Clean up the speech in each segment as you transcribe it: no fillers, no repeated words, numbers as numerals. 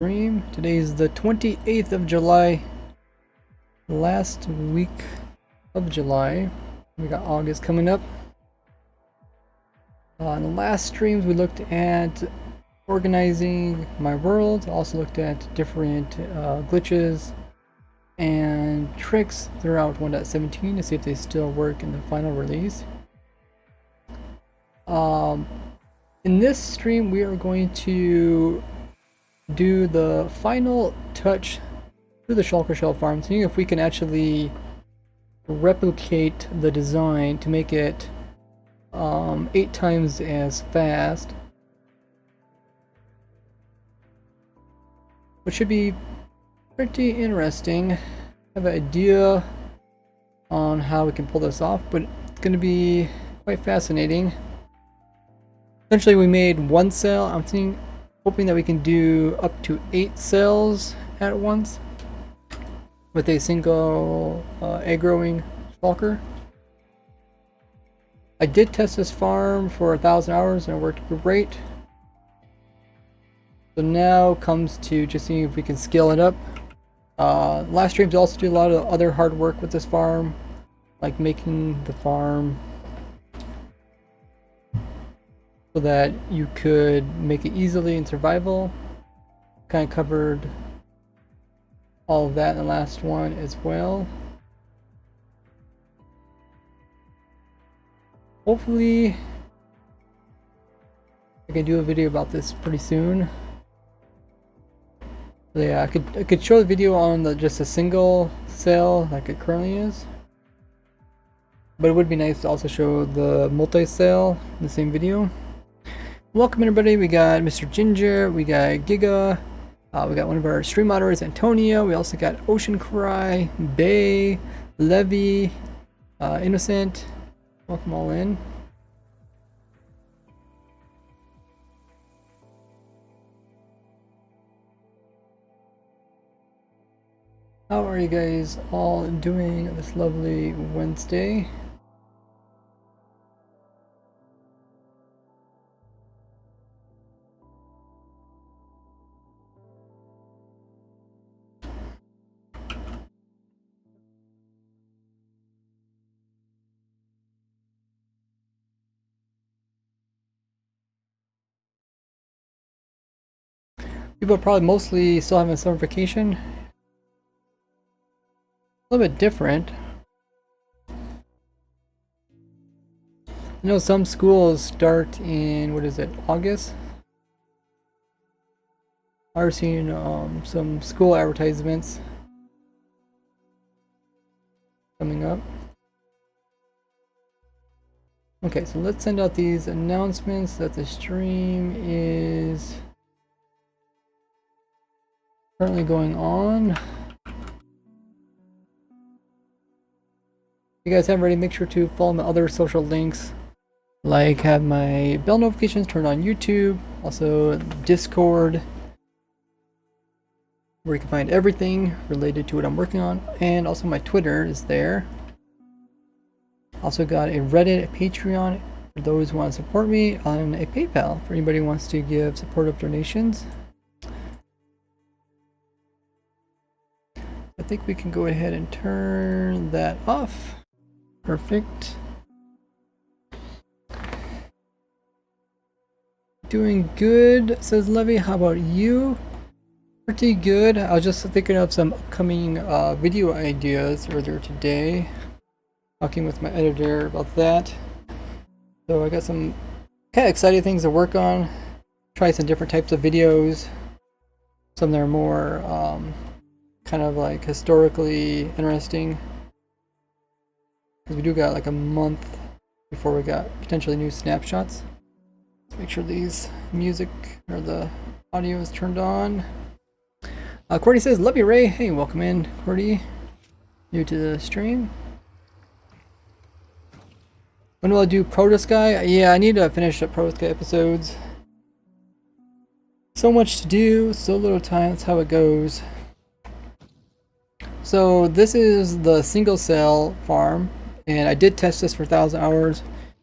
Stream. Today is the 28th of July, last week of July. We got August coming up. In the last streams we looked at organizing my world, also looked at different glitches and tricks throughout 1.17 to see if they still work in the final release. In this stream we are going to do the final touch to the Shulker Shell Farm, seeing if we can actually replicate the design to make it 8 times as fast, which should be pretty interesting. I have an idea on how we can pull this off, but it's going to be quite fascinating. Essentially we made one cell. I'm hoping that we can do up to 8 cells at once with a single egg growing shulker. I did test this farm for 1,000 hours and it worked great. So now comes to just seeing if we can scale it up. Last streams also do a lot of other hard work with this farm, like making the farm so that you could make it easily in survival. Kind of covered all of that in the last one as well. Hopefully I can do a video about this pretty soon. So yeah, I could show the video on just a single cell like it currently is. But it would be nice to also show the multi-cell in the same video. Welcome everybody, we got Mr. Ginger, we got Giga, we got one of our stream moderators, Antonio, we also got Ocean Cry, Bay, Levy, Innocent. Welcome all in. How are you guys all doing this lovely Wednesday? People are probably mostly still having summer vacation. A little bit different. I know some schools start in, what is it, August? I've seen some school advertisements coming up. Okay, so let's send out these announcements that the stream is currently going on. If you guys haven't already, make sure to follow my other social links, like have my bell notifications turned on YouTube, also Discord, where you can find everything related to what I'm working on, and also my Twitter is there. Also got a Reddit, a Patreon for those who want to support me, and a PayPal for anybody who wants to give supportive donations. I think we can go ahead and turn that off. Perfect. Doing good, says Levy. How about you? Pretty good. I was just thinking of some upcoming video ideas earlier today. Talking with my editor about that. So I got some kind of exciting things to work on. Try some different types of videos. Some that are more kind of like historically interesting. Because we do got like a month before we got potentially new snapshots. Let's make sure these music or the audio is turned on. Cordy says, love you, Ray. Hey, welcome in, Cordy. New to the stream. When will I do Protosky? Yeah, I need to finish up Protosky episodes. So much to do, so little time, that's how it goes. So this is the single cell farm, and I did test this for 1,000 hours.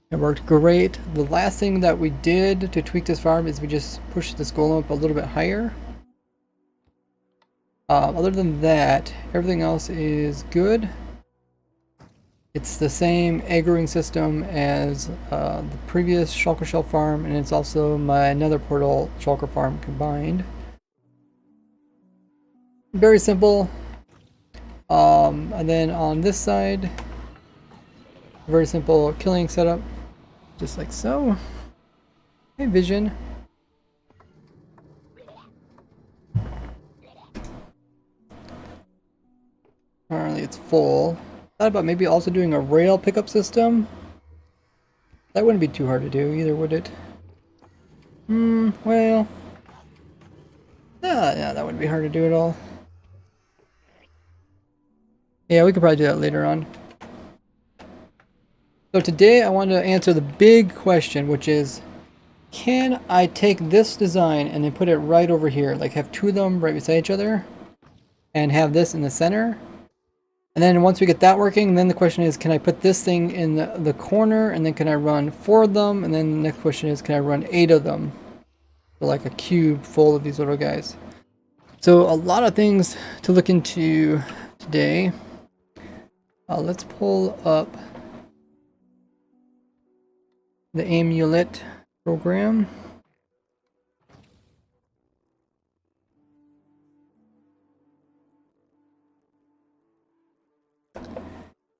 It worked great. The last thing that we did to tweak this farm is we just pushed this golem up a little bit higher. Other than that, everything else is good. It's the same aggroing system as the previous Shulker Shell Farm, and it's also my Nether Portal Shulker Farm combined. Very simple. And then on this side, very simple killing setup, just like so. Hey, Vision. Apparently it's full. Thought about maybe also doing a rail pickup system. That wouldn't be too hard to do either, would it? Well. Yeah, that wouldn't be hard to do at all. Yeah, we could probably do that later on. So today I want to answer the big question, which is, can I take this design and then put it right over here? Like have two of them right beside each other and have this in the center? And then once we get that working, then the question is, can I put this thing in the corner, and then can I run 4 of them? And then the next question is, can I run 8 of them? So like a cube full of these little guys. So a lot of things to look into today. Let's pull up the amulet program.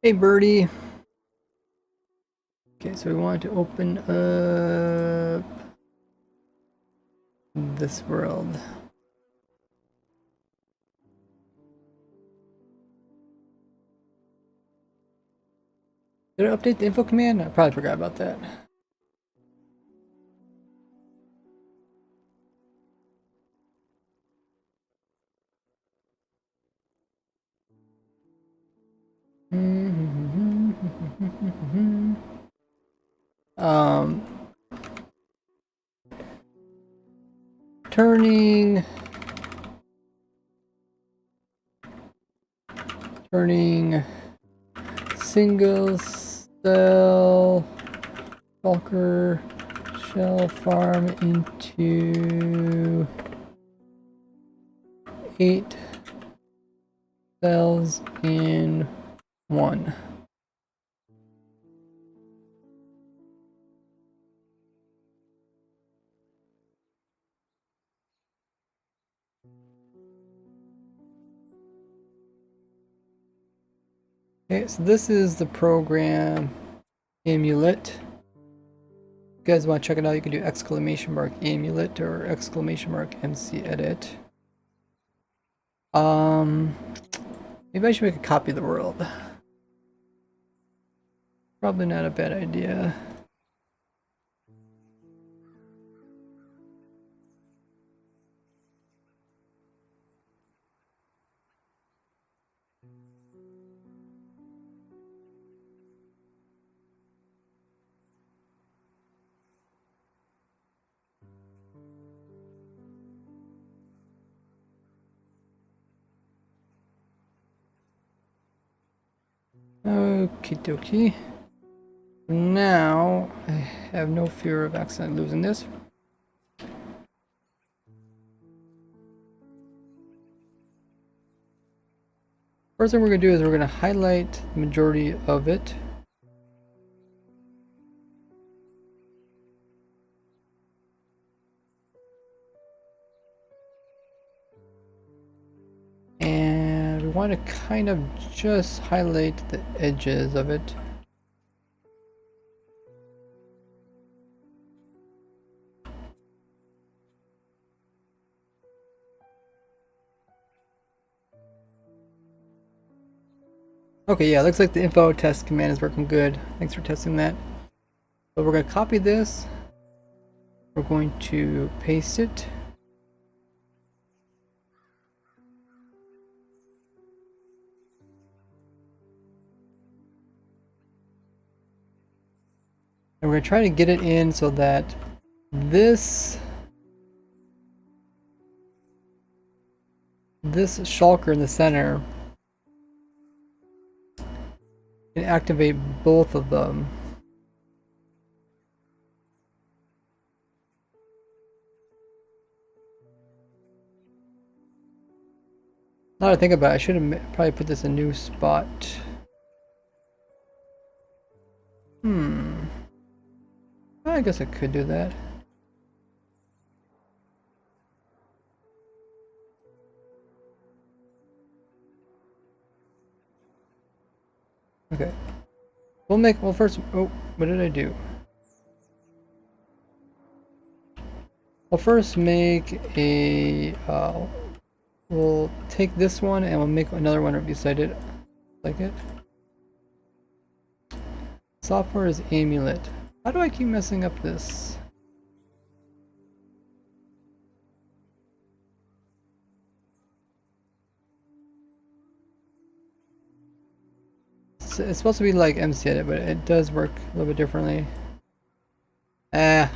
Hey birdie. Okay, so we want to open up this world. Did I update the info command? I probably forgot about that. Turning single cell Shulker Shell Farm into 8 cells in 1. Okay, so this is the program amulet. If you guys want to check it out, you can do !amulet or !MC edit. Maybe I should make a copy of the world. Probably not a bad idea. Okie dokie. Now, I have no fear of accidentally losing this. First thing we're going to do is we're going to highlight the majority of it. And we want to kind of just highlight the edges of it. Okay, yeah, looks like the info test command is working good. Thanks for testing that. So we're going to copy this. We're going to paste it. And we're going to try to get it in so that this shulker in the center can activate both of them. Now that I think about it, I should have probably put this in a new spot. I guess I could do that. Okay. Well first, oh, what did I do? We'll first make a, we'll take this one and we'll make another one right beside it, like it. Software is Amulet. How do I keep messing up this? It's supposed to be like MC Edit, but it does work a little bit differently. As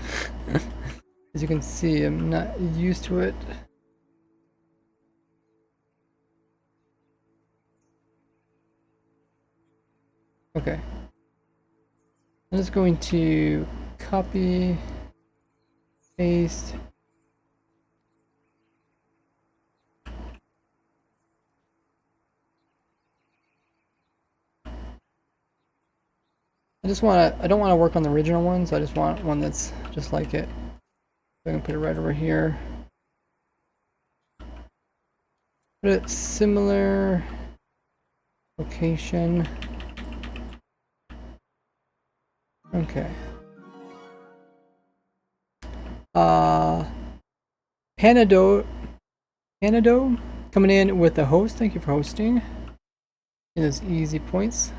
you can see, I'm not used to it. Okay. I'm just going to copy, paste. I don't want to work on the original ones, I just want one that's just like it. So I can put it right over here. Put it similar location. Okay. Panado coming in with the host. Thank you for hosting. And those easy points.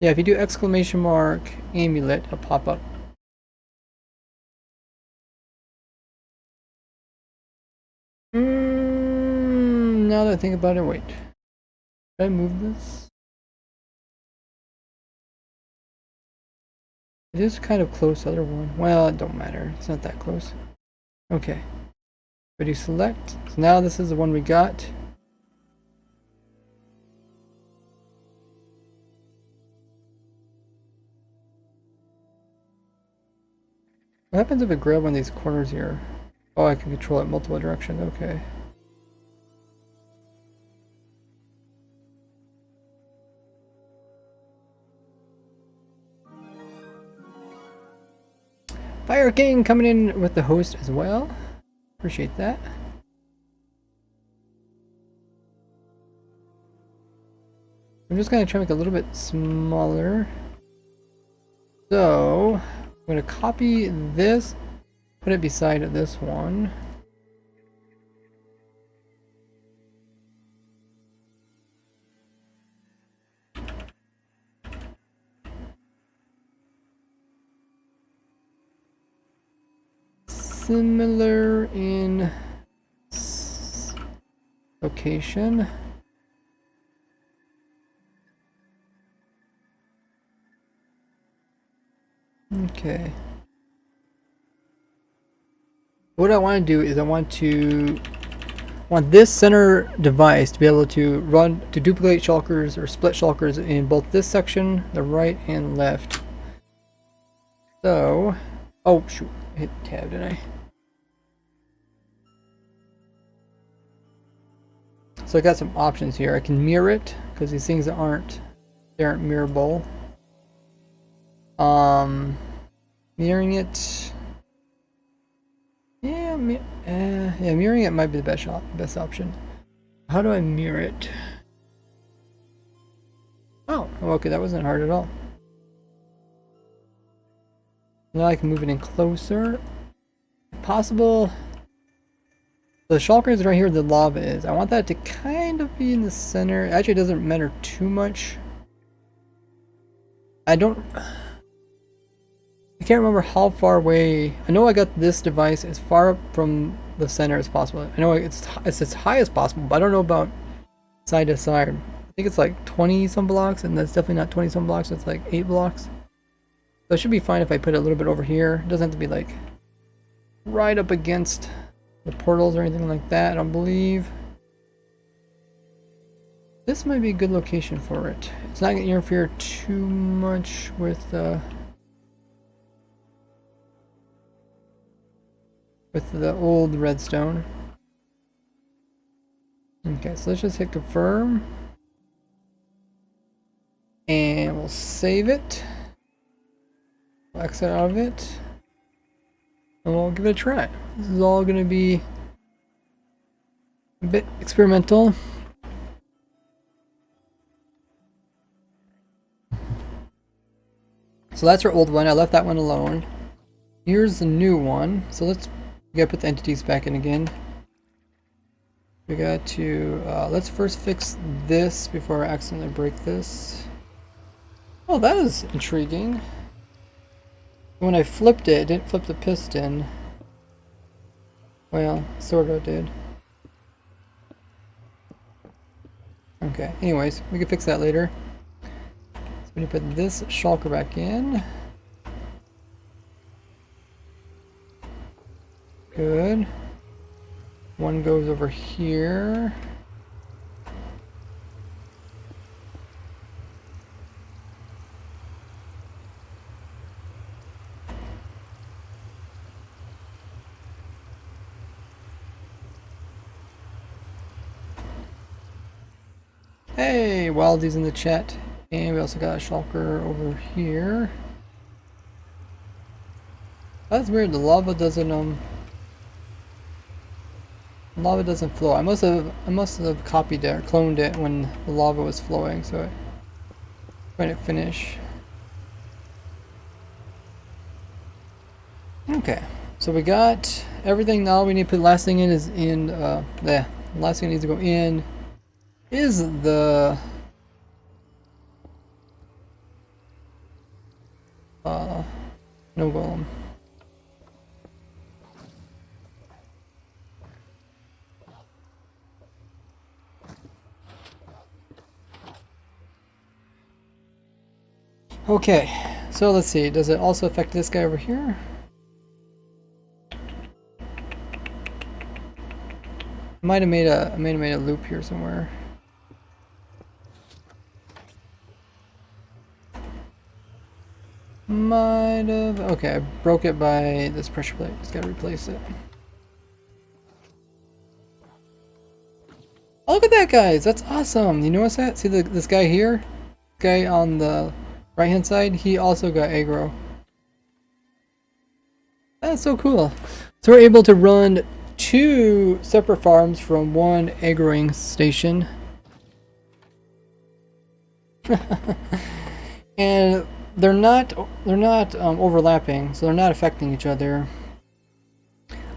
Yeah, if you do exclamation mark amulet, it'll pop up. Now that I think about it, wait. Did I move this? It is kind of close to the other one. Well, it don't matter. It's not that close. Okay. Ready, select. So now this is the one we got. What happens if I grab one of these corners here? Oh, I can control it multiple directions. Okay. Fire King coming in with the host as well. Appreciate that. I'm just going to try to make it a little bit smaller. So, I'm going to copy this, put it beside this one. Similar in location. Okay. What I want to do is I want this center device to be able to duplicate shulkers or split shulkers in both this section, the right and left. So, oh shoot, I hit tab, didn't I? So I got some options here. I can mirror it because these things aren't mirrorable. Mirroring it. Yeah, mirroring it might be the best option. How do I mirror it? Oh, okay, that wasn't hard at all. Now I can move it in closer. If possible, the shulker is right here, the lava is. I want that to kind of be in the center. Actually, it doesn't matter too much. I can't remember how far away. I know I got this device as far up from the center as possible. I know it's as high as possible, but I don't know about side to side. I think it's like 20 some blocks, and that's definitely not 20 some blocks. It's like 8 blocks. So it should be fine if I put it a little bit over here. It doesn't have to be like right up against the portals or anything like that, I don't believe. This might be a good location for it. It's not going to interfere too much with the old redstone. Okay, so let's just hit confirm. And we'll save it. We'll exit out of it. And we'll give it a try. This is all going to be a bit experimental. So that's our old one. I left that one alone. Here's the new one. So we gotta put the entities back in again. We got to, let's first fix this before I accidentally break this. Oh, that is intriguing. When I flipped it, it didn't flip the piston. Well, sort of did. Okay, anyways, we can fix that later. So we need to put this shulker back in. Good. One goes over here. Hey, Wildy's in the chat. And we also got a shulker over here. That's weird, the lava doesn't flow. I must have copied it or cloned it when the lava was flowing, so when it finish. Okay, so we got everything now. We need to put the last thing in is in the last thing that needs to go in is the no golem. Okay, so let's see. Does it also affect this guy over here? I might have made a loop here somewhere. Might have. Okay, I broke it by this pressure plate. Just gotta replace it. Oh, look at that, guys! That's awesome. You notice that? See this guy here? Guy on the right hand side? He also got aggro. That's so cool. So we're able to run 2 separate farms from one aggroing station. And they're not overlapping, so they're not affecting each other.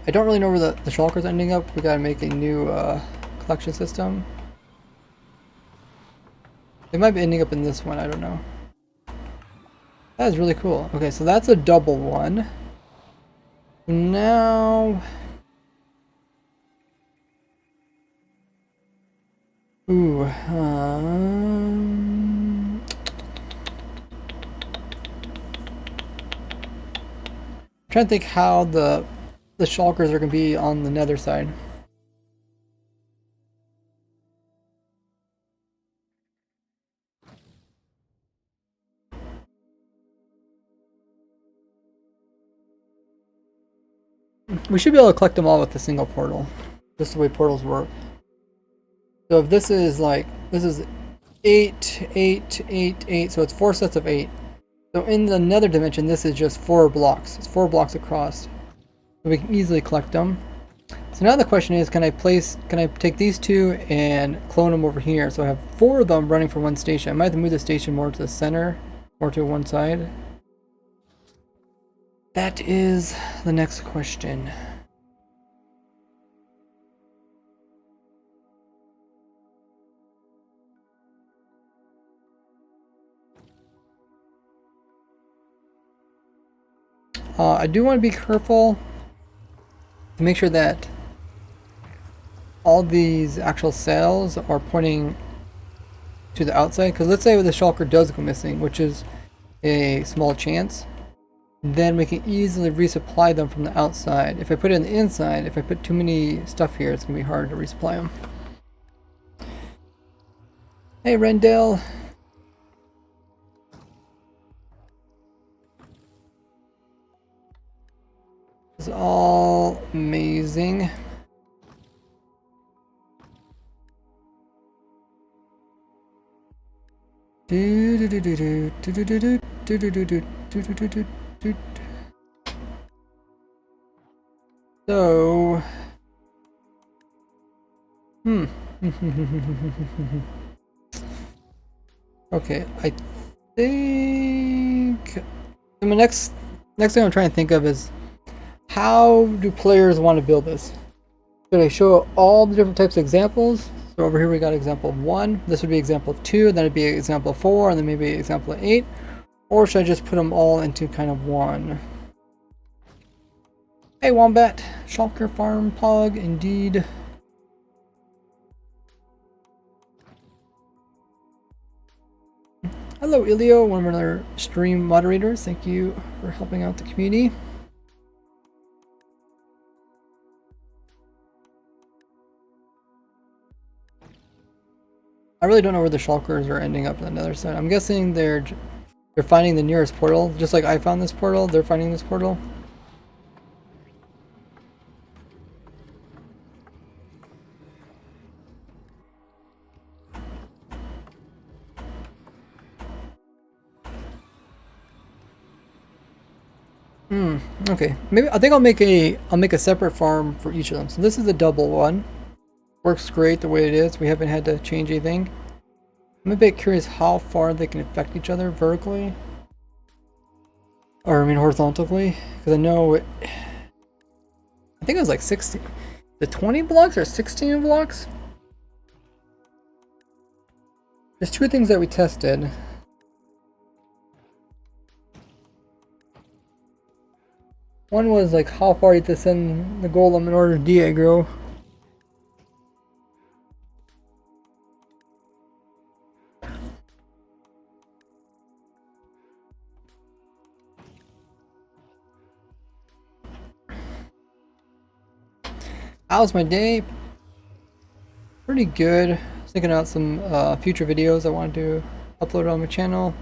I don't really know where the shulker's ending up. We gotta make a new collection system. They might be ending up in this one, I don't know. That is really cool. Okay, so that's a double one. Now... Ooh, I'm trying to think how the shulkers are going to be on the nether side. We should be able to collect them all with a single portal. Just the way portals work. So if this is like, this is 8, 8, 8, 8, so it's 4 sets of 8. So in the nether dimension, this is just 4 blocks. It's 4 blocks across. So we can easily collect them. So now the question is, can I take these 2 and clone them over here? So I have 4 of them running from one station. I might have to move the station more to the center, or to one side. That is the next question. I do want to be careful to make sure that all these actual cells are pointing to the outside, because let's say the shulker does go missing, which is a small chance, then we can easily resupply them from the outside. If I put it in the inside, if I put too many stuff here, it's going to be hard to resupply them. Hey Rendell! It's all amazing. So, okay, I think my next thing I'm trying to think of is how do players want to build this? Should I show all the different types of examples? So over here we got example 1, this would be example 2, then it'd be example 4, and then maybe example 8. Or should I just put them all into kind of one? Hey Wombat, Shulker Farm Pog, indeed. Hello Ilio, one of our stream moderators. Thank you for helping out the community. I really don't know where the shulkers are ending up on the other side. I'm guessing they're finding the nearest portal, just like I found this portal. They're finding this portal. Okay. Maybe I think I'll make a separate farm for each of them. So this is a double one. Works great the way it is. We haven't had to change anything. I'm a bit curious how far they can affect each other vertically. Or I mean horizontally. Because I know it, I think it was like 60. The 20 blocks or 16 blocks? There's two things that we tested. One was like how far you have to send the golem in order to de-aggro. How's my day? Pretty good. I was thinking about some future videos I wanted to upload on my channel.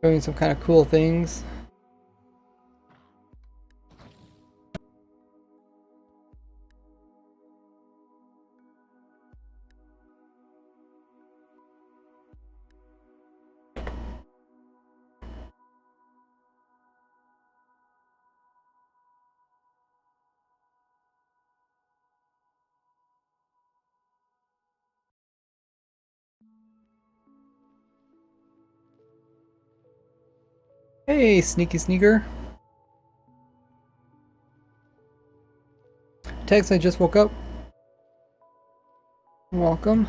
Showing some kind of cool things. Hey, Sneaky Sneaker. Tex, I just woke up. Welcome.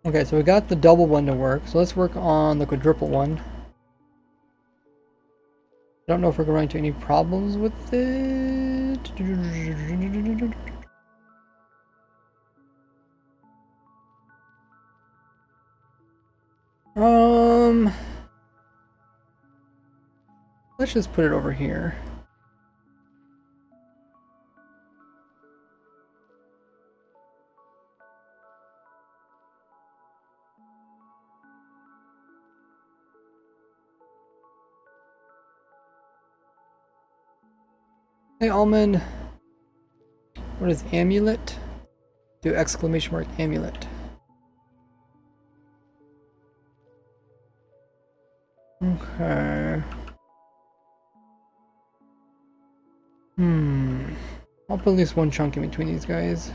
Okay, so we got the double one to work. So let's work on the quadruple one. I don't know if we're going to run into any problems with it. Let's just put it over here. Hey, Almond. What is amulet? Do exclamation mark amulet. Okay. I'll put at least one chunk in between these guys.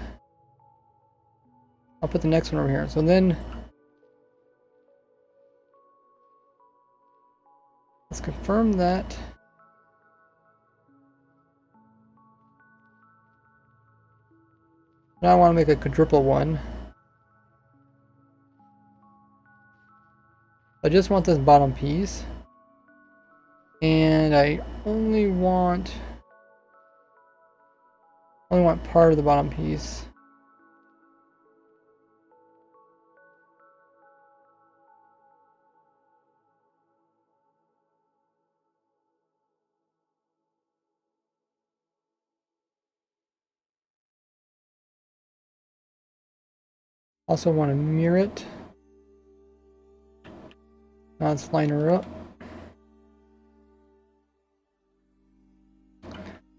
I'll put the next one over here. So then let's confirm that. Now I want to make a quadruple one. I just want this bottom piece. And I only want part of the bottom piece. Also want to mirror it. Now let's line her up.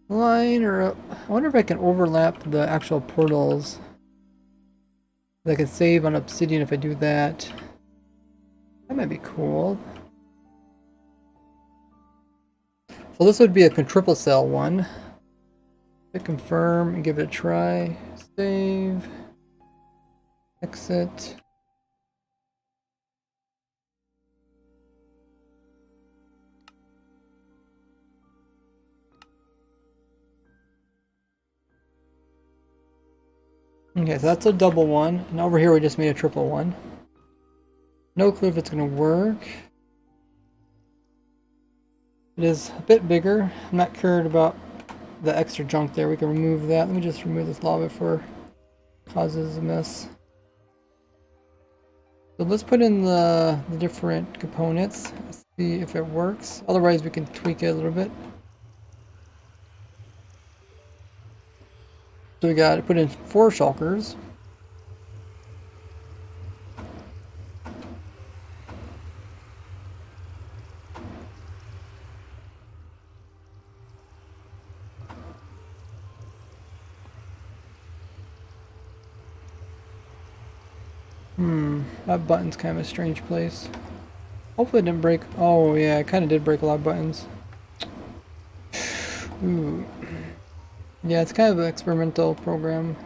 Line her up. I wonder if I can overlap the actual portals. I can save on obsidian if I do that. That might be cool. So this would be a triple cell one. Hit confirm and give it a try. Save. Exit. Okay, so that's a double one. And over here we just made a triple one. No clue if it's going to work. It is a bit bigger. I'm not cared about the extra junk there. We can remove that. Let me just remove this lava before it causes a mess. So let's put in the different components. See if it works. Otherwise we can tweak it a little bit. So we got to put in 4 shulkers. That button's kind of a strange place. Hopefully it didn't break. Oh yeah, it kind of did break a lot of buttons. Ooh. Yeah, it's kind of an experimental program.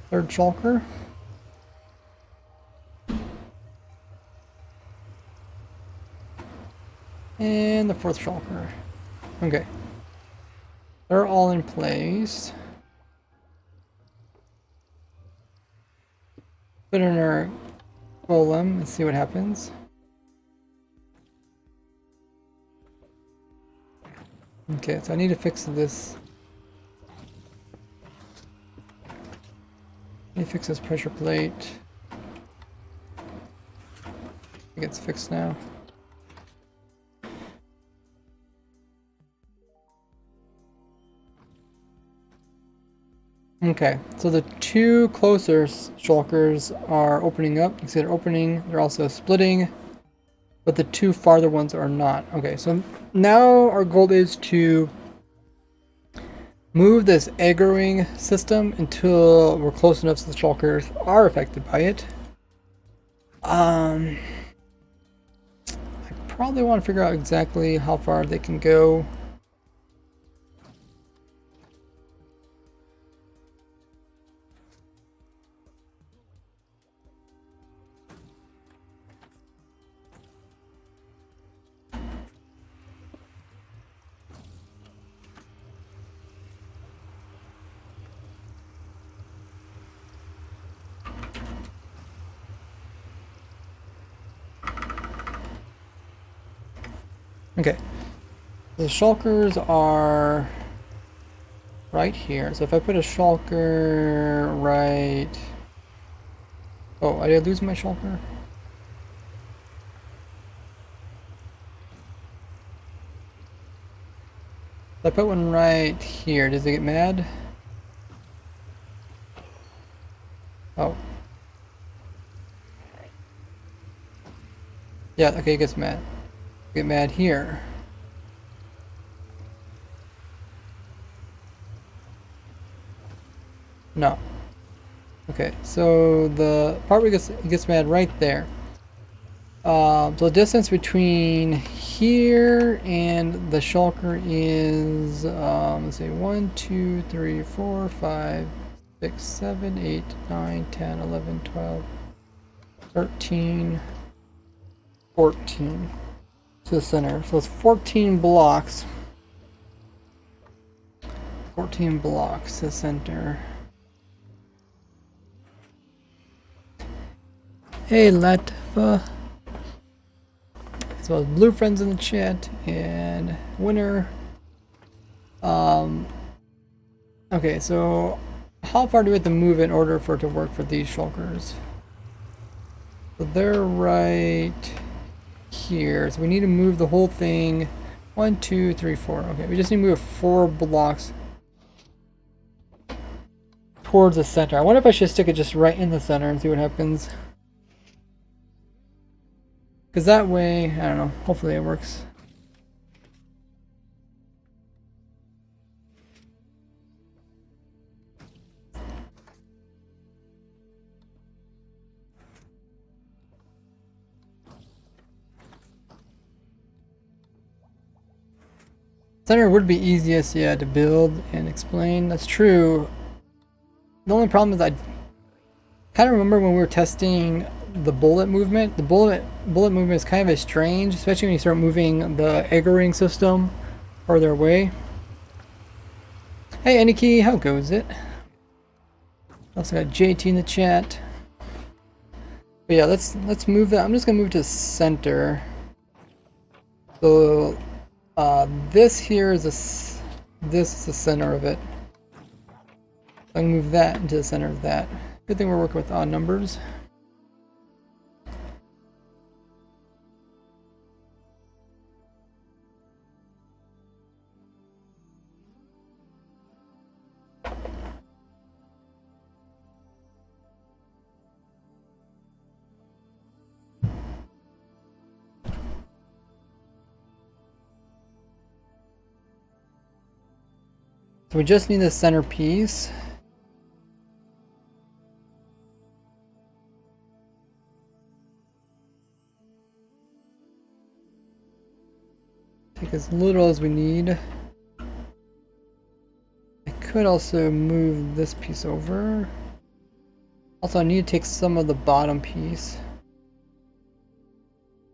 Third shulker. And the 4th shulker. Okay. They're all in place. Put in our golem and see what happens. Okay, so I need to fix this. I need to fix this pressure plate. I think it's fixed now. Okay, so the 2 closer shulkers are opening up. You can see they're opening, they're also splitting, but the 2 farther ones are not. Okay, so now our goal is to move this aggroing system until we're close enough so the shulkers are affected by it. I probably want to figure out exactly how far they can go. Okay, the shulkers are right here. So if I put a shulker right... Oh, did I lose my shulker? If I put one right here, does it get mad? Oh. Yeah, okay, it gets mad. Get mad here. No. Okay, so the part where it gets mad right there. So the distance between here and the shulker is, let's see, 1, 2, 3, 4, 5, 6, 7, 8, 9, 10, 11, 12, 13, 14 to the center. So it's 14 blocks. 14 blocks to the center. Hey Latva. As well as blue friends in the chat and winner. Okay, so how far do we have to move in order for it to work for these shulkers? So they're right here. So we need to move the whole thing. 1, 2, 3, 4. Okay, we just need to move 4 blocks. towards the center. I wonder if I should stick it just right in the center and see what happens. Because that way, I don't know, hopefully it works. Center would be easiest, yeah, to build and explain. That's true. The only problem is I kind of remember when we were testing the bullet movement. The bullet movement is kind of strange, especially when you start moving the aggroing system farther away. Hey Aniki, how goes it? Also got JT in the chat. But yeah, let's move that. I'm just gonna move to center. So this here is this is the center of it. I'm gonna move that into the center of that. Good thing we're working with odd numbers. So we just need the center piece. Take as little as we need. I could also move this piece over. Also, I need to take some of the bottom piece.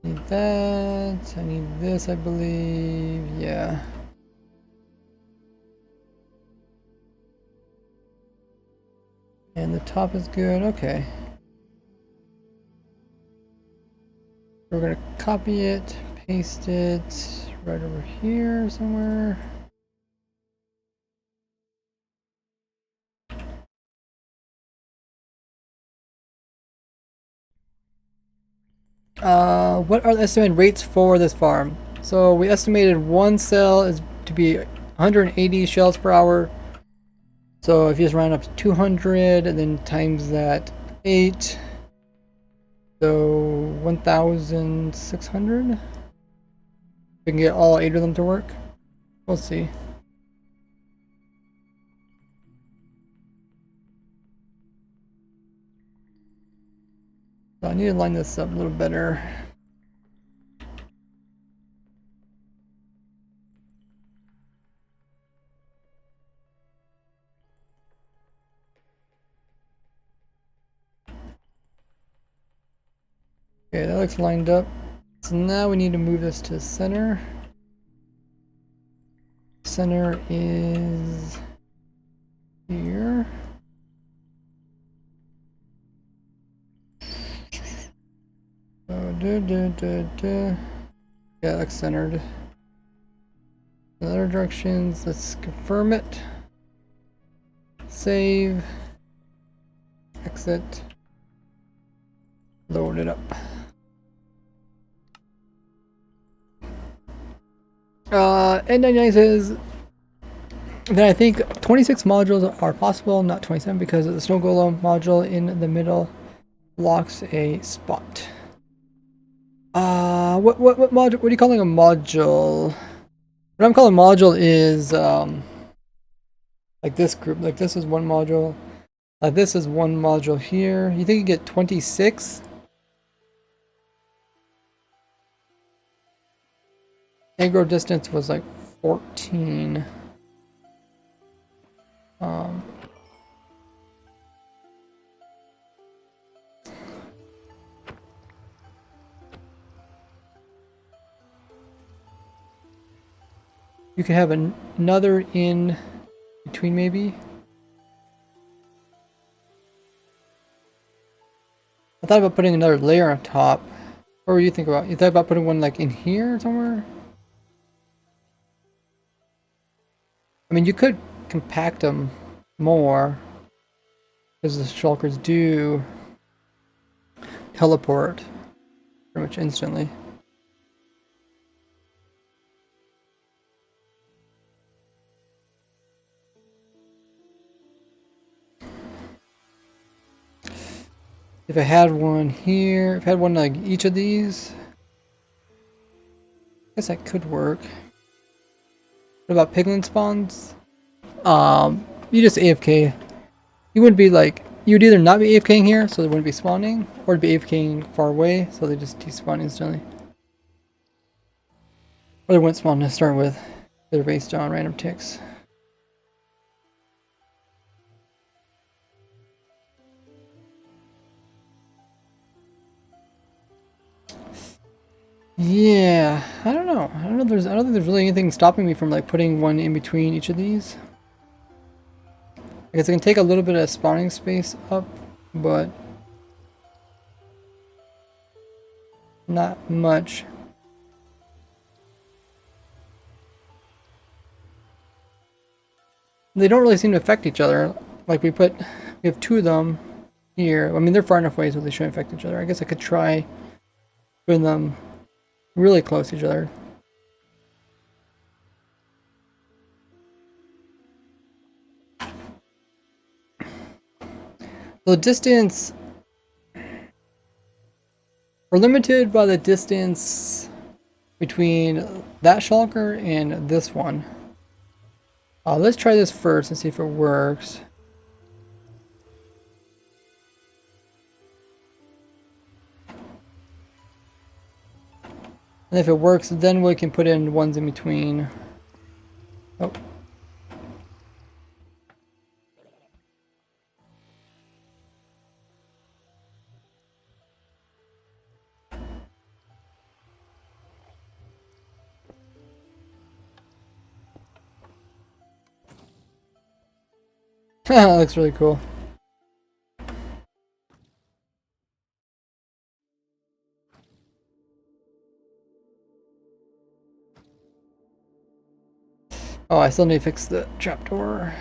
Need that. I need this, I believe. Yeah. And the top is good. Okay. We're gonna copy it, paste it right over here somewhere. What are the estimated rates for this farm? So we estimated one cell is to be 180 shells per hour. So if you just round up to 200 and then times that 8, so 1,600. We can get all 8 of them to work. We'll see. So I need to line this up a little better. Okay, that looks lined up. So now we need to move this to center. Center is here. So, yeah, that's centered. The other directions, let's confirm it. Save. Exit. Load it up. N99 says that I think 26 modules are possible, not 27, because the snow golem module in the middle blocks a spot. What module? What are you calling a module? What I'm calling module is like this group. Like this is one module. Like this is one module here. You think you get 26? Aggro distance was like 14. You could have another in between maybe. I thought about putting another layer on top. What were you thinking about? You thought about putting one like in here somewhere? I mean, you could compact them more, because the shulkers do teleport pretty much instantly. If I had one here, if I had one like each of these, I guess that could work. What about piglin spawns? You just AFK. You wouldn't be like, you would either not be AFKing here, so they wouldn't be spawning, or be AFKing far away, so they just despawn instantly. Or they wouldn't spawn to start with. They're based on random ticks. Yeah, I don't know. I don't know. I don't think there's really anything stopping me from like putting one in between each of these. I guess it can take a little bit of spawning space up, but not much. They don't really seem to affect each other. Like we have two of them here. I mean, they're far enough away so they shouldn't affect each other. I guess I could try putting them really close to each other. The distance, we're limited by the distance between that shulker and this one. Let's try this first and see if it works. And if it works, then we can put in ones in between. Oh. That looks really cool. Oh, I still need to fix the trapdoor.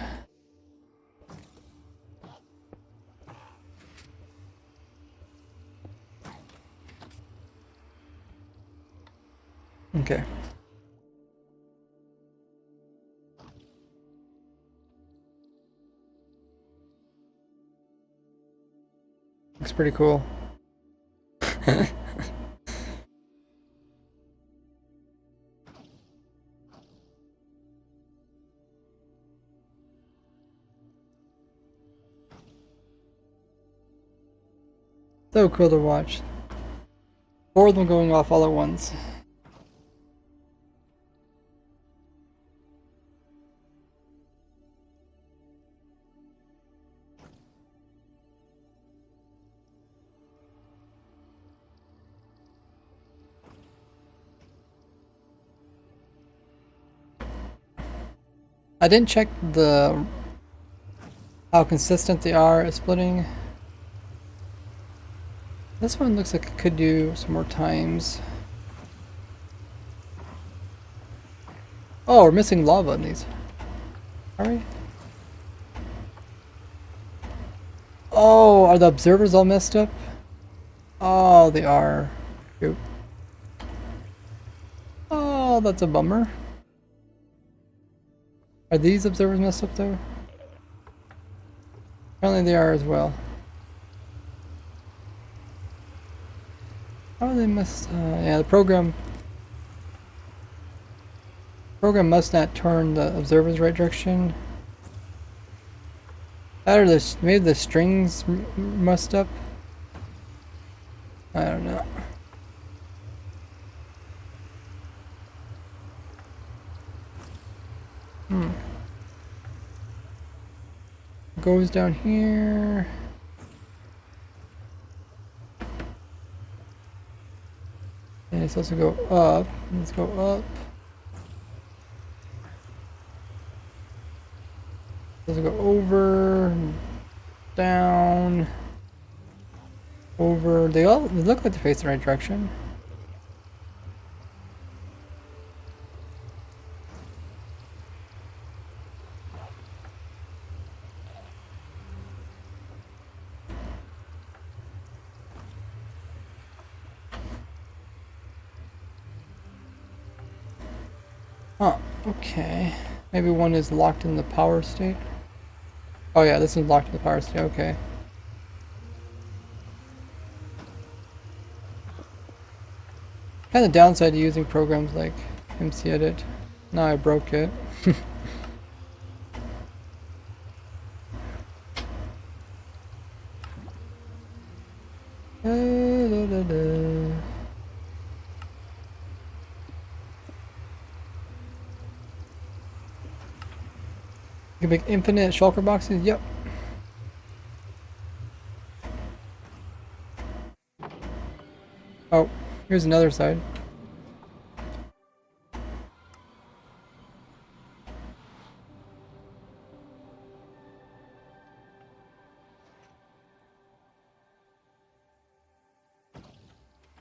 Okay. Looks pretty cool. So cool to watch. 4 of them going off all at once. I didn't check how consistent they are at splitting. This one looks like it could do some more times. Oh, we're missing lava in these. Are we? Oh, are the observers all messed up? Oh, they are. Shoot. Oh, that's a bummer. Are these observers messed up though? Apparently they are as well. How are they messed? Yeah, the program must not turn the observers right direction. That or this, maybe the strings messed up. I don't know. Goes down here. And it's supposed to go up. Let's go up. Let's go over, down, over. They look like they face the right direction. Oh, okay. Maybe one is locked in the power state. Oh yeah, this is locked in the power state, okay. Kind of downside to using programs like MC Edit. Now I broke it. You can make infinite shulker boxes? Yep. Oh, here's another side.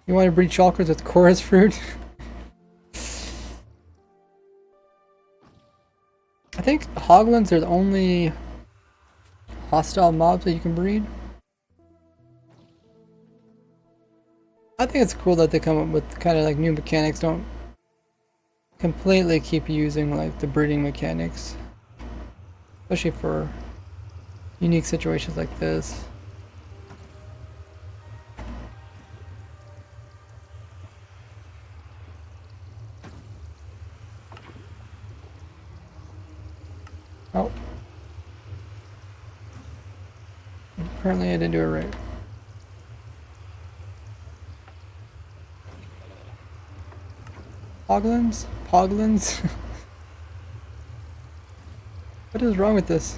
You want to breed shulkers with chorus fruit? I think hoglins are the only hostile mobs that you can breed. I think it's cool that they come up with kind of like new mechanics, don't completely keep using like the breeding mechanics. Especially for unique situations like this. Oh. Apparently I didn't do it right. Poglins? Poglins? What is wrong with this?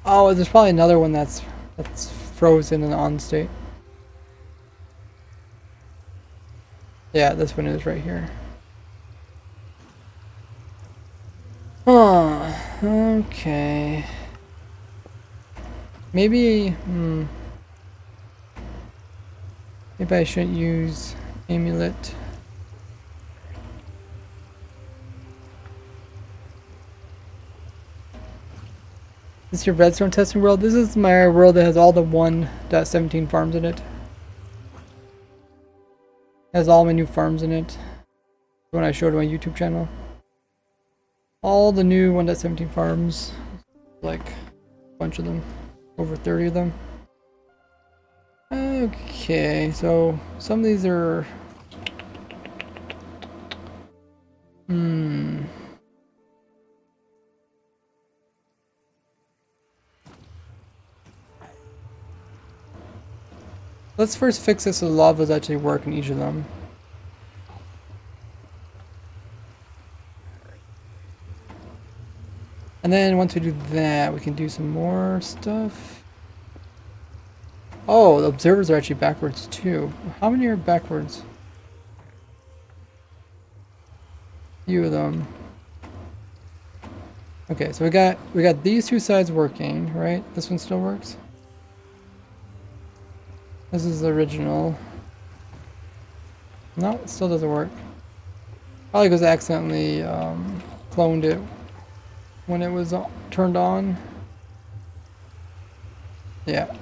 Oh, there's probably another one that's frozen in the on state. Yeah, this one is right here. Huh. Okay. Maybe, maybe I shouldn't use amulet. This is your redstone testing world? This is my world that has all the 1.17 farms in it. Has all my new farms in it. When I showed my YouTube channel. All the new 1.17 farms. Like a bunch of them. Over 30 of them. Okay, so some of these are... Let's first fix this so the lavas actually work in each of them. And then once we do that, we can do some more stuff. Oh, the observers are actually backwards too. How many are backwards? Few of them. Okay, so we got these two sides working, right? This one still works. This is the original. No, it still doesn't work. Probably because I accidentally cloned it when it was turned on. Yeah.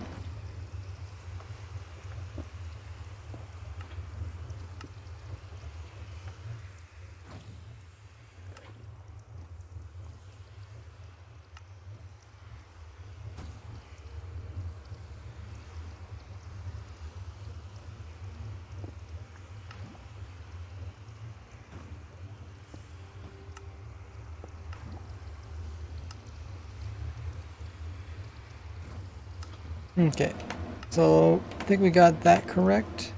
Okay, so I think we got that correct.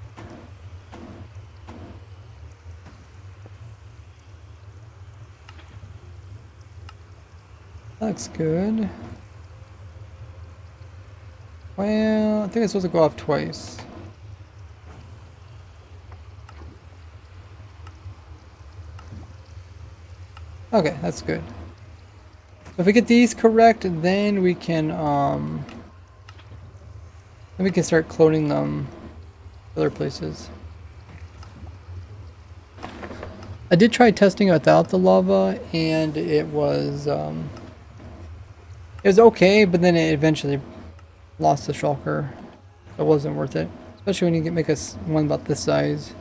Looks good. Well, I think it's supposed to go off twice. Okay, that's good. If we get these correct, then we can start cloning them other places. I did try testing without the lava, and it was okay, but then it eventually lost the shulker. So it wasn't worth it, especially when you make one about this size.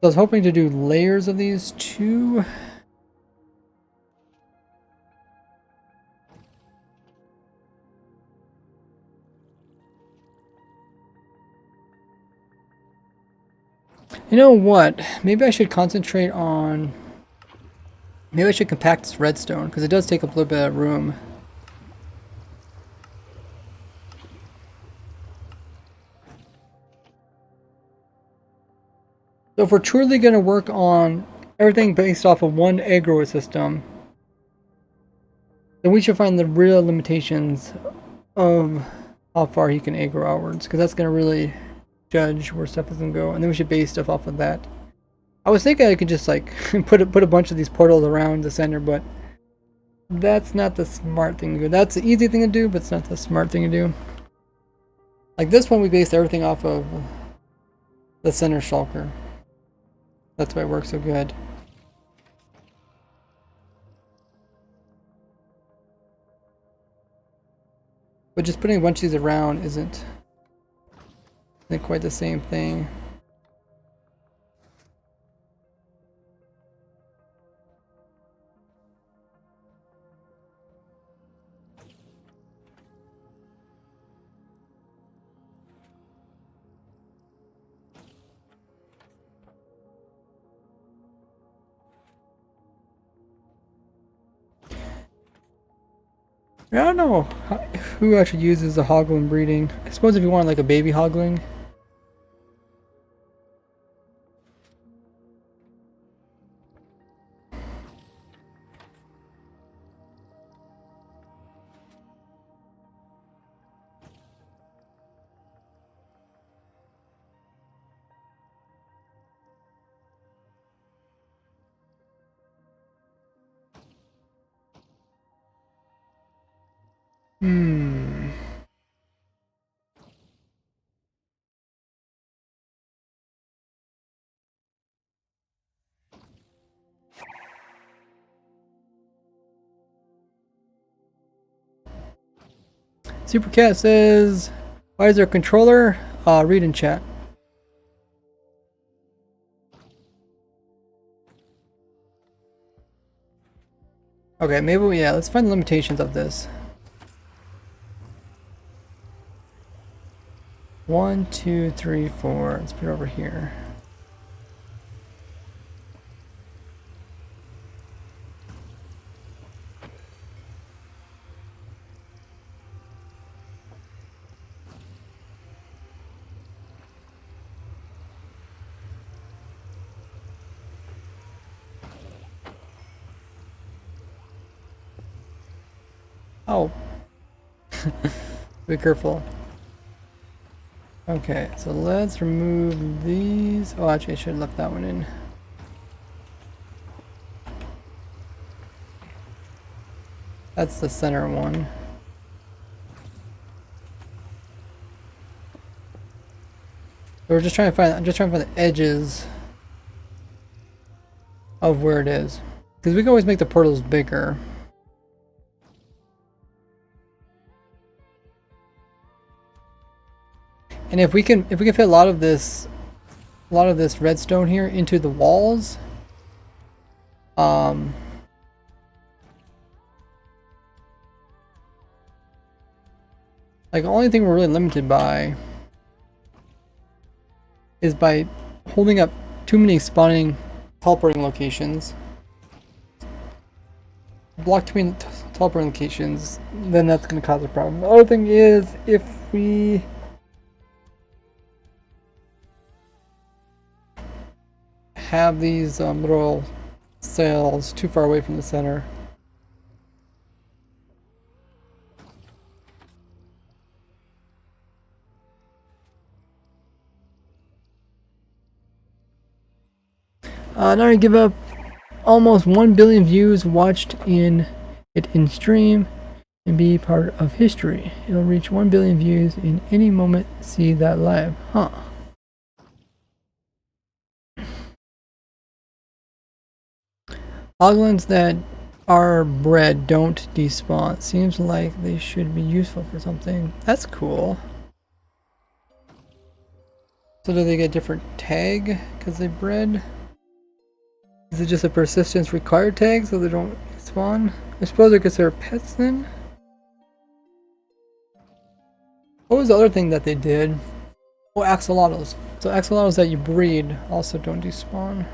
So I was hoping to do layers of these too. You know what? Maybe I should concentrate on... Maybe I should compact this redstone, because it does take up a little bit of room. So if we're truly going to work on everything based off of one egg grower system, then we should find the real limitations of how far he can egg grow outwards, because that's going to really judge where stuff is going to go, and then we should base stuff off of that. I was thinking I could just like put a bunch of these portals around the center, but that's not the smart thing to do. That's the easy thing to do, but it's not the smart thing to do. Like this one, we based everything off of the center shulker. That's why it works so good. But just putting a bunch of these around isn't quite the same thing. I don't know who actually uses the hogling breeding. I suppose if you want like a baby hogling. Supercat says, why is there a controller? Read in chat. Okay, maybe, yeah, let's find the limitations of this. 1, 2, 3, 4. Let's put it over here. Oh. Be careful. Okay, so let's remove these. Oh, actually, I should have left that one in. That's the center one. We're just trying to find. I'm just trying to find the edges of where it is, because we can always make the portals bigger. And if we can fit a lot of this redstone here into the walls, like the only thing we're really limited by is by holding up too many spawning teleporting locations. Block too many teleporting locations, then that's going to cause a problem. The other thing is if we have these little cells too far away from the center. Now I give up almost 1 billion views watched in stream and be part of history. It'll reach 1 billion views in any moment. See that live. Huh. Hoglins that are bred don't despawn. Seems like they should be useful for something. That's cool. So do they get a different tag because they bred? Is it just a persistence required tag so they don't spawn? I suppose they're considered pets then? What was the other thing that they did? Oh, axolotls. So axolotls that you breed also don't despawn.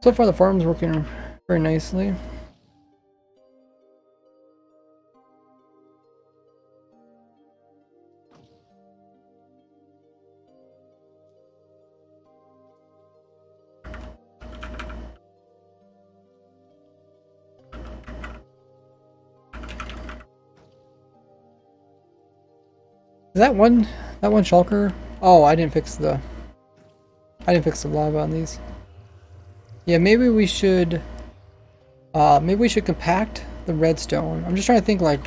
So far the farm's working very nicely. Is that one shulker? Oh, I didn't fix the lava on these. Yeah, maybe we should compact the redstone. I'm just trying to think, like,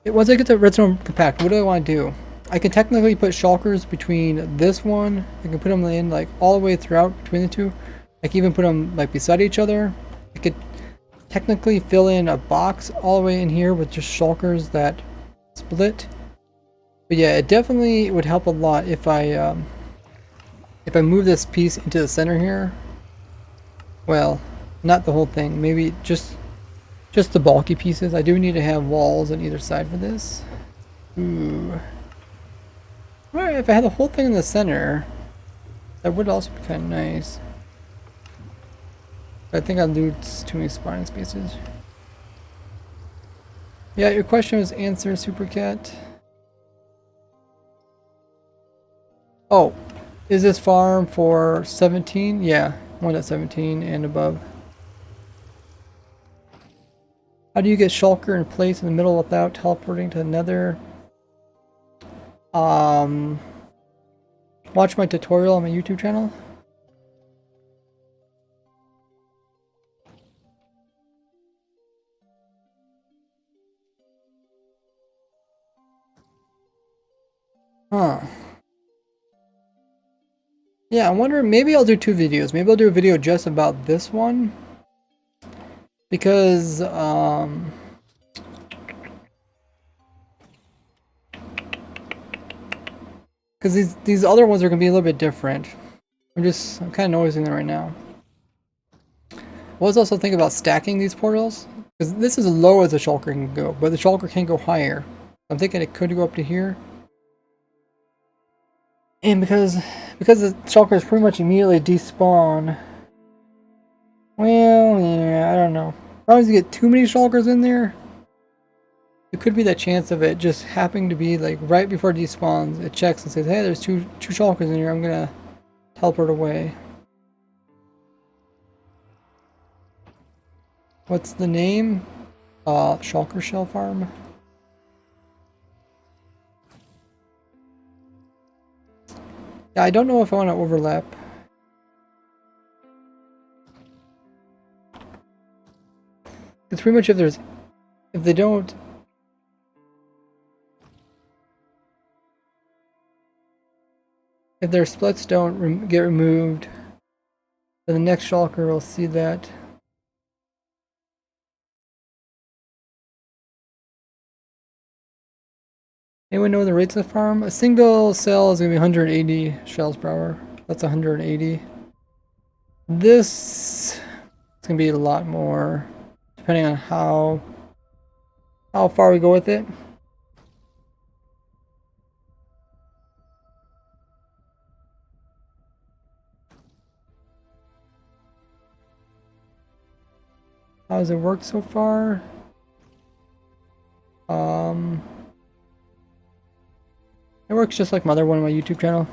once I get the redstone compact, what do I want to do? I can technically put shulkers between this one. I can put them in like all the way throughout between the two. I can even put them like beside each other. I could technically fill in a box all the way in here with just shulkers that split. But yeah, it definitely would help a lot if I move this piece into the center here. Well, not the whole thing. Maybe just the bulky pieces. I do need to have walls on either side for this. Ooh. Well, if I had the whole thing in the center, that would also be kind of nice. But I think I'll lose too many spawning spaces. Yeah, your question was answered, Supercat. Oh, is this farm for 17? Yeah, one at 17 and above. How do you get Shulker in place in the middle without teleporting to another? Watch my tutorial on my YouTube channel. Huh. Yeah, I wonder, maybe I'll do two videos. Maybe I'll do a video just about this one. Because, these other ones are going to be a little bit different. I'm kind of noticing them right now. I was also thinking about stacking these portals. Because this is as low as the shulker can go, but the shulker can go higher. I'm thinking it could go up to here. And because the shulkers pretty much immediately despawn. Well, yeah, I don't know. As long as you get too many shulkers in there, it could be that chance of it just happening to be like right before it despawns. It checks and says, hey, there's two shulkers in here. I'm gonna teleport away. What's the name? Shulker Shell Farm. Yeah, I don't know if I want to overlap. It's pretty much if they don't. If their splits don't get removed, then the next shulker will see that. Anyone know the rates of the farm? A single cell is going to be 180 shells per hour. That's 180. This is going to be a lot more, depending on how far we go with it. How does it work so far? It works just like my other one on my YouTube channel.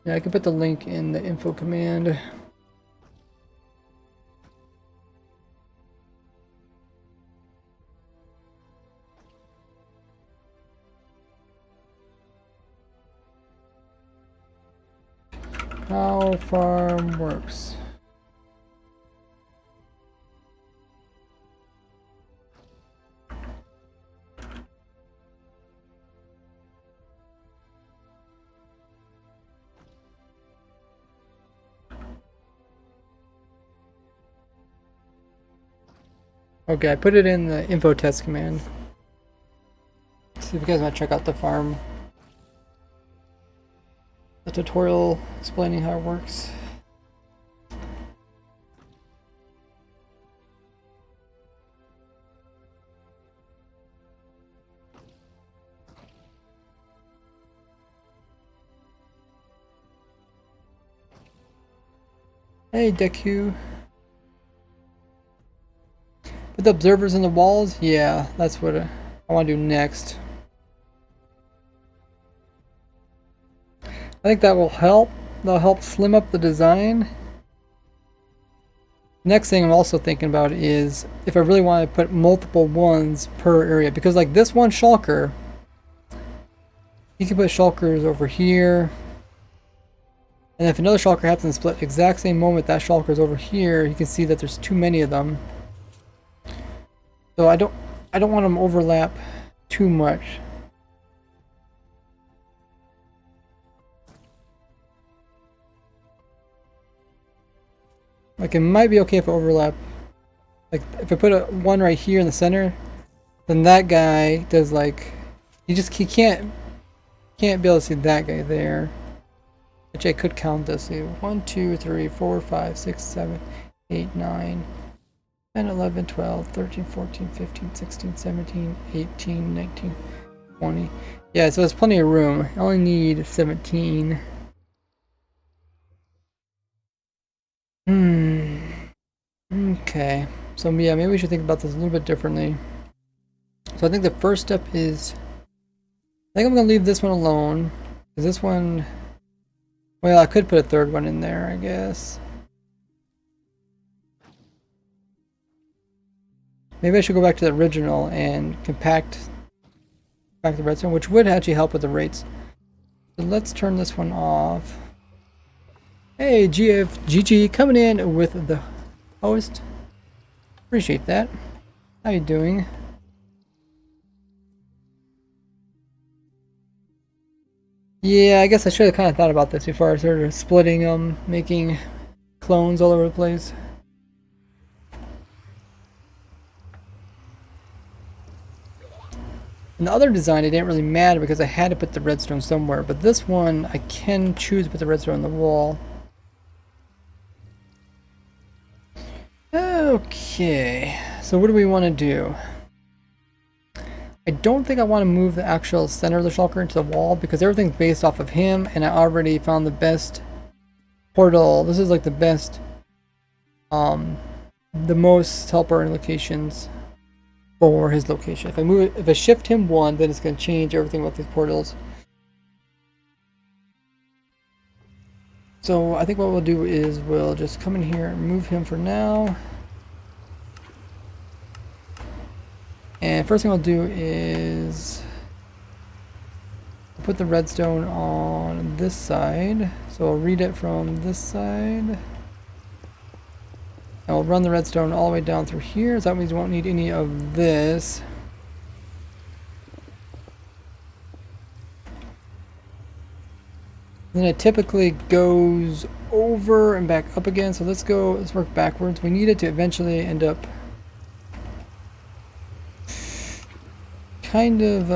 Yeah, I can put the link in the info command. How farm works. Okay, I put it in the infotest command. See if you guys want to check out the farm. The tutorial explaining how it works. Hey, Deku. Put the observers in the walls? Yeah, that's what I want to do next. I think that will help. That'll help slim up the design. Next thing I'm also thinking about is if I really want to put multiple ones per area. Because like this one shulker, you can put shulkers over here. And if another shulker happens to split exact same moment that shulker is over here, you can see that there's too many of them. So I don't want them to overlap too much. Like it might be okay if I overlap. Like if I put one right here in the center, then that guy does like he can't be able to see that guy there. Which I could count this. See 1, 2, 3, 4, 5, 6, 7, 8, 9, 10, 11, 12, 13, 14, 15, 16, 17, 18, 19, 20. Yeah, so there's plenty of room. I only need 17. Okay. So yeah, maybe we should think about this a little bit differently. So I think the first step is I think I'm gonna leave this one alone. Because this one, well, I could put a third one in there, I guess. Maybe I should go back to the original and compact back the redstone, which would actually help with the rates. So let's turn this one off. Hey, GG coming in with the host. Appreciate that. How you doing? Yeah, I guess I should have kind of thought about this before I started splitting them, making clones all over the place. And the other design, it didn't really matter because I had to put the redstone somewhere, but this one, I can choose to put the redstone on the wall. Okay, so what do we want to do? I don't think I want to move the actual center of the shulker into the wall because everything's based off of him, and I already found the best portal. This is like the best, the most teleporting locations for his location. If I shift him one, then it's going to change everything about these portals. So I think what we'll do is we'll just come in here and move him for now. And first thing I'll do is put the redstone on this side. So I'll read it from this side. I'll run the redstone all the way down through here, so that means we won't need any of this. Then it typically goes over and back up again, so let's work backwards. We need it to eventually end up kind of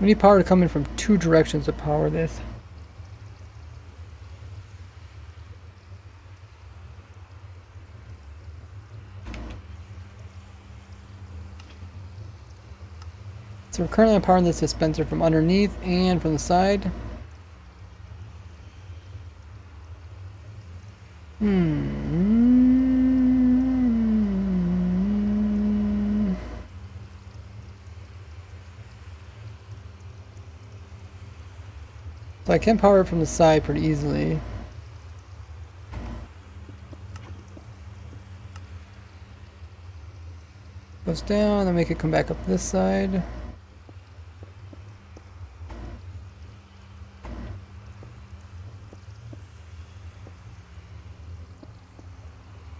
we need power to come in from two directions to power this. So we're currently powering this dispenser from underneath and from the side. So I can power it from the side pretty easily. Goes down, then make it come back up this side.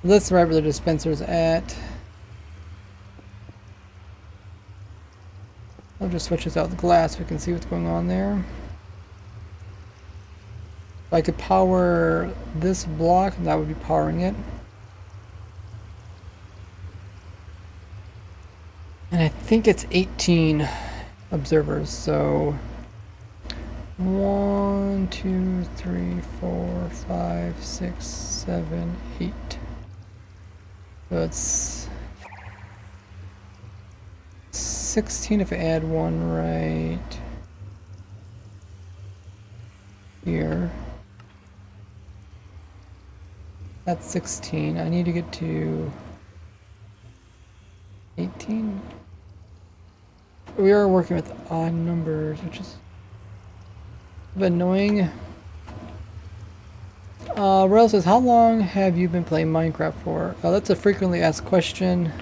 That's right where the dispenser's at. I'll just switch this out the glass so we can see what's going on there. I could power this block, and that would be powering it. And I think it's 18 observers, so 1, 2, 3, 4, 5, 6, 7, 8. So it's 16 if I add one right here. That's 16. I need to get to 18. We are working with odd numbers, which is a bit annoying. Rail says, how long have you been playing Minecraft for? That's a frequently asked question,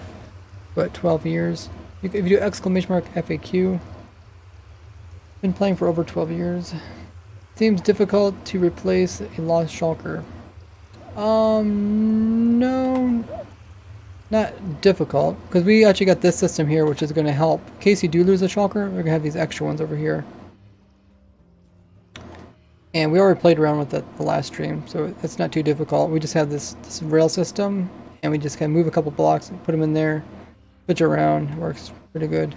but 12 years. If you do exclamation mark FAQ, been playing for over 12 years. Seems difficult to replace a lost shulker. No, not difficult, because we actually got this system here, which is going to help. In case you do lose a shulker, we're going to have these extra ones over here. And we already played around with it the last stream, so it's not too difficult. We just have this rail system, and we just kind of move a couple blocks and put them in there, switch around. It works pretty good.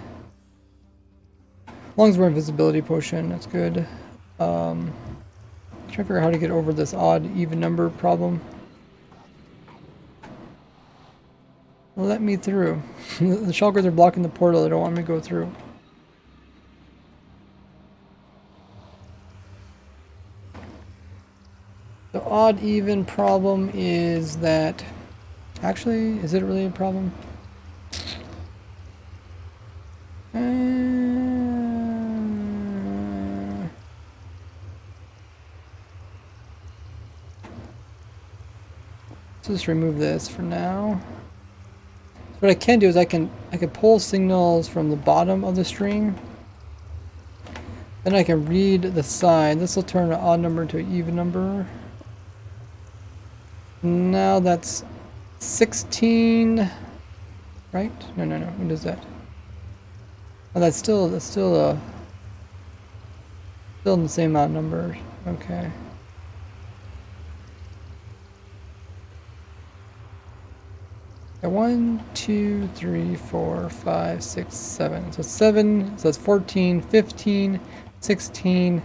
As long as we're invisibility potion, that's good. Trying to figure out how to get over this odd even number problem. Let me through. The shulkers are blocking the portal. They don't want me to go through. The odd even problem is that... Actually, is it really a problem? Let's just remove this for now. What I can do is I can pull signals from the bottom of the string. Then I can read the side. This will turn an odd number into an even number. Now that's 16, right? No. What is that? Oh, that's still in the same amount of numbers. Okay. Yeah, 1, 2, 3, 4, 5, 6, 7. So 7. So that's 14, 15, 16,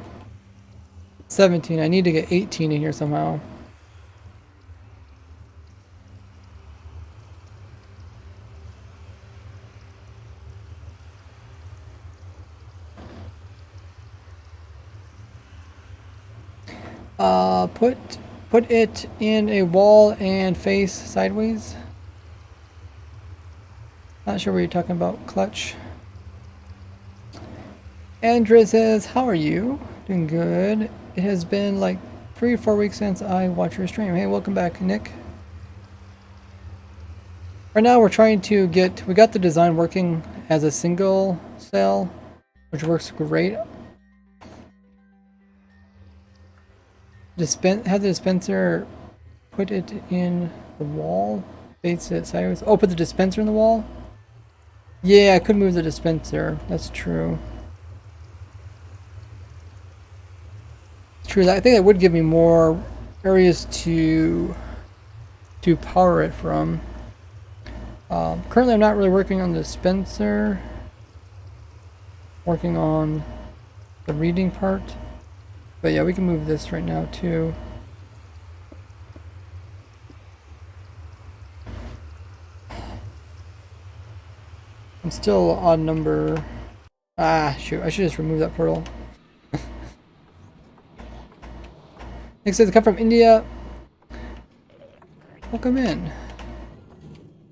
17. I need to get 18 in here somehow. Put it in a wall and face sideways. Not sure what you're talking about, Clutch. Andrea says, how are you? Doing good. It has been like 3 or 4 weeks since I watched your stream. Hey, welcome back, Nick. Right now we're trying to get, we got the design working as a single cell, which works great. Have the dispenser put it in the wall, face it sideways. Oh, put the dispenser in the wall? Yeah, I could move the dispenser. That's true. It's true. I think that would give me more areas to power it from. Currently, I'm not really working on the dispenser. Working on the reading part. But yeah, we can move this right now too. I'm still odd number. Ah, shoot, I should just remove that portal. Nick says, I come from India. Welcome in.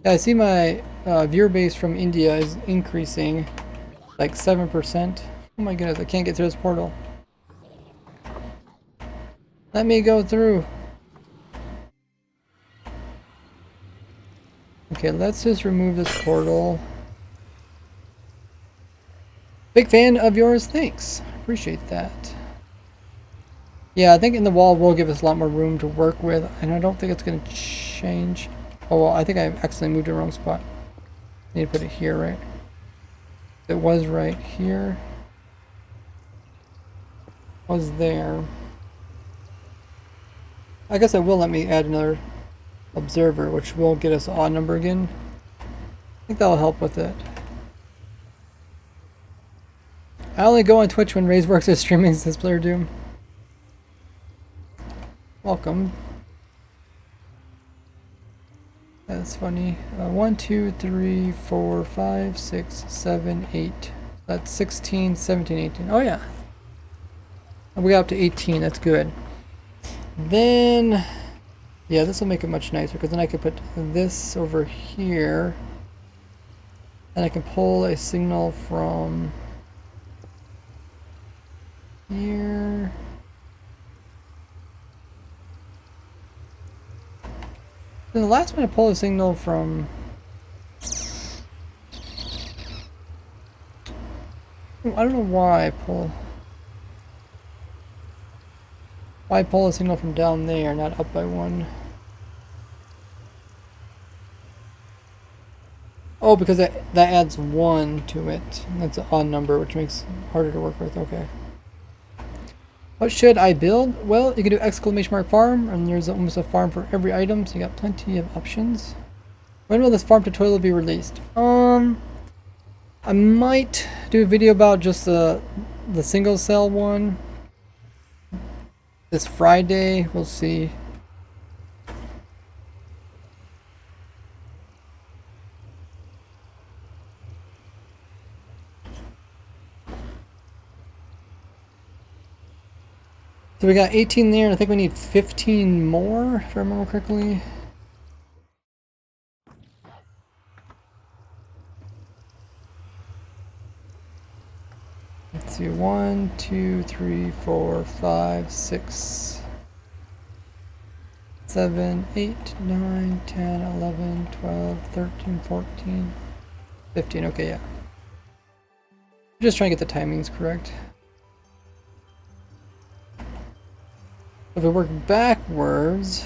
Yeah, I see my viewer base from India is increasing like 7%. Oh my goodness, I can't get through this portal. Let me go through. Okay, let's just remove this portal. Big fan of yours, thanks. Appreciate that. Yeah, I think in the wall will give us a lot more room to work with, and I don't think it's going to change. Oh, well, I think I accidentally moved to the wrong spot. I need to put it here, right? It was right here. Was there. I guess it will let me add another observer, which will get us an odd number again. I think that'll help with it. I only go on Twitch when Razeworks is streaming, says Player Doom. Welcome. That's funny. 1, 2, 3, 4, 5, 6, 7, 8. That's 16, 17, 18. Oh yeah. We got up to 18, that's good. Then, yeah, this will make it much nicer because then I can put this over here. And I can pull a signal from here. Then the last one I pull a signal from. I don't know why I pull. Why I pull a signal from down there, not up by one. Oh, because that adds 1 to it. That's an odd number, which makes it harder to work with. Okay. What should I build? Well, you can do ! farm, and there's almost a farm for every item, so you got plenty of options. When will this farm tutorial be released? I might do a video about just the single cell one. This Friday, we'll see. So we got 18 there, and I think we need 15 more, if I remember correctly. Let's see, 1, 2, 3, 4, 5, 6, 7, 8, 9, 10, 11, 12, 13, 14, 15. Okay, yeah. I'm just trying to get the timings correct. If we work backwards,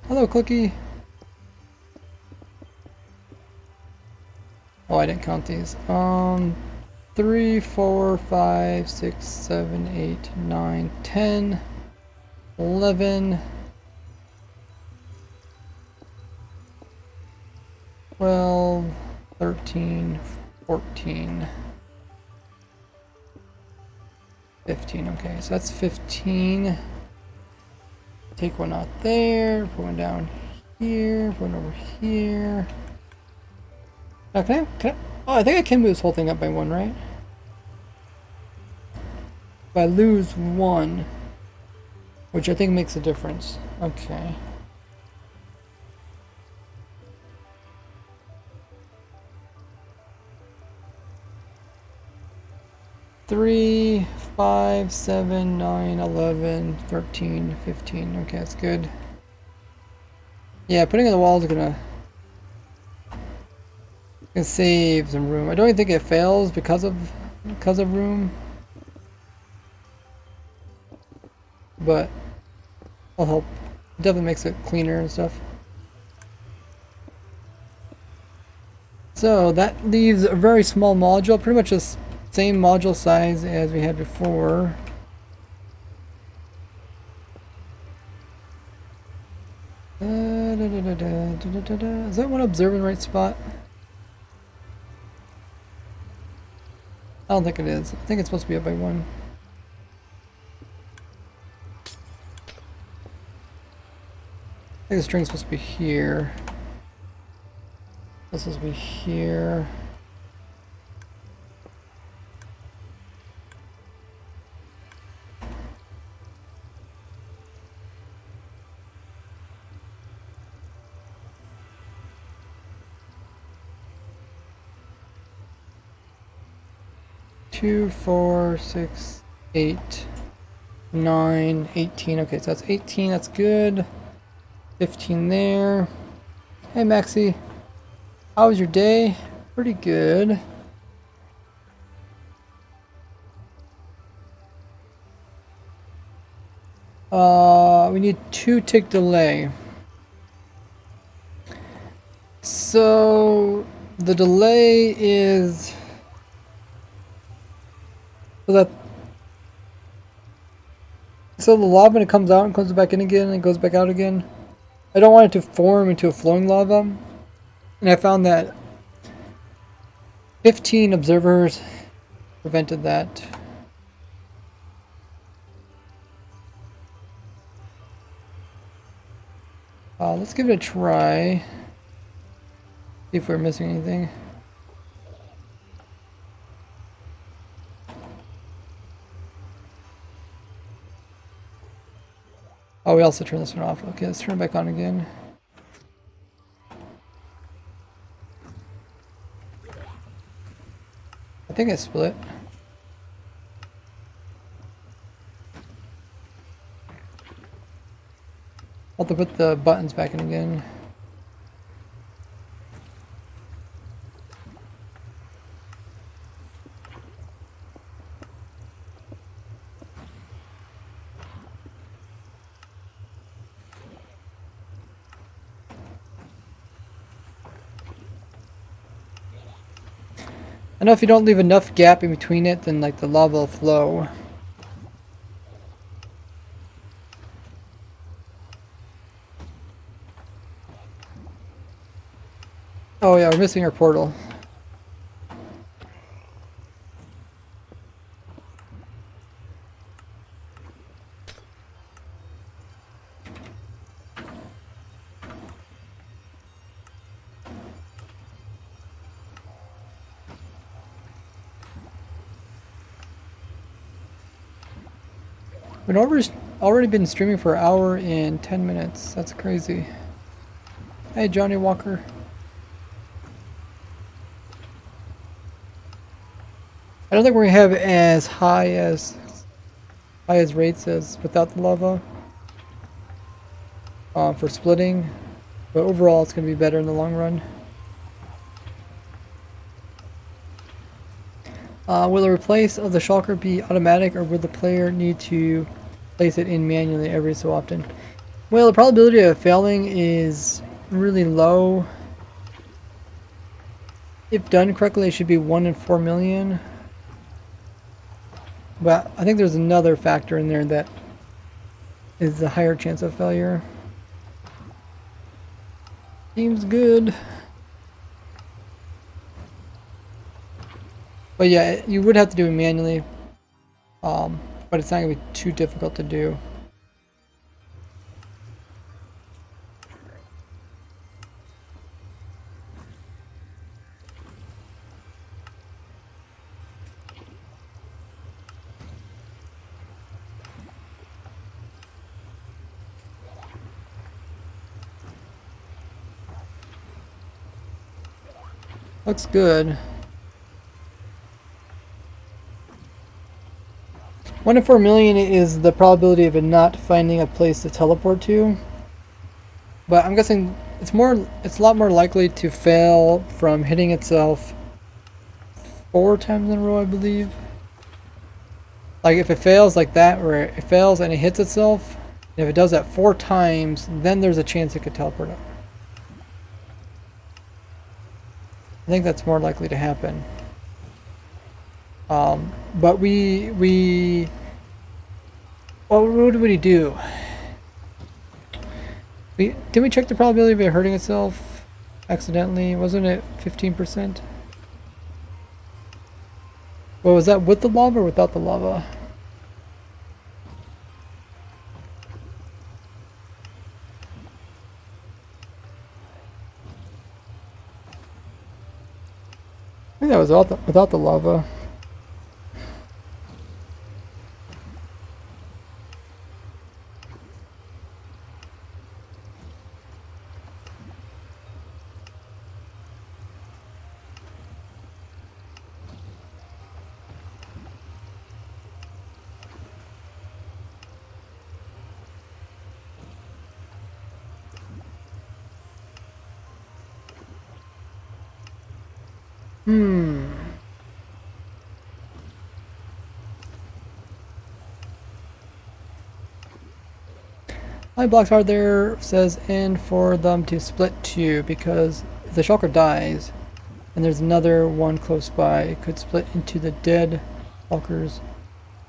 hello, Cookie. Oh, I didn't count these. 3, 4, 5, 6, 7, 8, 9, 10, 11, 12, 13, 14, 15. Okay, so that's 15. Take one out there, put one down here, put one over here. Now can I? Oh, I think I can move this whole thing up by 1, right? If I lose 1, which I think makes a difference. Okay. Three, 5, 7, 9, 11, 13, 15. Okay, that's good. Yeah, putting in the walls is gonna save some room. I don't even think it fails because of room, but it'll help. It definitely makes it cleaner and stuff. So that leaves a very small module, pretty much the same module size as we had before. Is that one observing the right spot? I don't think it is. I think it's supposed to be up by 1. I think the string's supposed to be here. This is supposed to be here. Two, 4, 6, 8, 9, 18. Okay, so that's 18. That's good. 15 there. Hey, Maxie. How was your day? Pretty good. We need 2 tick delay. So the delay is So that the lava, when it comes out and comes back in again and goes back out again, I don't want it to form into a flowing lava. And I found that 15 observers prevented that. Let's give it a try. See if we're missing anything. Oh, we also turned this one off. Okay, let's turn it back on again. I think it split. I'll have to put the buttons back in again. I know if you don't leave enough gap in between it, then like the lava will flow. Oh yeah, we're missing our portal. We've already been streaming for an hour and 10 minutes. That's crazy. Hey, Johnny Walker. I don't think we're gonna have as high as rates as without the lava for splitting, but overall it's gonna be better in the long run. Will the replace of the shulker be automatic, or will the player need to place it in manually every so often? Well, the probability of failing is really low. If done correctly, it should be 1 in 4 million. But I think there's another factor in there that is a higher chance of failure. Seems good. But yeah, you would have to do it manually. But it's not going to be too difficult to do. Looks good. 1 in 4 million is the probability of it not finding a place to teleport to. But I'm guessing it's a lot more likely to fail from hitting itself 4 times in a row, I believe. Like if it fails like that, where it fails and it hits itself, and if it does that 4 times, then there's a chance it could teleport up. I think that's more likely to happen. But what would we do? Did we check the probability of it hurting itself accidentally? Wasn't it 15%? Well, was that with the lava or without the lava? I think that was without the lava. How many blocks are there? Says, and for them to split 2, because if the shulker dies and there's another one close by, it could split into the dead shulkers.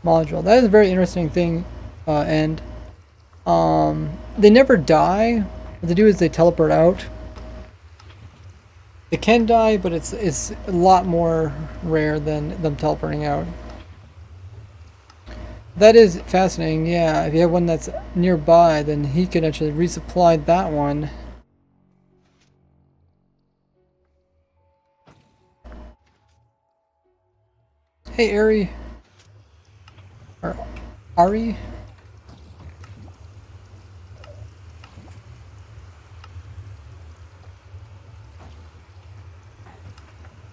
module. That is a very interesting thing, and they never die. What they do is they teleport out. They can die, but it's a lot more rare than them teleporting out. That is fascinating, yeah. If you have one that's nearby, then he can actually resupply that one. Hey, Ari. Or Ari?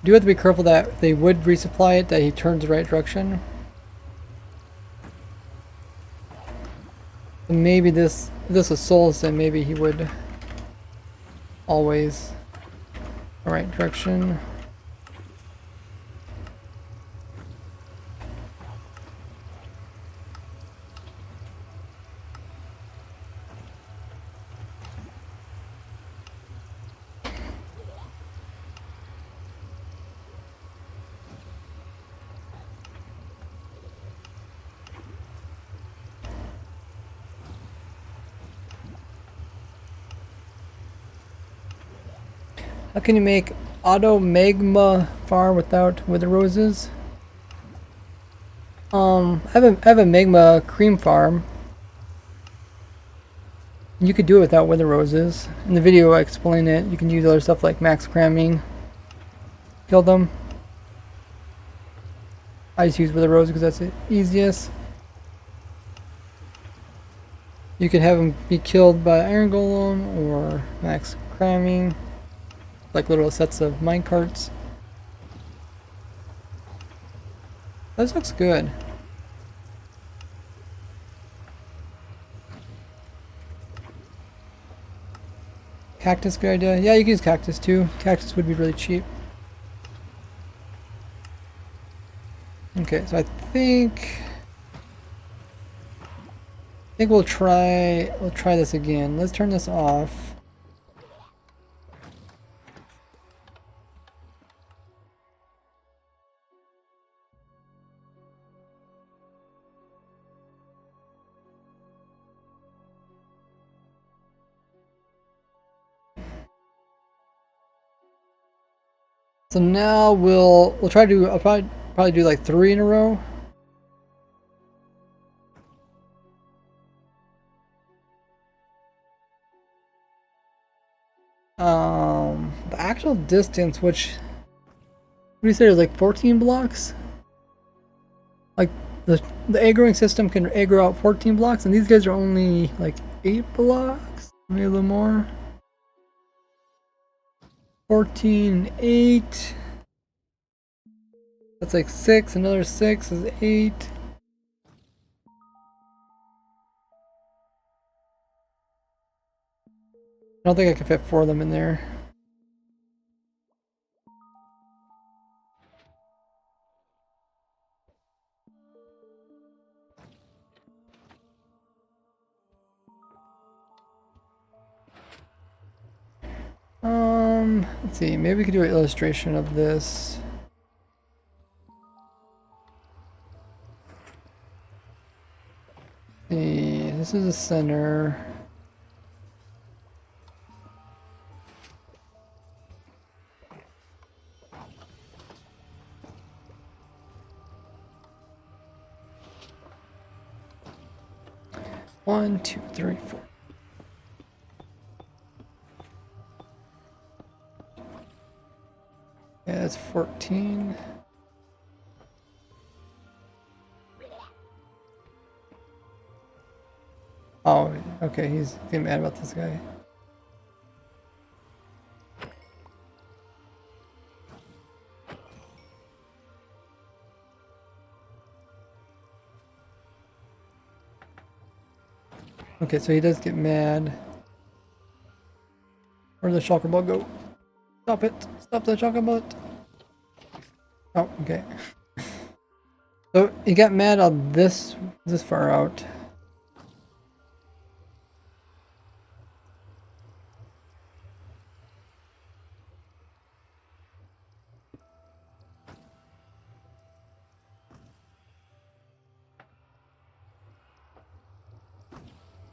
Do have to be careful that if they would resupply it, that he turns the right direction. And maybe this was Souls, then maybe he would always the right direction. How can you make auto magma farm without wither roses? I have a magma cream farm. You could do it without wither roses. In the video I explain it. You can use other stuff like max cramming. Kill them. I just use wither roses because that's the easiest. You could have them be killed by iron golem or max cramming. Like little sets of minecarts. This looks good. Cactus, good idea. Yeah, you can use cactus too. Cactus would be really cheap. Okay, so I think we'll try this again. Let's turn this off. So now we'll try to do, I'll probably do like 3 in a row. The actual distance, which what do you say, is like 14 blocks? Like the egg growing system can egg grow out 14 blocks, and these guys are only like 8 blocks, maybe a little more. 14 and 8. That's like 6. Another 6 is 8. I don't think I can fit 4 of them in there. Let's see, maybe we could do an illustration of this. Let's see, this is the center. One, two, three, four. Yeah, that's 14. Oh, okay, he's getting mad about this guy. Okay, so he does get mad. Where'd the shulker ball go? Stop it! Stop the shulker ball! Oh, okay. So he got mad on this far out.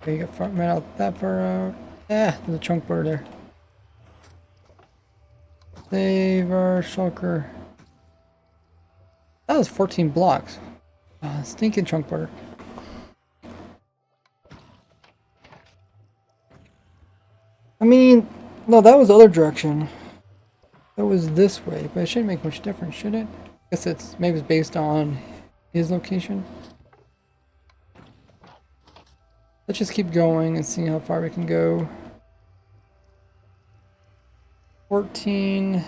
Okay, you got right out that far out. Yeah, there's a chunk border there. Save our shulker. That was 14 blocks. Stinking chunk border. I mean, no, that was the other direction. That was this way, but it shouldn't make much difference, should it? I guess it's maybe it's based on his location. Let's just keep going and see how far we can go. 14.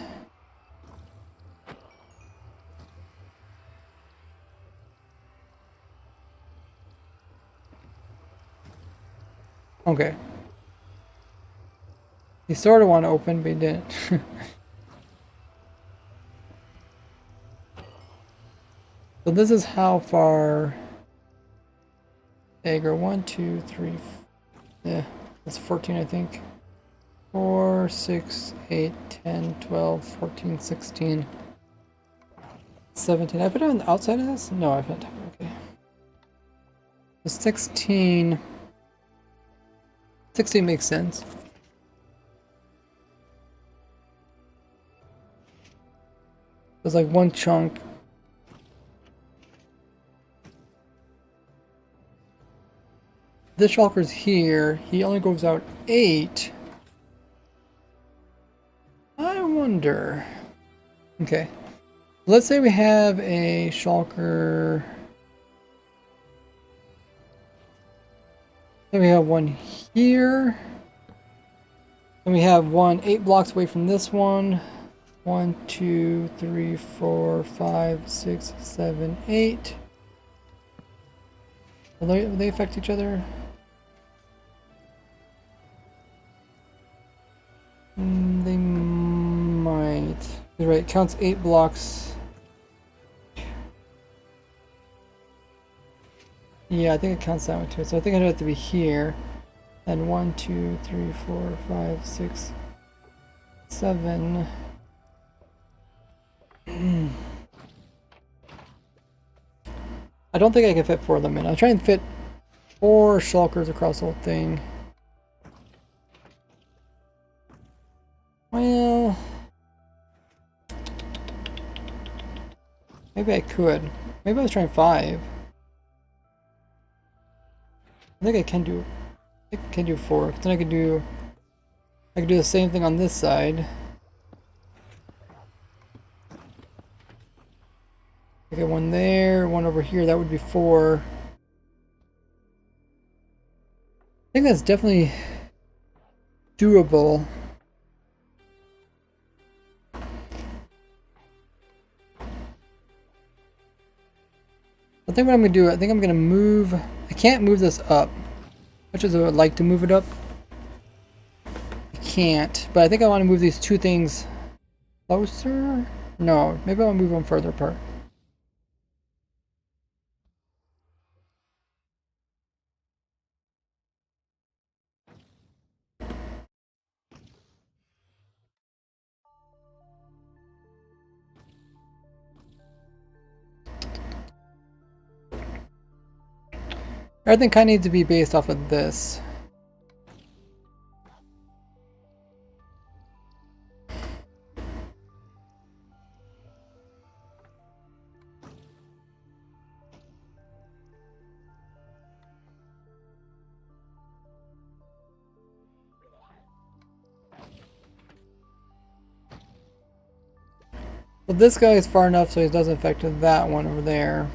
Okay. He sort of wanted to open, but he didn't. So this is how far they go. 1, 2, 3. Yeah, that's 14, I think. 4, 6, 8, 10, 12, 14, 16, 17. I put it on the outside of this? No, I've not. Okay. The 16. 16 makes sense. There's like one chunk. This shulker's here. He only goes out 8. I wonder. Okay. Let's say we have a shulker. Then we have one here. And we have one 8 blocks away from this one. 1, 2, 3, 4, 5, 6, 7, 8. Will they affect each other? They might. You're right, it counts 8 blocks. Yeah, I think it counts that one too. So I think I'd have to be here. And 1, 2, 3, 4, 5, 6, 7. I don't think I can fit 4 of them in. I'll try and fit 4 shulkers across the whole thing. Well, maybe I could. Maybe I was trying 5. I think I can do. I think I can do 4. Then I could do the same thing on this side. Okay, one there, one over here. That would be 4. I think that's definitely doable. I think what I'm gonna do, I think I'm gonna move. I can't move this up. Much as I would like to move it up, I can't. But I think I want to move these 2 things closer. No, maybe I'll move them further apart. Everything kind of needs to be based off of this. Well, this guy is far enough so he doesn't affect that one over there.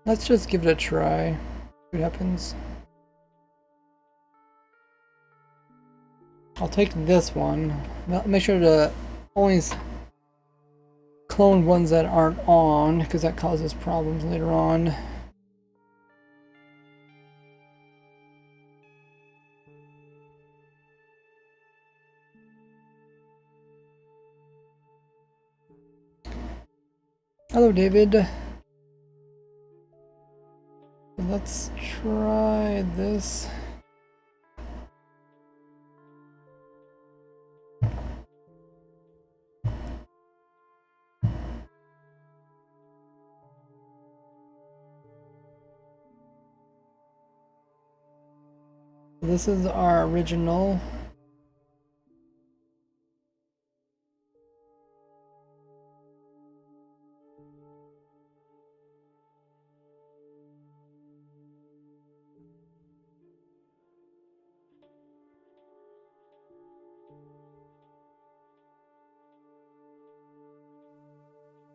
Let's just give it a try. See what happens. I'll take this one. Make sure to always clone ones that aren't on, because that causes problems later on. Hello, David. Let's try this. This is our original.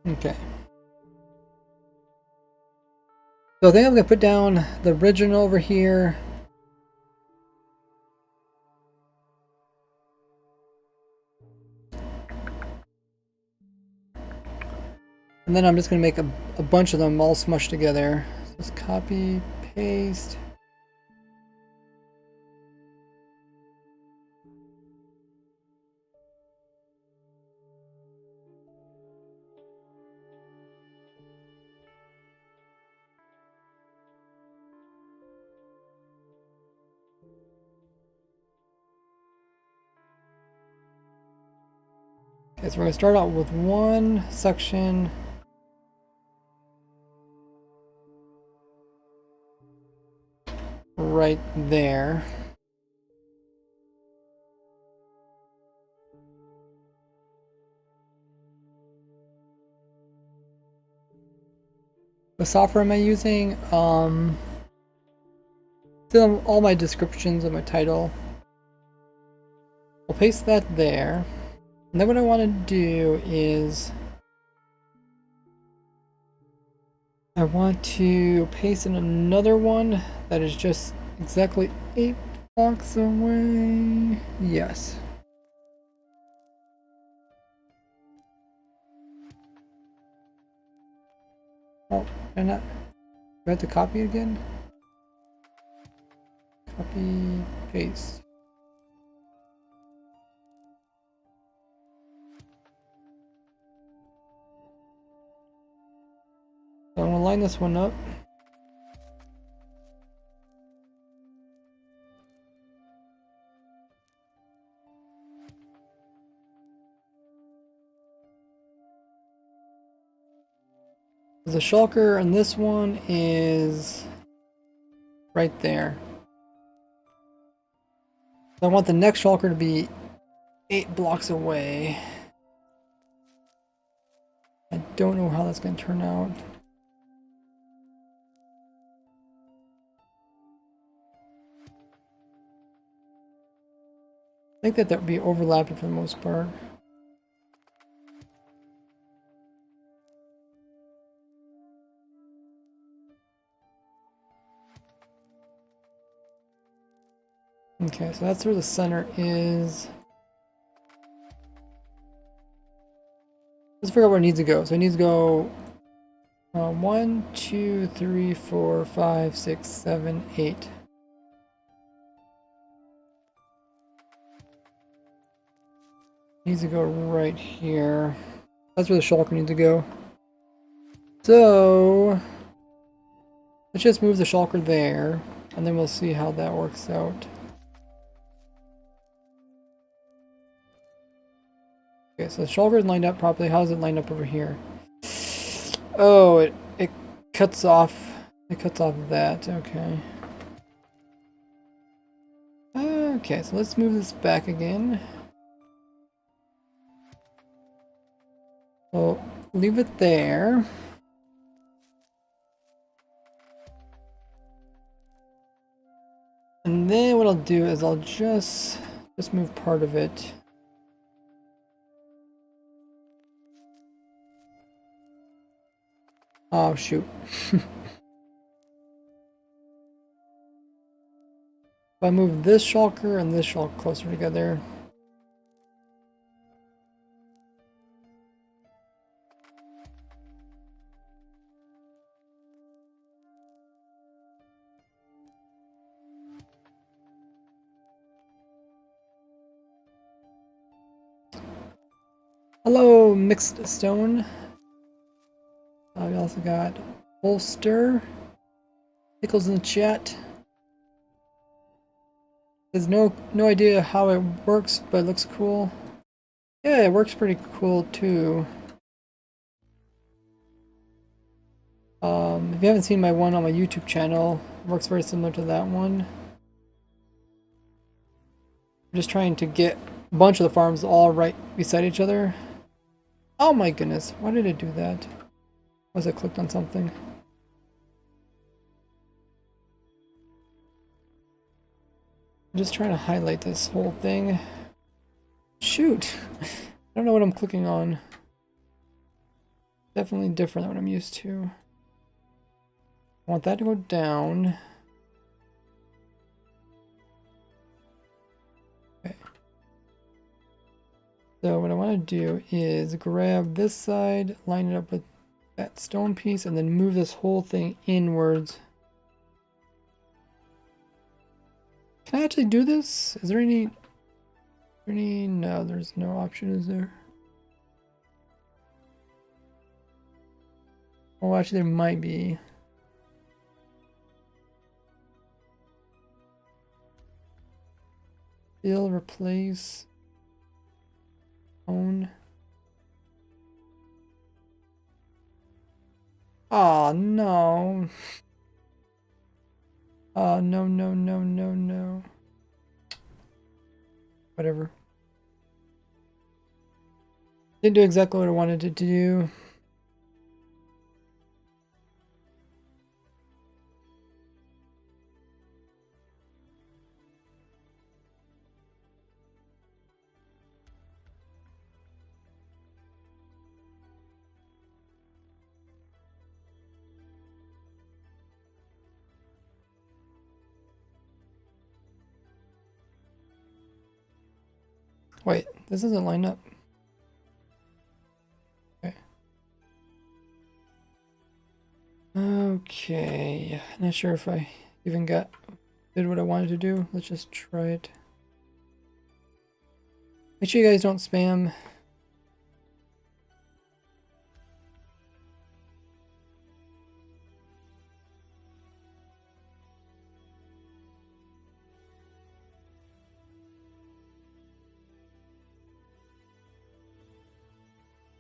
Okay. So I think I'm going to put down the original over here. And then I'm just going to make a bunch of them all smushed together. So just copy, paste. Okay, so we're going to start out with one section. Right there. The software am I using? Still all my descriptions of my title. I'll paste that there. And then what I want to do is I want to paste in another one that is just exactly 8 blocks away. Yes. Oh, and I have to copy again? Copy, paste. So I'm going to line this one up. The shulker and this one is right there. So I want the next shulker to be 8 blocks away. I don't know how that's going to turn out. I think that would be overlapping for the most part. Okay, so that's where the center is. Let's figure out where it needs to go. So it needs to go 1, 2, 3, 4, 5, 6, 7, 8. Needs to go right here. That's where the shulker needs to go. So let's just move the shulker there, and then we'll see how that works out. Okay, so the shulker is lined up properly. How is it lined up over here? Oh, it cuts off. It cuts off that. Okay. Okay, so let's move this back again. We'll leave it there. And then what I'll do is I'll just move part of it. Oh, shoot. If I move this shulker and this shulker closer together. Hello, Mixed Stone. We also got Holster. Pickles in the chat. There's no idea how it works, but it looks cool. Yeah, it works pretty cool too. If you haven't seen my one on my YouTube channel, it works very similar to that one. I'm just trying to get a bunch of the farms all right beside each other. Oh my goodness, why did it do that? Was I clicked on something? I'm just trying to highlight this whole thing. Shoot! I don't know what I'm clicking on. Definitely different than what I'm used to. I want that to go down. Okay. So what I want to do is grab this side, line it up with that stone piece, and then move this whole thing inwards. Can I actually do this? Is there any... No, there's no option, is there? Oh, actually there might be. Fill, replace, own. Oh no. Oh no, no, no, no, no. Whatever. Didn't do exactly what I wanted it to do. Wait, this doesn't line up. Okay. Okay, not sure if I even did what I wanted to do. Let's just try it. Make sure you guys don't spam.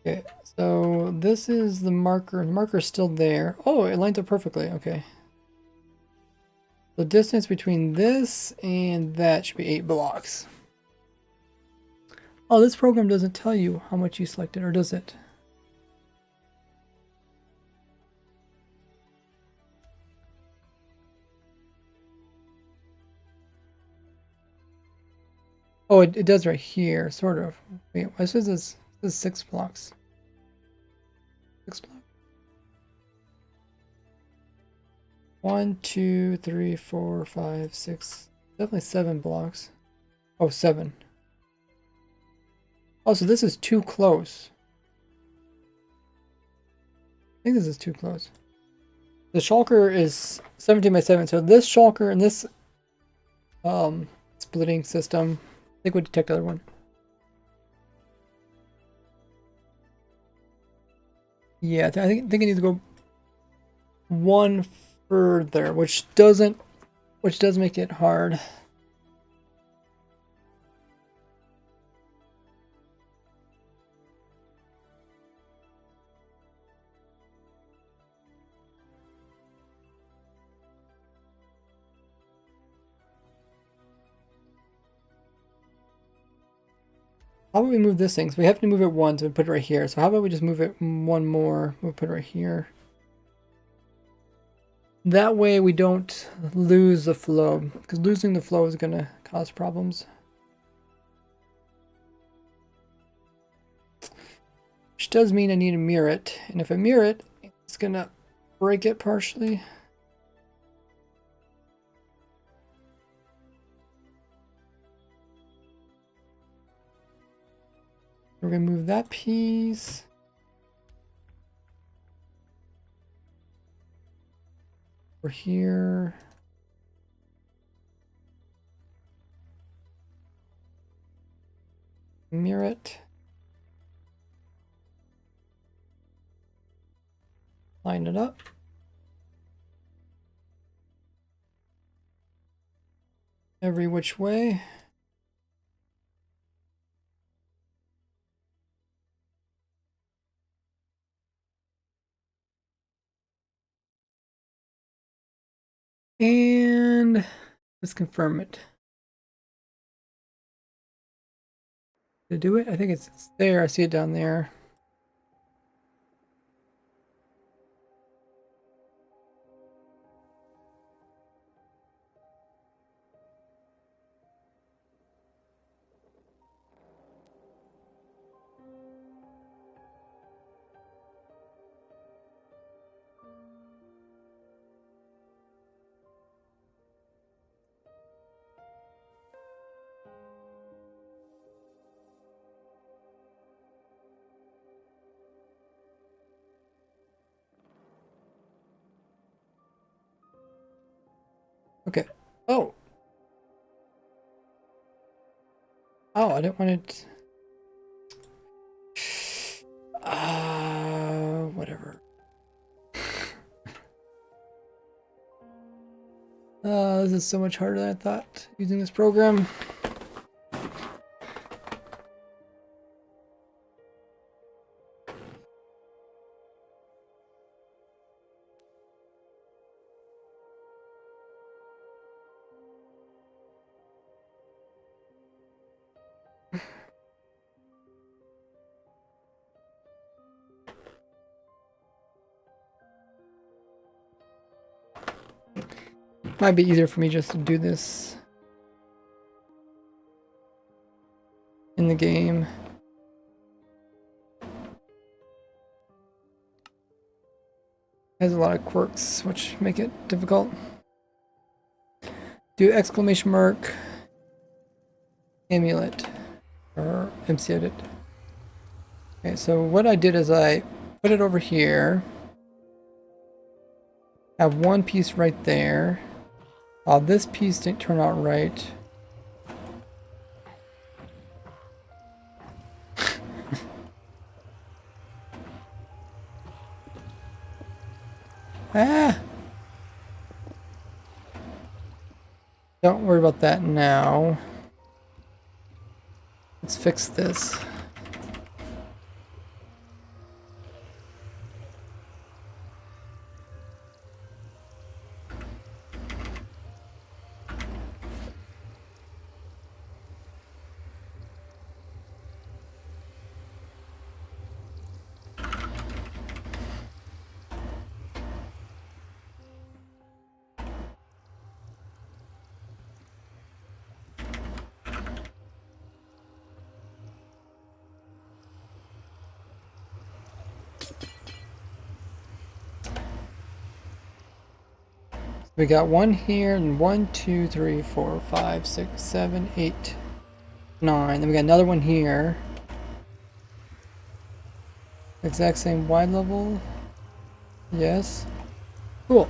Okay, so this is the marker. The marker's still there. Oh, it lines up perfectly. Okay. The distance between this and that should be 8 blocks. Oh, this program doesn't tell you how much you selected, or does it? Oh, it does right here, sort of. Wait, why says this is 6 blocks? 6 blocks. 1, 2, 3, 4, 5, 6. Definitely 7 blocks. Oh, 7. Oh, so this is too close. I think this is too close. The shulker is 17 by 7, so this shulker and this splitting system, I think would detect the other one. Yeah, I think it needs to go one further, which does make it hard. How about we move this thing? So we have to move it once and put it right here. So how about we just move it one more? We'll put it right here. That way we don't lose the flow, because losing the flow is going to cause problems. Which does mean I need to mirror it. And if I mirror it, it's going to break it partially. We're going to move that piece. Over here. Mirror it. line it up. Every which way. And let's confirm it. Did it do it? I think it's there. I see it down there. Okay. Oh. Oh, I didn't want it. Whatever. This is so much harder than I thought using this program. Might be easier for me just to do this in the game. Has a lot of quirks which make it difficult. Do exclamation mark amulet or MC edit. Okay, so what I did is I put it over here. Have one piece right there. This piece didn't turn out right. Ah! Don't worry about that now. Let's fix this. We got one here, and 1, 2, 3, 4, 5, 6, 7, 8, 9. Then we got another one here. Exact same wide level. Yes. Cool.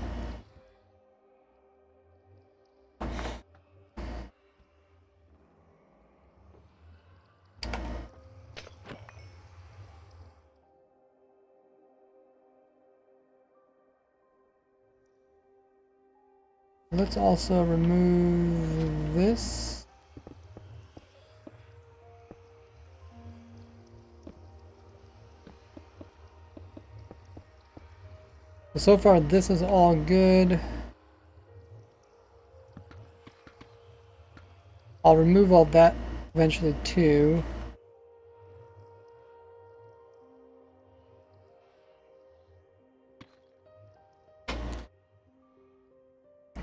Let's also remove this. So far this is all good. I'll remove all that eventually too.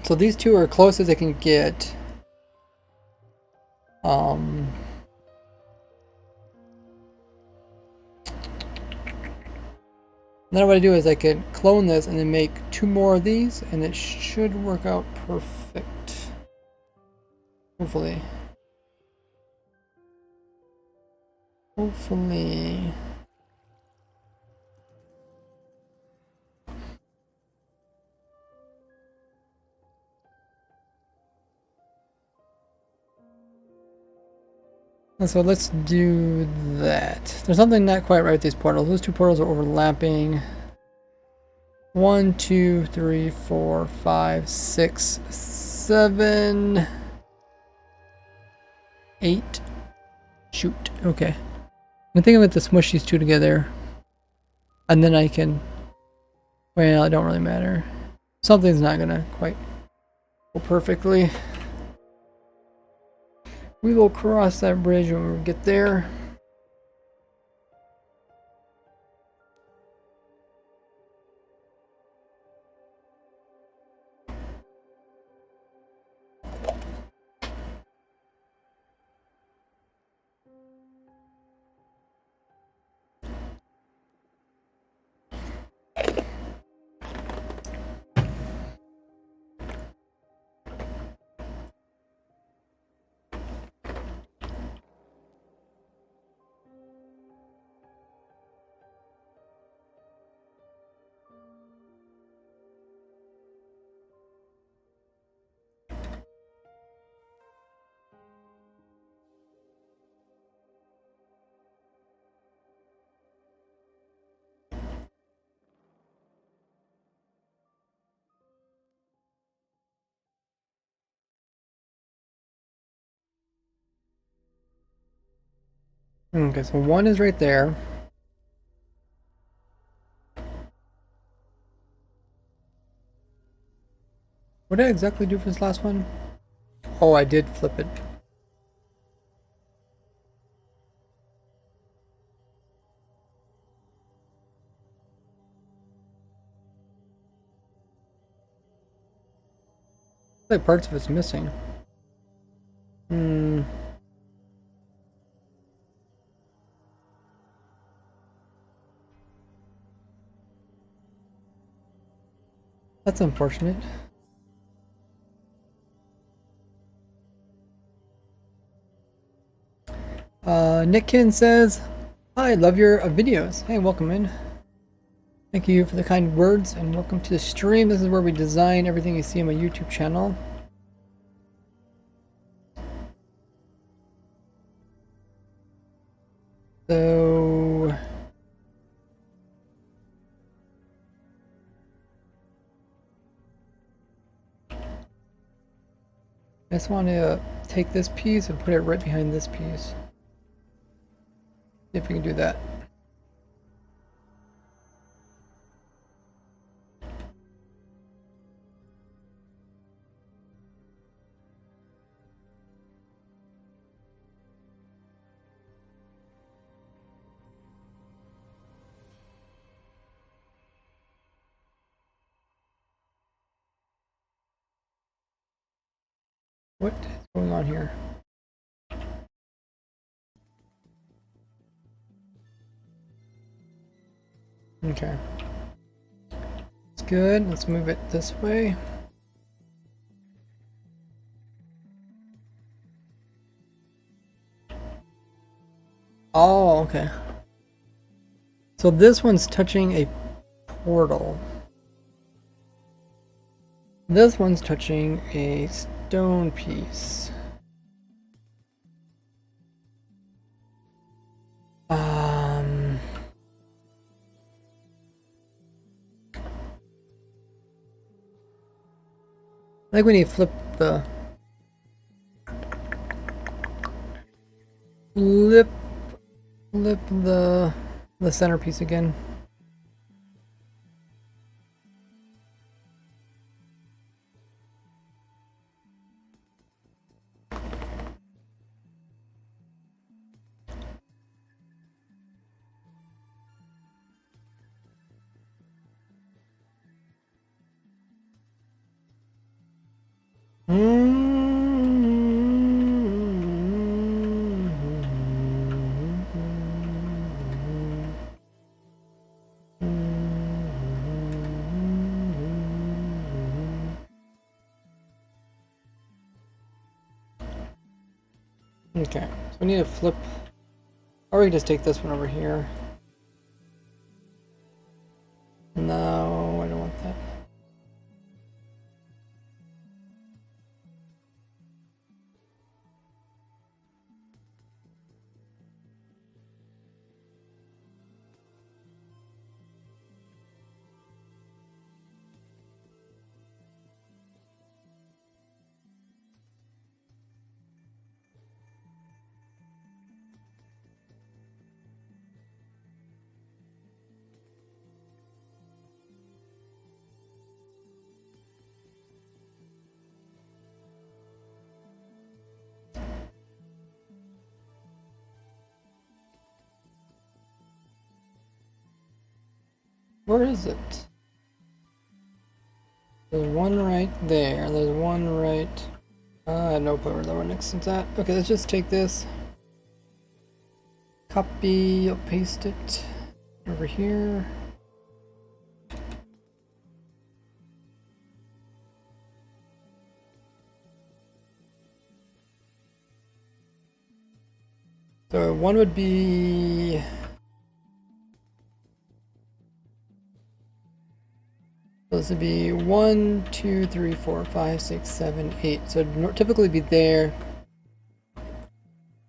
So these two are close as they can get. Then what I do is I could clone this and then make 2 more of these, and it should work out perfect. Hopefully. Hopefully. And so let's do that. There's something not quite right with these portals. Those 2 portals are overlapping. 1, 2, 3, 4, 5, 6, 7, 8. Shoot. Okay. I'm thinking about to smush these two together. And then I can... Well, it don't really matter. Something's not gonna quite go perfectly. We will cross that bridge when we get there. Okay, so 1 is right there. What did I exactly do for this last one? Oh, I did flip it. Like parts of it's missing. That's unfortunate. Nickkin says, "Hi, love your videos." Hey, welcome in. Thank you for the kind words and welcome to the stream. This is where we design everything you see on my YouTube channel. So I just want to take this piece and put it right behind this piece. See if we can do that. What is going on here? Okay. It's good. Let's move it this way. Oh, okay. So this one's touching a portal. This one's touching a stone piece. I think we need to flip the centerpiece again. Okay, so we need to flip, or we can just take this one over here. No, I don't want that. Where is it? There's one right there. There's one right... I have no clue where the one next to that. Okay, let's just take this. Copy, I'll paste it over here. So one would be... This would be 1, 2, 3, 4, 5, 6, 7, 8. So it'd typically be there.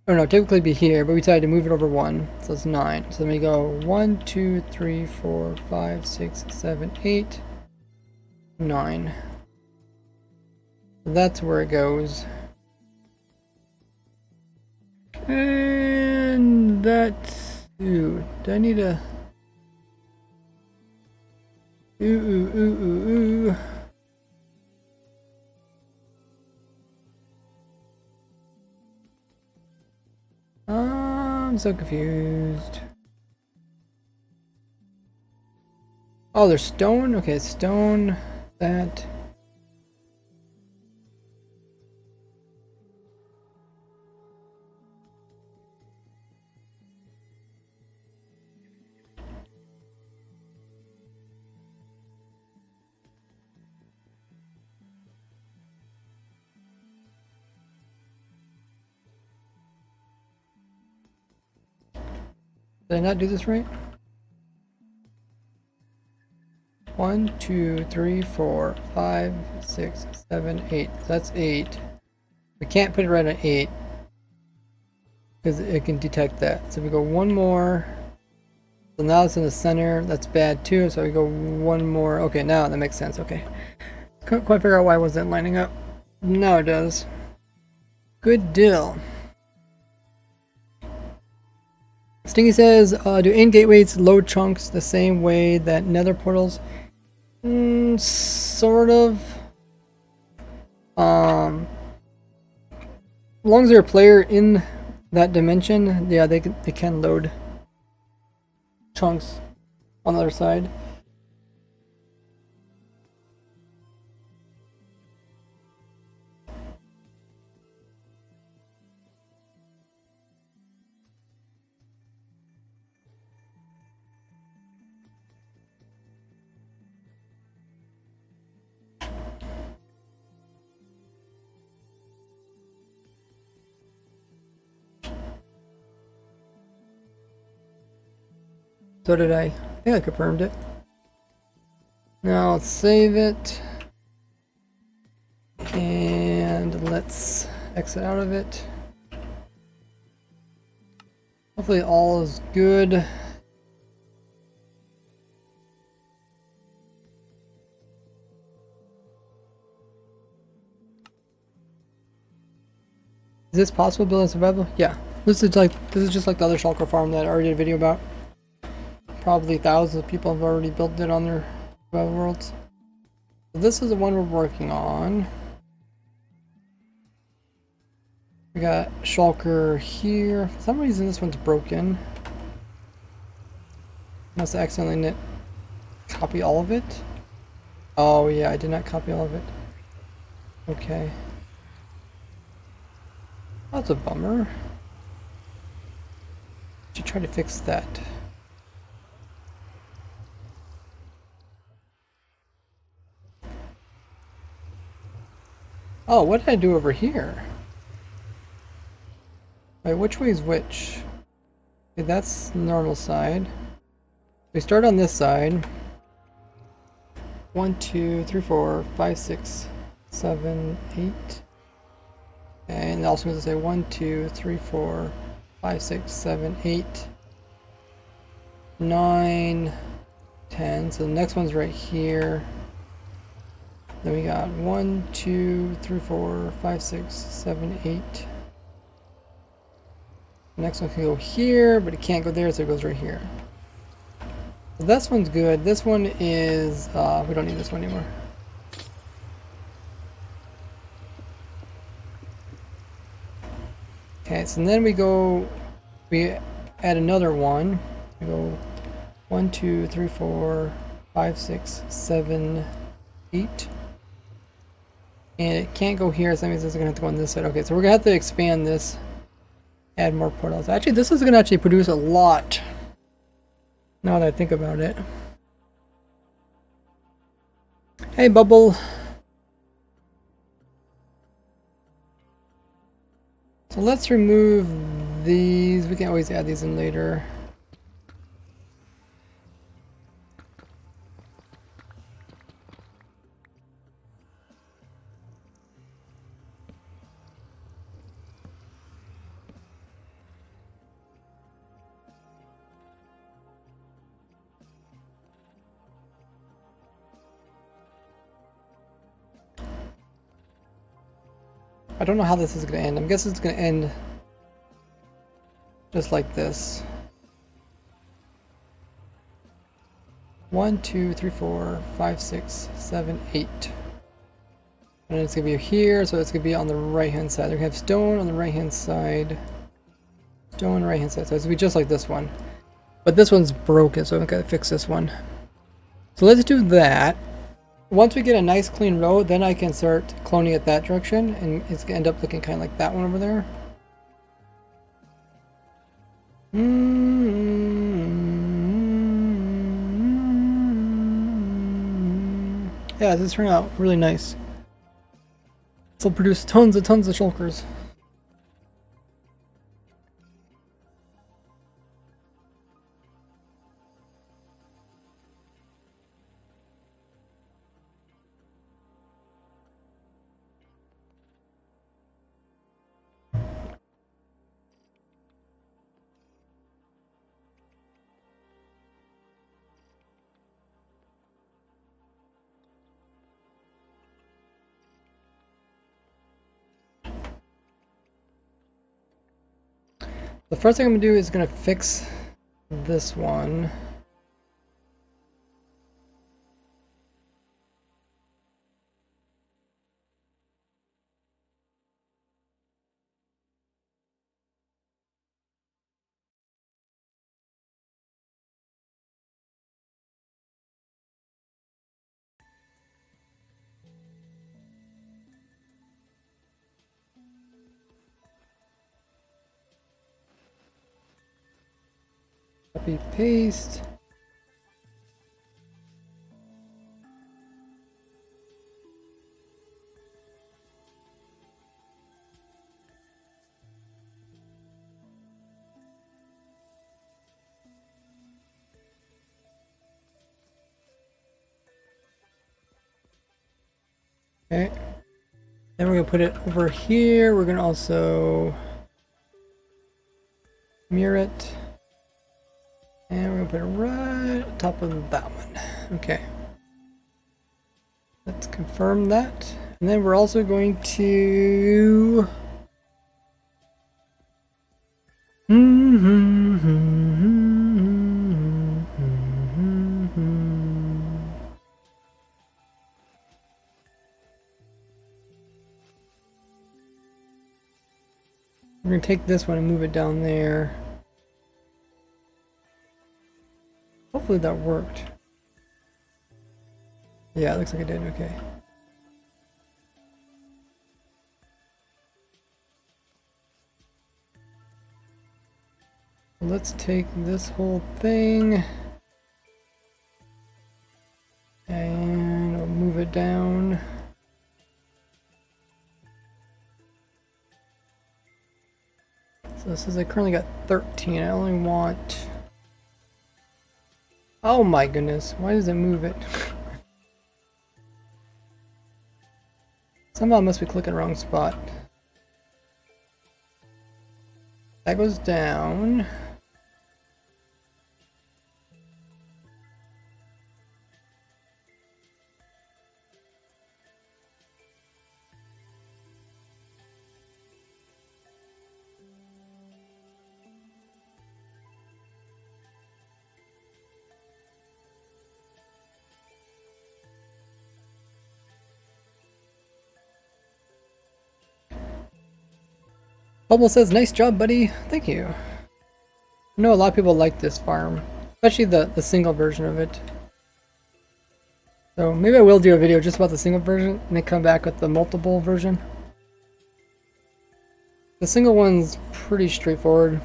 Or no, typically be here, but we decided to move it over 1. So it's 9. So then we go 1, 2, 3, 4, 5, 6, 7, 8, 9. So that's where it goes. And that's... Ooh, do I need a... Ooh. I'm so confused. Oh, there's stone? Okay, stone, that. Did I not do this right? 1, 2, 3, 4, 5, 6, 7, 8. That's 8. We can't put it right on 8 because it can detect that. So we go one more. So now it's in the center. That's bad too. So we go one more. Okay, now that makes sense. Okay. Couldn't quite figure out why it wasn't lining up. Now it does. Good deal. Stingy says, do in gateways load chunks the same way that nether portals? Sort of. As long as they're a player in that dimension, yeah, they can load chunks on the other side. So did I. I think I confirmed it. Now let's save it. And let's exit out of it. Hopefully all is good. Is this possible building survival? Yeah. This is just like the other Shulker Farm that I already did a video about. Probably thousands of people have already built it on their survival worlds. So this is the one we're working on. We got Shulker here. For some reason this one's broken. Must have accidentally copy all of it. Oh yeah, I did not copy all of it. Okay. That's a bummer. Should try to fix that. Oh, what did I do over here? Wait, which way is which? Okay, that's the normal side. We start on this side. 1, 2, 3, 4, 5, 6, 7, 8. And also going to say 1, 2, 3, 4, 5, 6, 7, 8, 9, 10. So the next one's right here. Then we got 1, 2, 3, 4, 5, 6, 7, 8. The next one can go here, but it can't go there, so it goes right here. So this one's good. This one is, we don't need this one anymore. Okay, so then we add another one. We go 1, 2, 3, 4, 5, 6, 7, 8. And it can't go here, so that means it's gonna have to go on this side. Okay, so we're gonna have to expand this, add more portals. Actually, this is gonna actually produce a lot, now that I think about it. Hey, Bubble. So let's remove these. We can always add these in later. I don't know how this is going to end. I'm guessing it's going to end just like this. 1, 2, 3, 4, 5, 6, 7, 8. And it's going to be here, so it's going to be on the right hand side. We're going to have stone on the right hand side. Stone on the right hand side. So it's going to be just like this one. But this one's broken, so I've got to fix this one. So let's do that. Once we get a nice clean road, then I can start cloning it that direction, and it's going to end up looking kind of like that one over there. Yeah, this turned out really nice. This will produce tons of shulkers. The first thing I'm going to do is going to fix this one. Copy, paste. Okay. Then we're going to put it over here. We're going to also mirror it. And we're going to put it right on top of that one. Okay. Let's confirm that. And then we're also going to... We're going to take this one and move it down there. Hopefully that worked. Yeah, it looks like it did. Okay. Let's take this whole thing and we'll move it down. So this is, I currently got 13. I only want... Oh my goodness, why does it move it? Somehow I must be clicking the wrong spot. That goes down. Bubble says, nice job, buddy. Thank you. I know a lot of people like this farm, especially the single version of it. So maybe I will do a video just about the single version and then come back with the multiple version. The single one's pretty straightforward.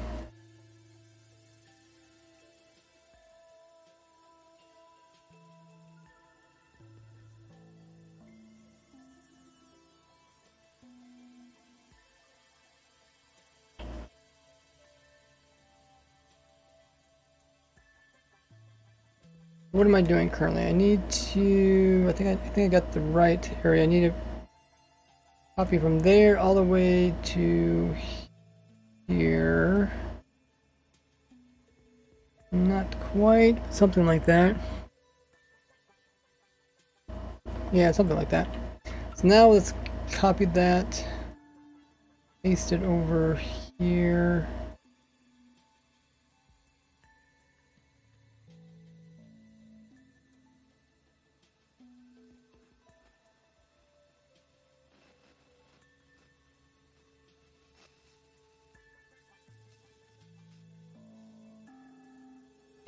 What am I doing currently? I need to, I think I got the right area. I need to copy from there all the way to here. Not quite, something like that. Yeah, something like that. So now let's copy that, paste it over here.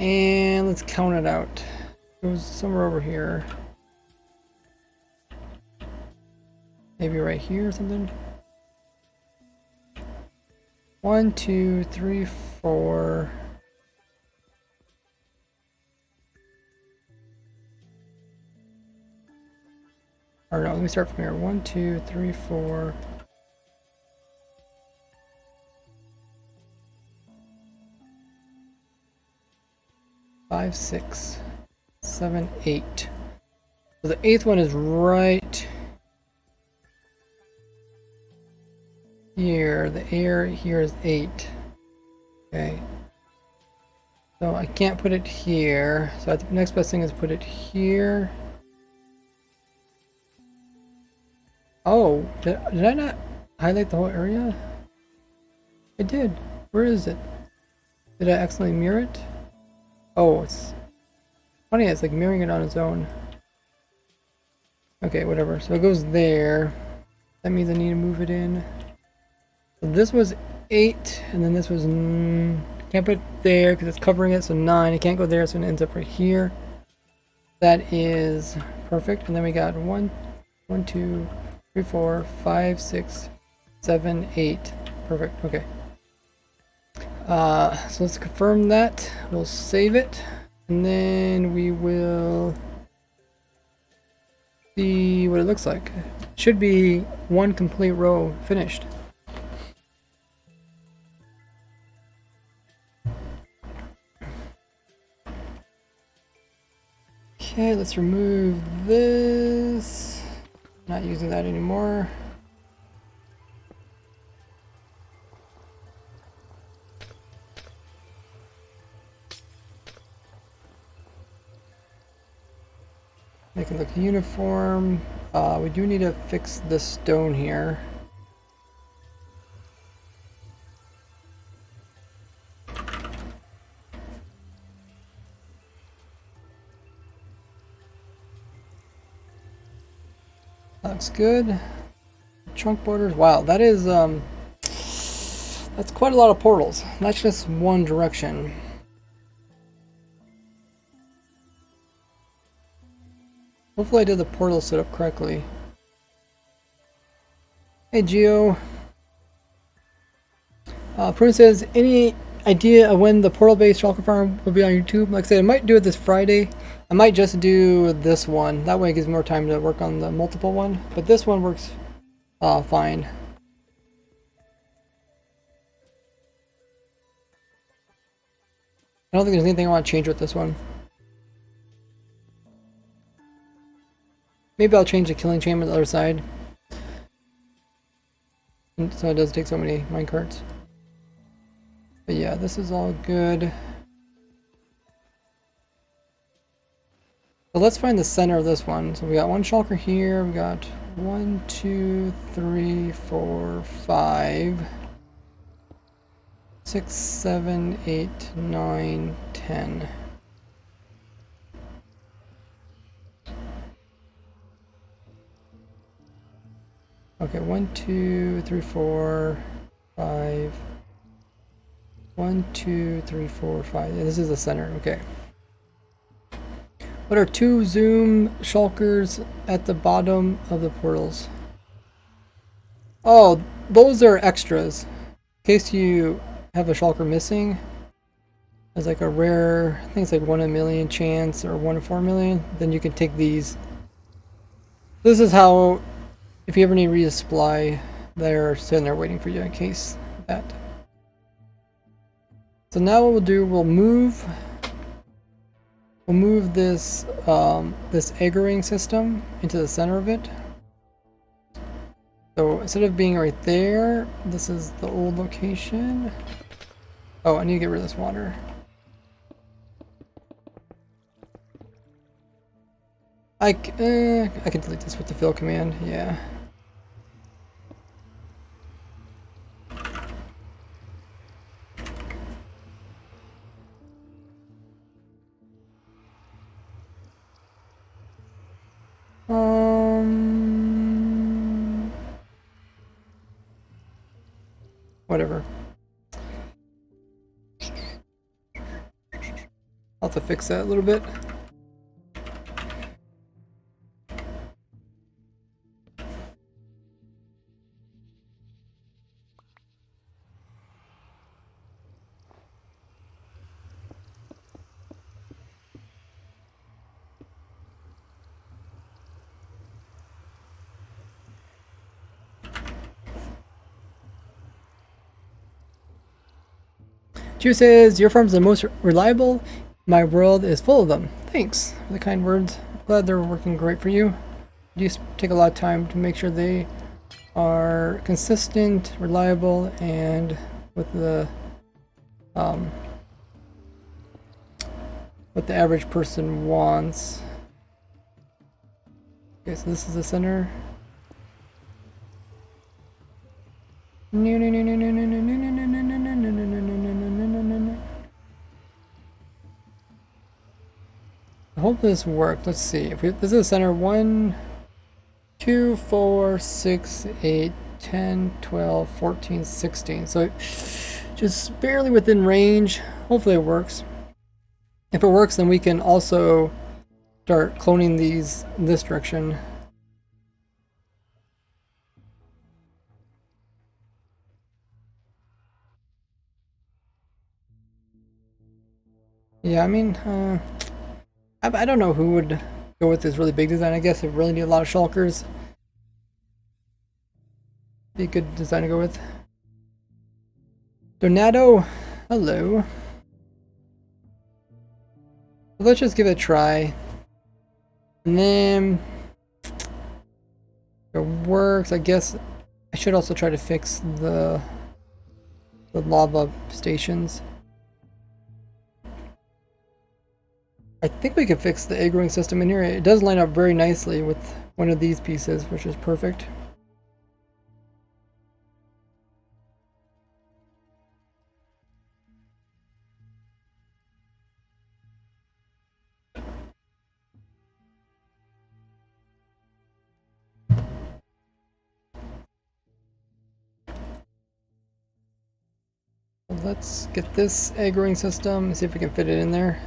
And let's count it out. It goes somewhere over here. Maybe right here or something. 1, 2, 3, 4. Or no, let me start from here. 1, 2, 3, 4. 5, 6, 7, 8. So the 8th one is right here. The air here is 8. Okay. So I can't put it here. So I think the next best thing is put it here. Oh, did I not highlight the whole area? I did. Where is it? Did I accidentally mirror it? Oh, it's funny, it's like mirroring it on its own. Okay, whatever. So it goes there. That means I need to move it in. So this was 8, and then this was... can't put it there because it's covering it, so 9. It can't go there, so it ends up right here. That is perfect. And then we got 1, 2, 3, 4, 5, 6, 7, 8. Perfect. Okay. So let's confirm that. We'll save it, and then we will see what it looks like. Should be one complete row finished. Okay, let's remove this. Not using that anymore. Make it look uniform. We do need to fix this stone here. Looks good. Trunk borders. Wow, that is that's quite a lot of portals. That's just one direction. Hopefully I did the portal setup correctly. Hey Geo. Prune says, any idea of when the portal-based Shulker Farm will be on YouTube? Like I said, I might do it this Friday. I might just do this one. That way it gives me more time to work on the multiple one. But this one works fine. I don't think there's anything I want to change with this one. Maybe I'll change the killing chamber on the other side. And so it does take so many minecarts. But yeah, this is all good. So let's find the center of this one. So we got one shulker here. We got 1, 2, 3, 4, 5, 6, 7, 8, 9, 10. Okay, 1, 2, 3, 4, 5. 1, 2, 3, 4, 5. Yeah, this is the center. Okay. What are two zoom shulkers at the bottom of the portals? Oh, those are extras. In case you have a shulker missing, as like a rare, I think it's like 1 in a million chance or 1 in 4 million, then you can take these. This is how, if you ever need resupply, they're sitting there waiting for you in case that. So now what we'll do, we'll move this this egg ring system into the center of it. So instead of being right there, this is the old location. Oh, I need to get rid of this water. I can delete this with the fill command, yeah. Whatever. I'll have to fix that a little bit. Chu says, your farm's the most reliable. My world is full of them. Thanks for the kind words. Glad they're working great for you. You take a lot of time to make sure they are consistent, reliable, and with the what the average person wants. Okay, so this is the center. No, no, no, no, no, no, no, no, no, no, no, no, no, no, no, no, no, no, no. I hope this worked. Let's see. If this is the center, 1, 2, 4, 6, 8, 10, 12, 14, 16. So just barely within range. Hopefully it works. If it works, then we can also start cloning these in this direction. Yeah, I mean, I don't know who would go with this really big design. I guess it really need a lot of shulkers. Be a good design to go with. Donato, hello. Let's just give it a try. And then if it works, I guess I should also try to fix the lava stations. I think we can fix the egg ring system in here. It does line up very nicely with one of these pieces, which is perfect. Let's get this egg ring system and see if we can fit it in there.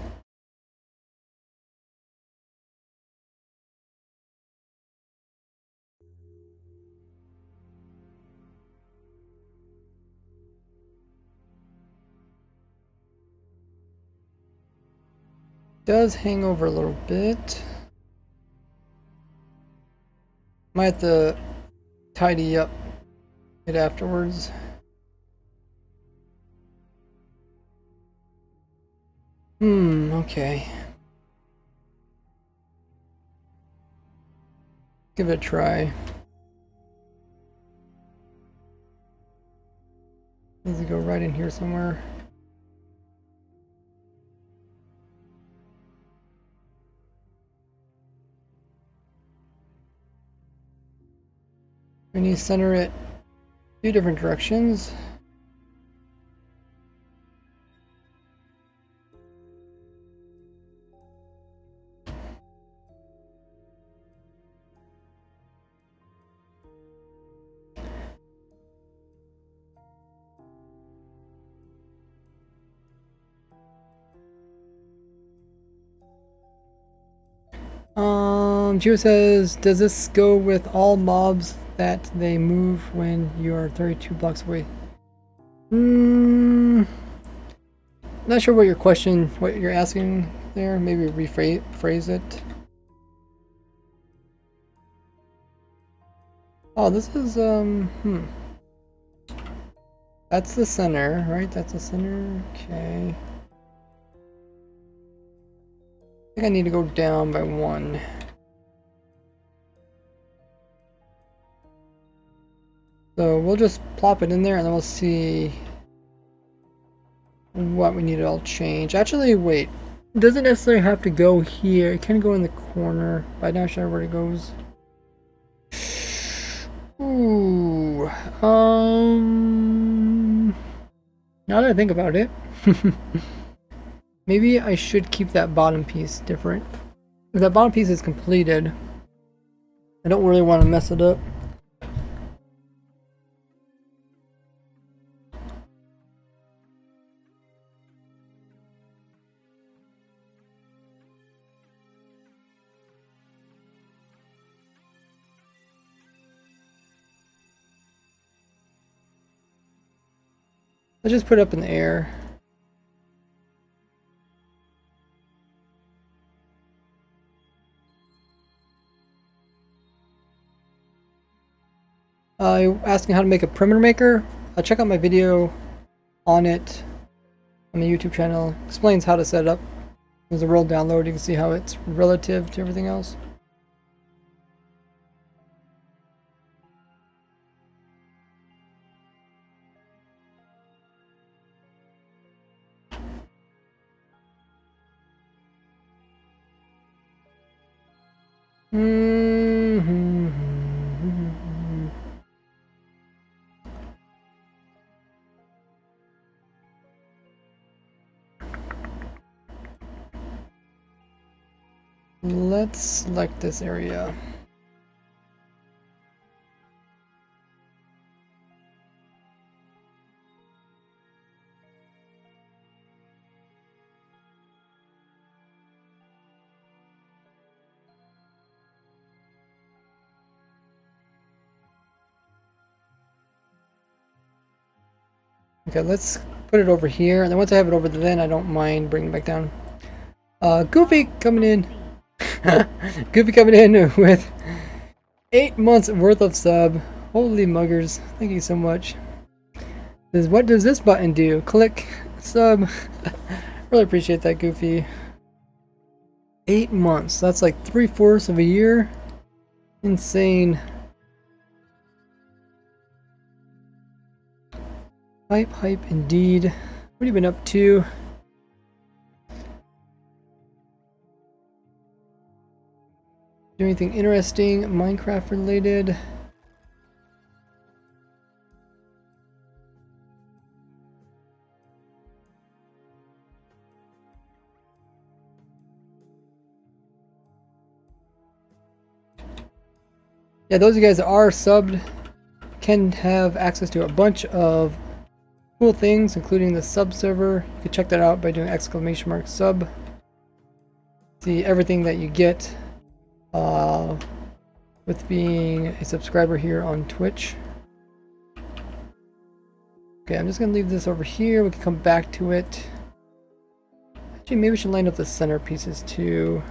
Does hang over a little bit. Might have to tidy up it afterwards. Okay. Give it a try. Needs to go right in here somewhere. We need to center it 2 different directions. Gio says, does this go with all mobs that they move when you are 32 blocks away? Not sure what you're asking there. Maybe rephrase it. Oh, this is, That's the center, right? That's the center. Okay. I think I need to go down by 1. So we'll just plop it in there and then we'll see what we need to all change. Actually, wait. It doesn't necessarily have to go here. It can go in the corner, but I'm not sure where it goes. Ooh. Now that I think about it, maybe I should keep that bottom piece different. If that bottom piece is completed, I don't really want to mess it up. Let's just put it up in the air. You're asking how to make a perimeter maker? Check out my video on it on the YouTube channel. It explains how to set it up. There's a real download. You can see how it's relative to everything else. Let's select this area. Okay, let's put it over here, and then once I have it over there, then I don't mind bringing it back down. Goofy coming in. Goofy coming in with 8 months worth of sub. Holy muggers. Thank you so much. What does this button do? Click sub. Really appreciate that, Goofy. 8 months. That's like 3/4 of a year. Insane. Hype indeed. What have you been up to? Do anything interesting, Minecraft related? Yeah, those of you guys that are subbed can have access to a bunch of cool things, including the sub server. You can check that out by doing !sub. See everything that you get with being a subscriber here on Twitch. Okay, I'm just gonna leave this over here. We can come back to it. Actually, maybe we should line up the center pieces too.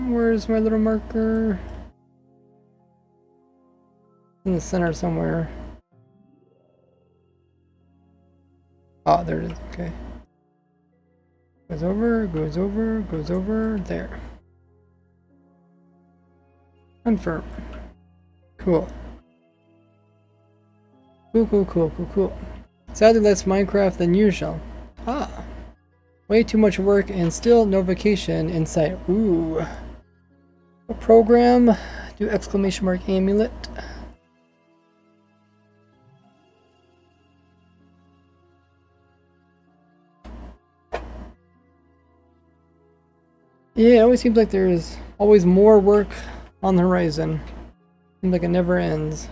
Where's my little marker? In the center somewhere. Oh, there it is. Okay. Goes over, goes over, goes over. There. Confirm. Cool. Cool. Sadly less Minecraft than usual. Ah. Way too much work and still no vacation in sight. Ooh. A program. Do ! amulet. Yeah, it always seems like there's always more work on the horizon. Seems like it never ends.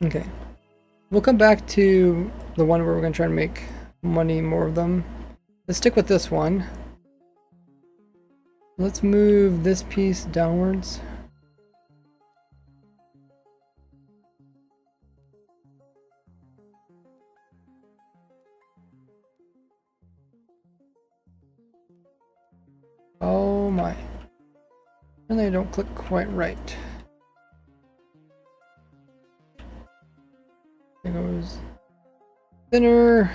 Okay. We'll come back to the one where we're going to try to make money, more of them. Let's stick with this one. Let's move this piece downwards. Oh my. And they don't click quite right. There goes thinner.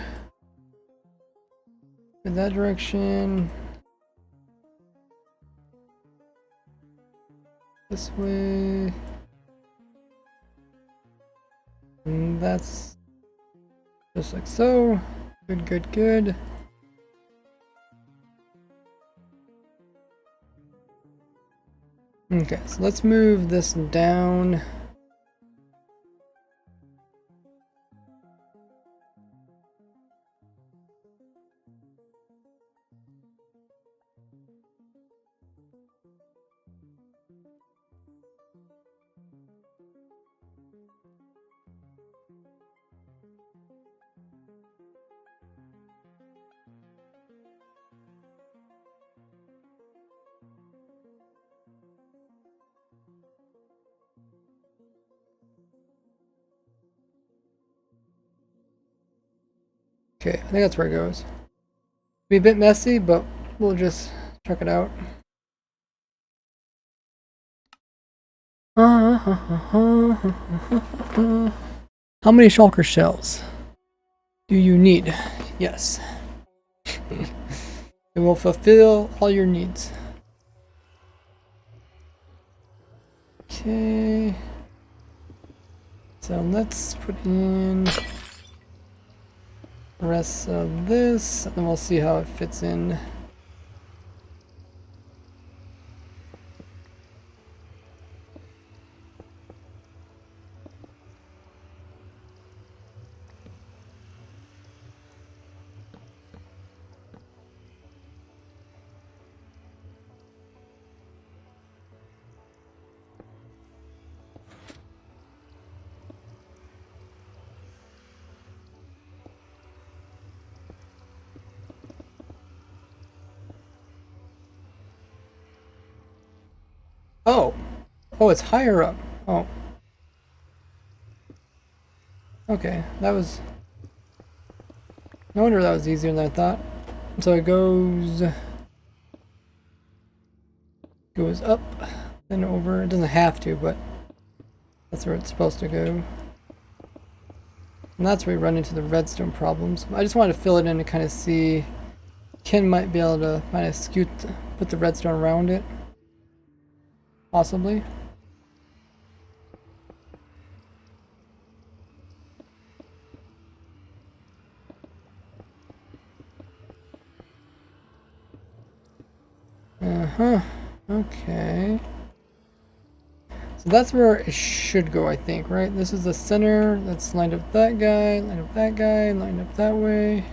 In that direction. This way. And that's just like so. Good, good, good. Okay, so let's move this down. Okay, I think that's where it goes. Be a bit messy, but we'll just check it out. How many shulker shells do you need? Yes. It will fulfill all your needs. Okay. So let's put in the rest of this, and then we'll see how it fits in. Oh! Oh, it's higher up. Oh. Okay, that was... No wonder that was easier than I thought. So it goes up, then over. It doesn't have to, but that's where it's supposed to go. And that's where we run into the redstone problems. I just wanted to fill it in to kind of see... Ken might be able to kind of put the redstone around it. Possibly. Okay. So that's where it should go, I think, right? This is the center. That's lined up that guy, lined up that guy, lined up that way.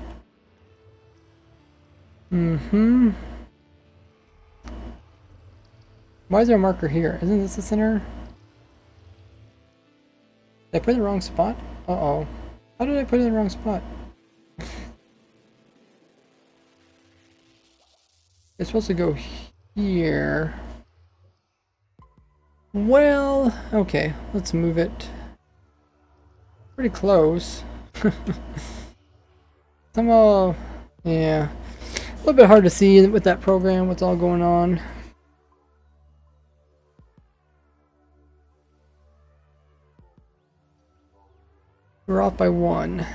Why is there a marker here? Isn't this the center? Did I put it in the wrong spot? Uh-oh. How did I put it in the wrong spot? It's supposed to go here. Well, okay. Let's move it. Pretty close. Somehow, yeah. A little bit hard to see with that program, what's all going on. We're off by 1.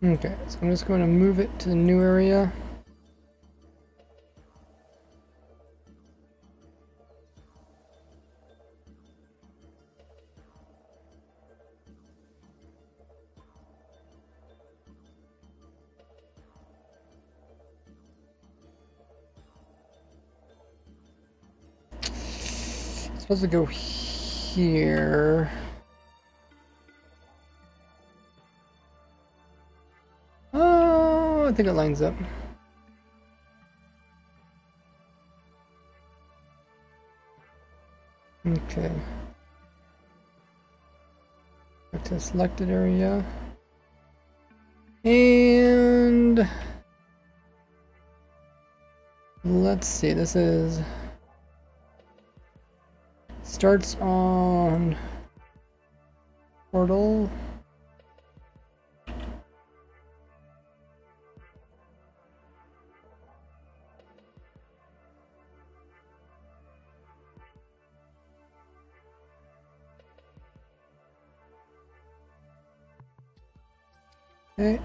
Okay, so I'm just going to move it to the new area. It's supposed to go here. Oh, I think it lines up. Okay. Back to the selected area. And let's see, this is starts on portal. Okay.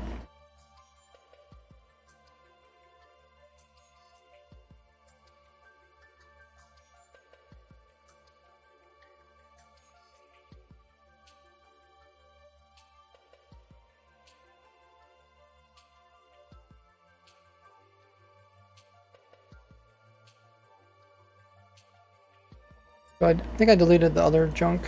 So I think I deleted the other junk.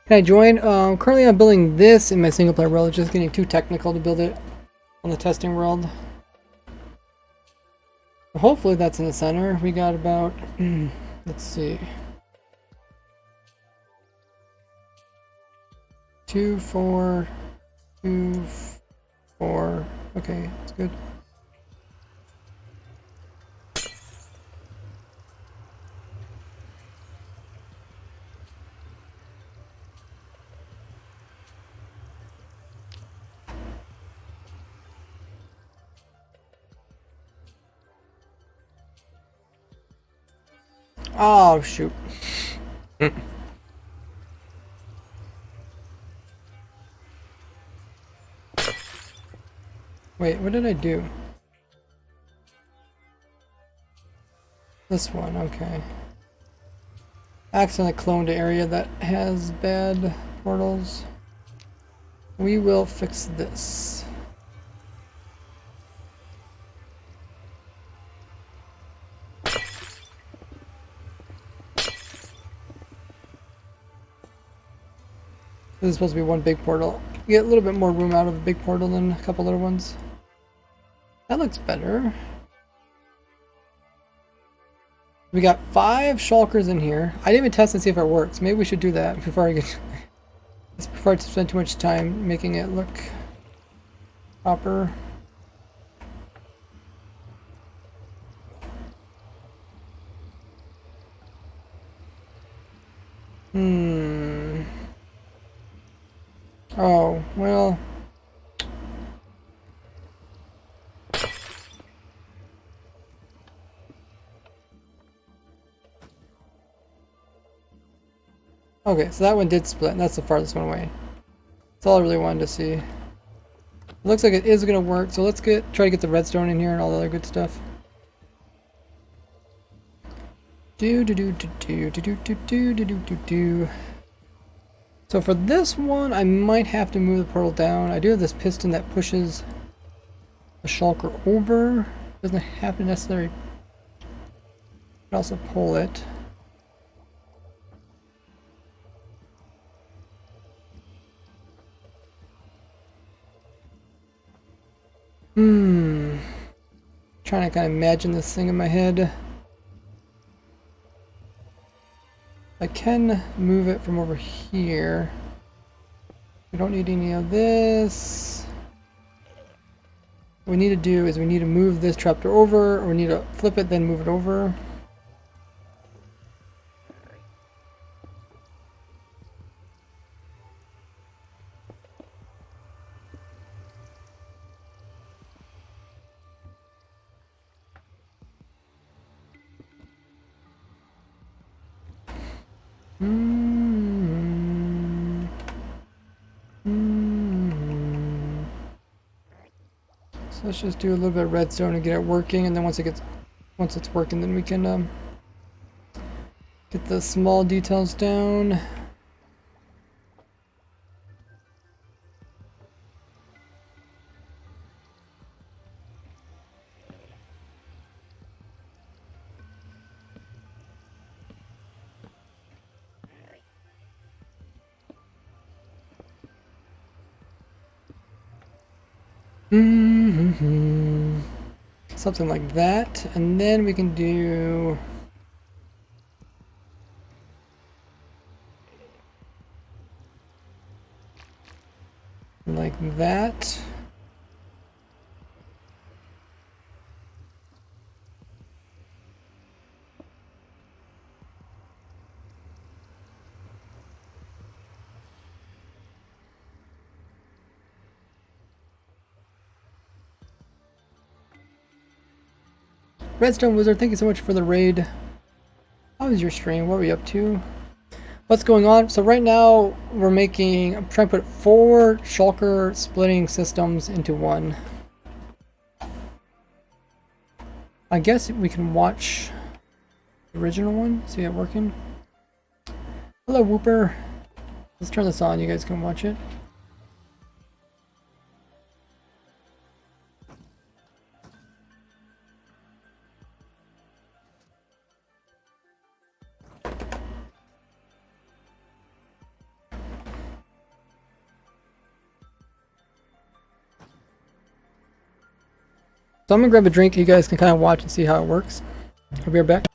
Can I join? Currently I'm building this in my single player world. It's just getting too technical to build it on the testing world. Hopefully that's in the center. We got about, let's see. 2, 4, 2, 4. Okay, that's good. Oh, shoot. Wait, what did I do? This one, okay. Accidentally cloned an area that has bad portals. We will fix this. This is supposed to be one big portal. You get a little bit more room out of a big portal than a couple other ones. That looks better. We got 5 shulkers in here. I didn't even test and see if it works. Maybe we should do that before I get before I spend too much time making it look proper. Oh, well. Okay, so that one did split, and that's the farthest one away. That's all I really wanted to see. It looks like it is gonna work, so let's try to get the redstone in here and all the other good stuff. So for this one, I might have to move the portal down. I do have this piston that pushes the shulker over. Doesn't have to necessarily. But also pull it. Trying to kind of imagine this thing in my head. I can move it from over here. We don't need any of this. What we need to do is we need to move this trapdoor over, or we need to flip it, then move it over. So let's just do a little bit of redstone and get it working, and then once it's working, then we can get the small details down. Something like that, and then we can do like that. Redstone Wizard, thank you so much for the raid. How was your stream? What were you up to? What's going on? So right now I'm trying to put 4 shulker splitting systems into one. I guess we can watch the original one, see it working. Hello Whooper. Let's turn this on, you guys can watch it. So I'm gonna grab a drink, you guys can kind of watch and see how it works. I'll be right back.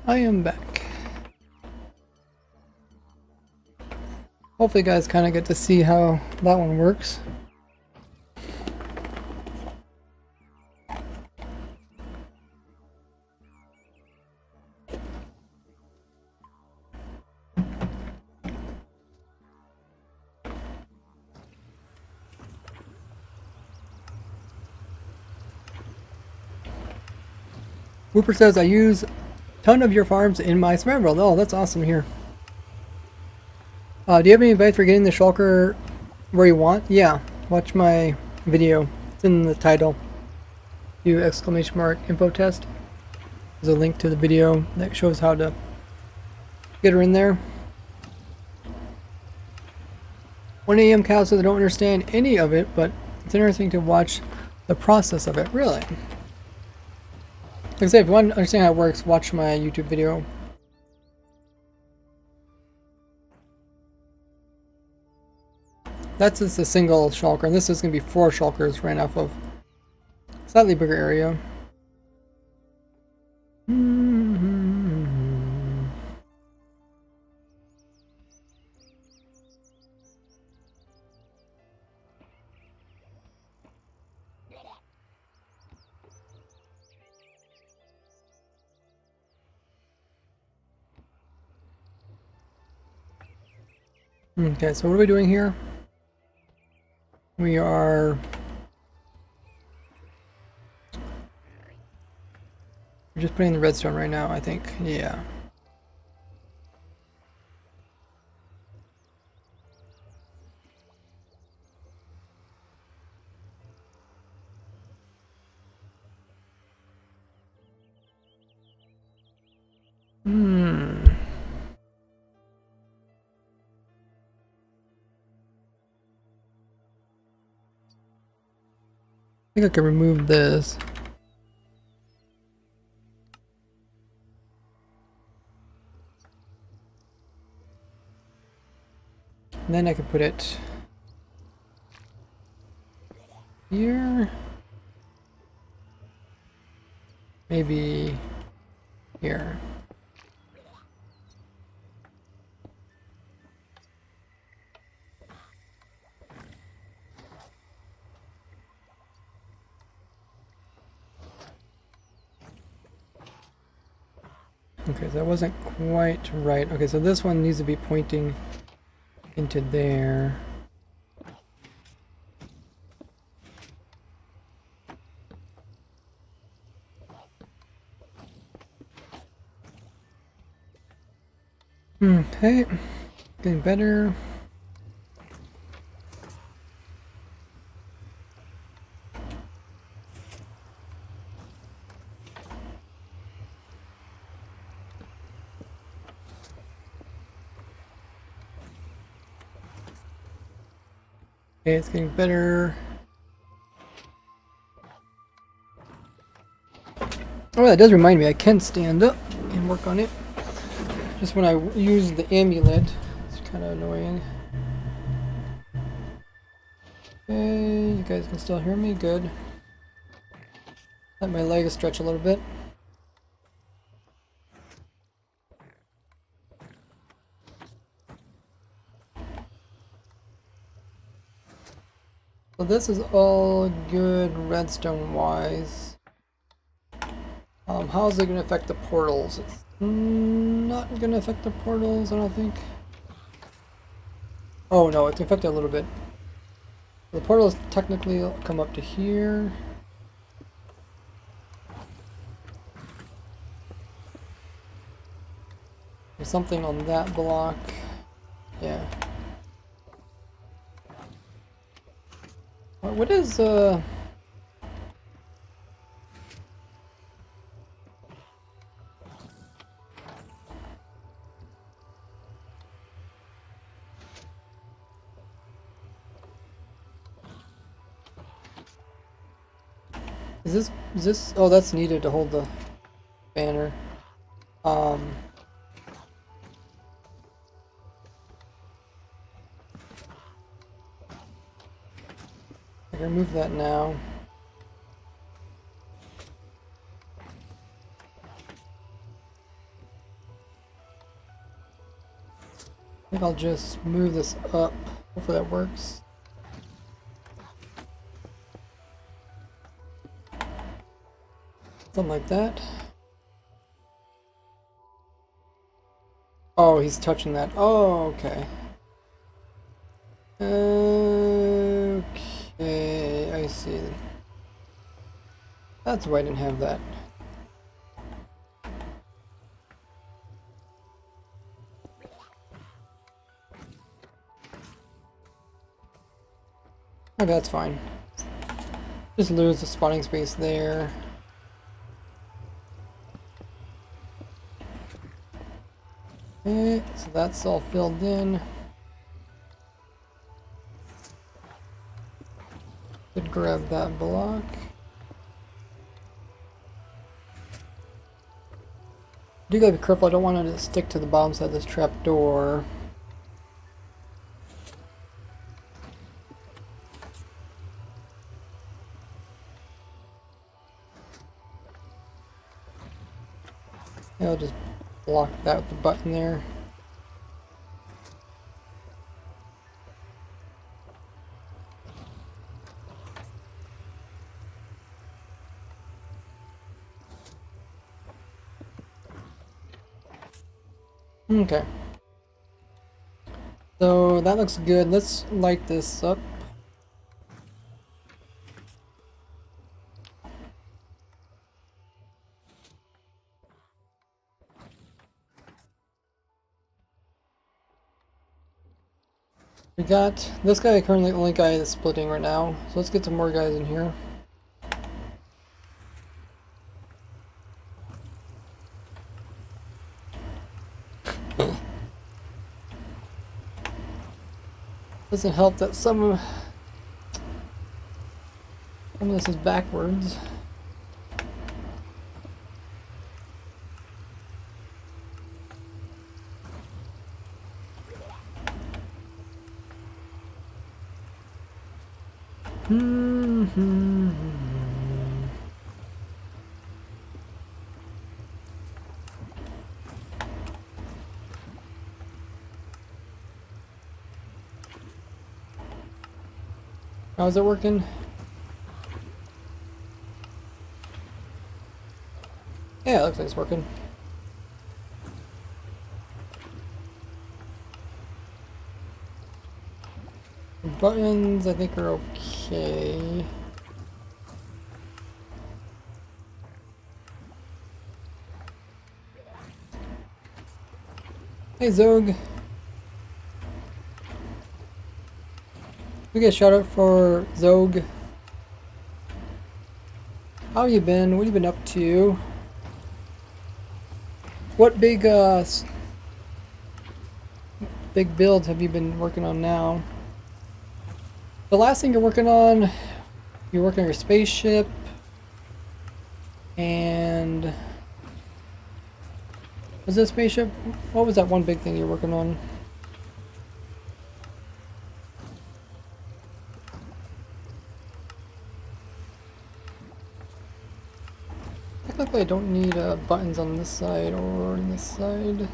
I am back. Hopefully you guys kind of get to see how that one works. Whooper says, I use a ton of your farms in my survival world. Oh, that's awesome here. Do you have any advice for getting the shulker where you want? Yeah, watch my video. It's in the title. Do ! Infotest. There's a link to the video that shows how to get her in there. 1 AM Cow says I don't understand any of it, but it's interesting to watch the process of it. Really? Like I say, if you want to understand how it works, watch my YouTube video. That's just a single shulker, and this is going to be 4 shulkers ran off of a slightly bigger area. Okay, so what are we doing here? We are... We're just putting the redstone right now, I think. Yeah. think I can remove this. And then I can put it here. Maybe here. Okay, so that wasn't quite right. Okay, so this one needs to be pointing into there. Okay, getting better. Okay, it's getting better. Oh, that does remind me, I can stand up and work on it. Just when I use the amulet, it's kind of annoying. Okay, you guys can still hear me? Good. Let my legs stretch a little bit. So this is all good redstone wise. How is it going to affect the portals? It's not going to affect the portals, I don't think. Oh no, it's affected a little bit. The portals technically come up to here. There's something on that block. Yeah. What is is this oh, that's needed to hold the banner. I can remove that now. I think I'll just move this up. Hopefully that works. Something like that. Oh, he's touching that. Oh, okay. Okay, I see. That's why I didn't have that. Okay, that's fine. Just lose the spawning space there. Okay, so that's all filled in. Could grab that block. Do gotta be careful, I don't want to stick to the bottom side of this trap door. I'll just block that with the button there. Okay. So that looks good. Let's light this up. We got this guy, currently the only guy that's splitting right now. So let's get some more guys in here. Doesn't help that some Some of this is backwards. How's it working? Yeah, it looks like it's working. The buttons, I think, are okay. Hey, Zog. We get a shout out for Zog. How you been? What have you been up to? What big builds have you been working on now? The last thing you're working on your spaceship, and was it a spaceship? What was that one big thing you're working on? Technically, I don't need buttons on this side or on this side.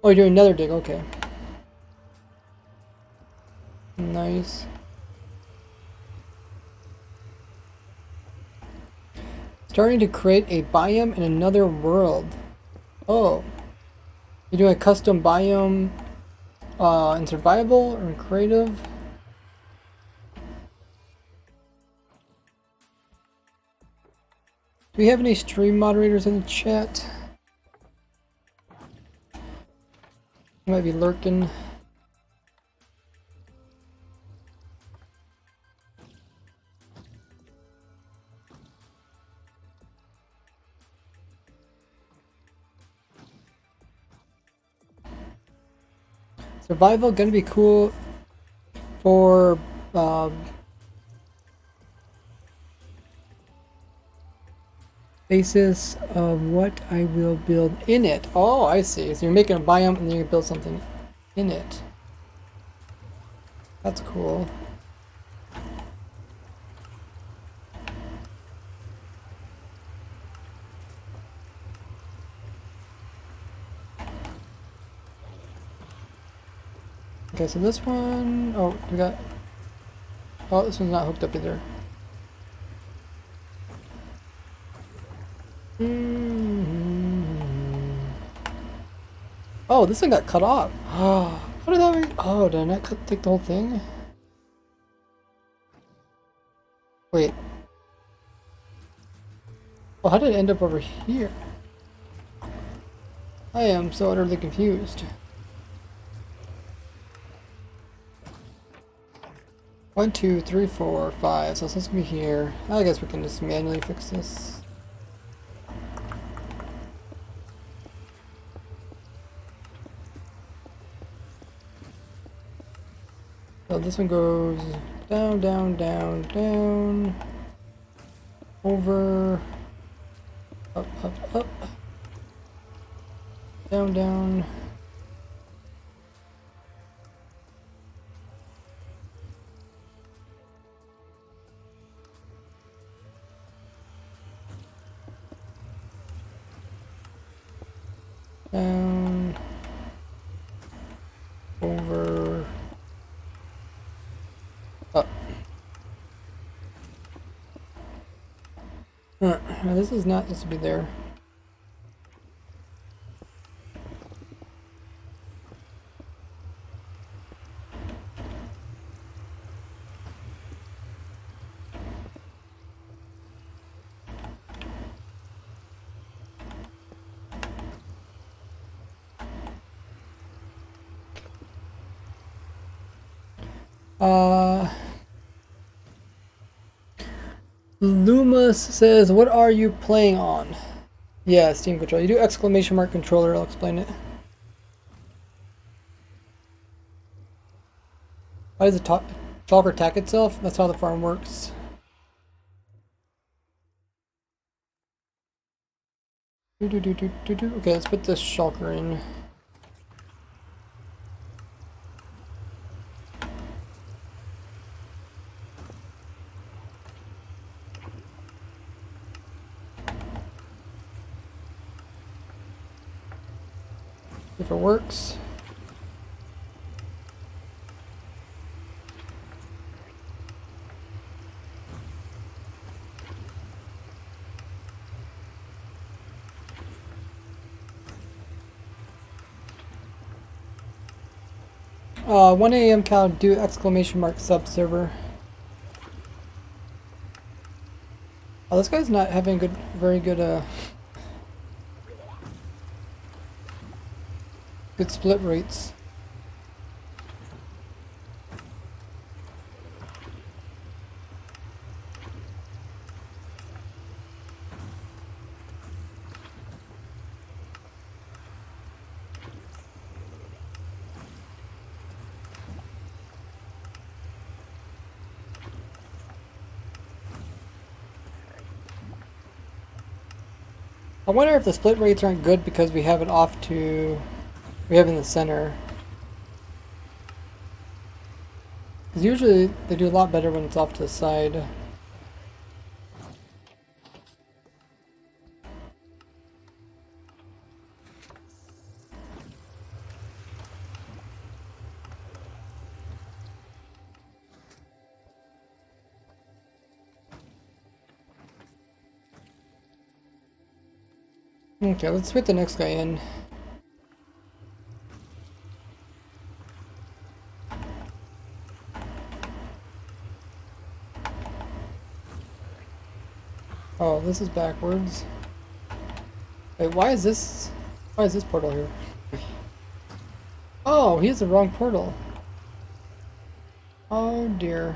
Oh, you're doing another dig, okay. Nice. Starting to create a biome in another world. Oh. You're doing a custom biome in survival or in creative? Do we have any stream moderators in the chat? Might be lurking. Survival gonna be cool for basis of what I will build in it. Oh, I see. So you're making a biome and then you build something in it. That's cool. Okay, so this one, oh, we got, oh, this one's not hooked up either. Oh, this one got cut off. Oh, how did that? Oh, did I not take the whole thing? Wait. Oh, how did it end up over here? I am so utterly confused. 1, 2, 3, 4, 5. So it's supposed to be here. I guess we can just manually fix this. So this one goes down, down, down, down, over, up, up, up, down, down. Down, over, up. Now this is not supposed to be there. Loomis says, what are you playing on? Yeah, Steam control. You do exclamation mark controller, I'll explain it. Why does the shulker attack itself? That's how the farm works. Okay, let's put this shulker in. If it works. 1 a.m. Cal do exclamation mark sub server. Oh, this guy's not having very good good split rates. I wonder if the split rates aren't good because we have it off to, we have it in the center. Because usually they do a lot better when it's off to the side. Okay, let's fit the next guy in. Oh, this is backwards. Wait, why is this portal here? Oh, he has the wrong portal. Oh dear.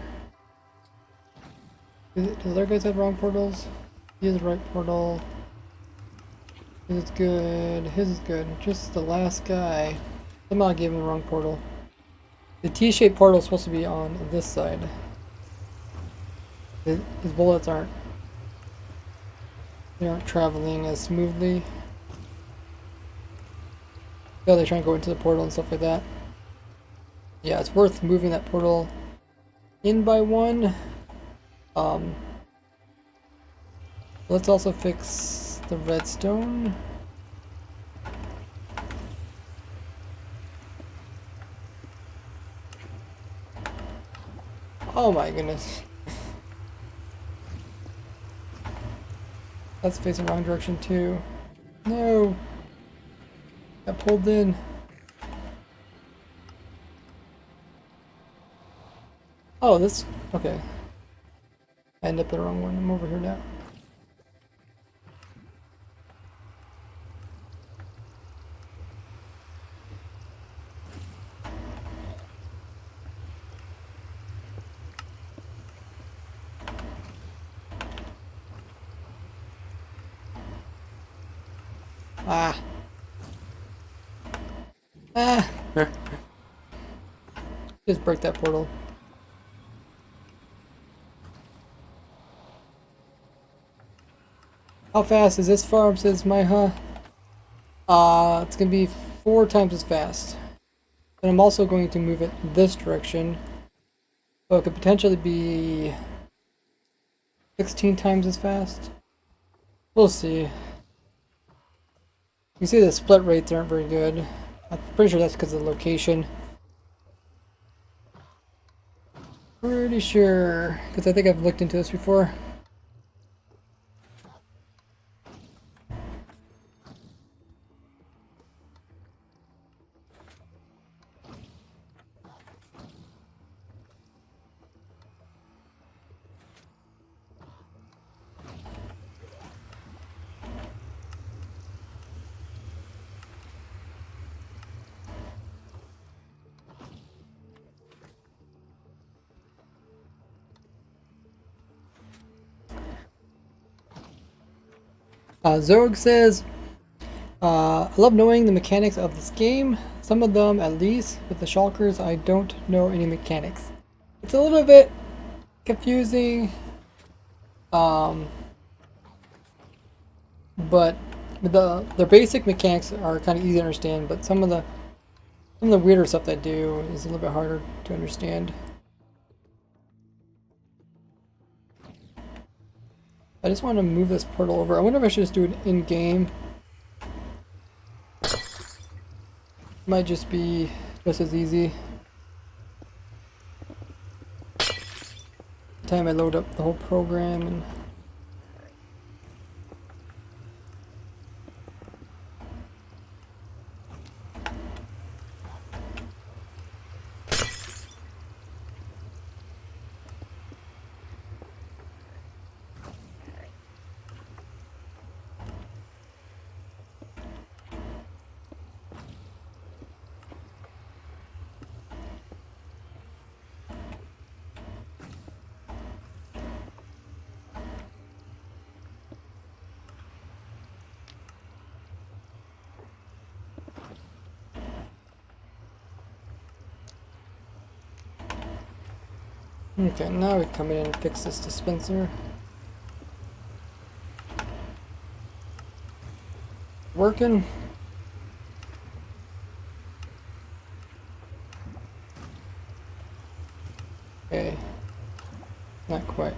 Does other guys have wrong portals? He has the right portal. His is good. His is good. Just the last guy. Somehow I gave him the wrong portal. The T-shaped portal is supposed to be on this side. His bullets aren't traveling as smoothly. Yeah, they try and go into the portal and stuff like that. Yeah, it's worth moving that portal in by one. Let's also fix the redstone. Oh my goodness. That's facing the wrong direction too. No! Got pulled in. Oh, this... okay. I ended up the wrong one. I'm over here now. Ah! Ah! Just break that portal. How fast is this farm, says my it's gonna be 4 times as fast. And I'm also going to move it this direction. So it could potentially be 16 times as fast. We'll see. You see the split rates aren't very good. I'm pretty sure that's because of the location. Pretty sure, because I think I've looked into this before. Zog says, I love knowing the mechanics of this game. Some of them, at least. With the Shulkers, I don't know any mechanics. It's a little bit confusing, but the basic mechanics are kind of easy to understand. But some of the weirder stuff they do is a little bit harder to understand. I just want to move this portal over. I wonder if I should just do it in game. Might just be just as easy. Time I load up the whole program and okay, now we come in and fix this dispenser. Working. Okay. Not quite.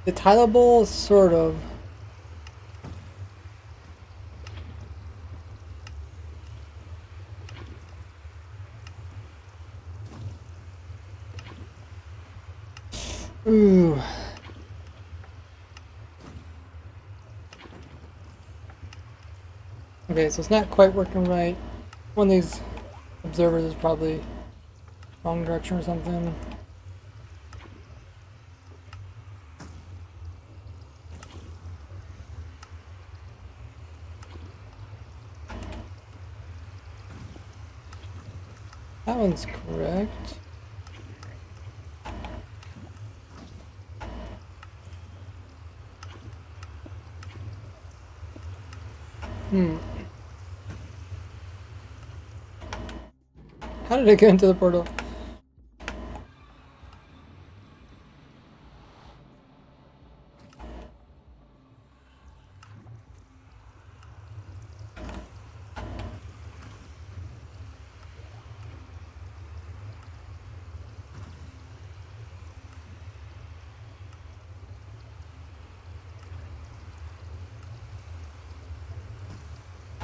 It's tileable, sort of. Ooh. Okay, so it's not quite working right. One of these observers is probably wrong direction or something. That one's correct. How did I get into the portal?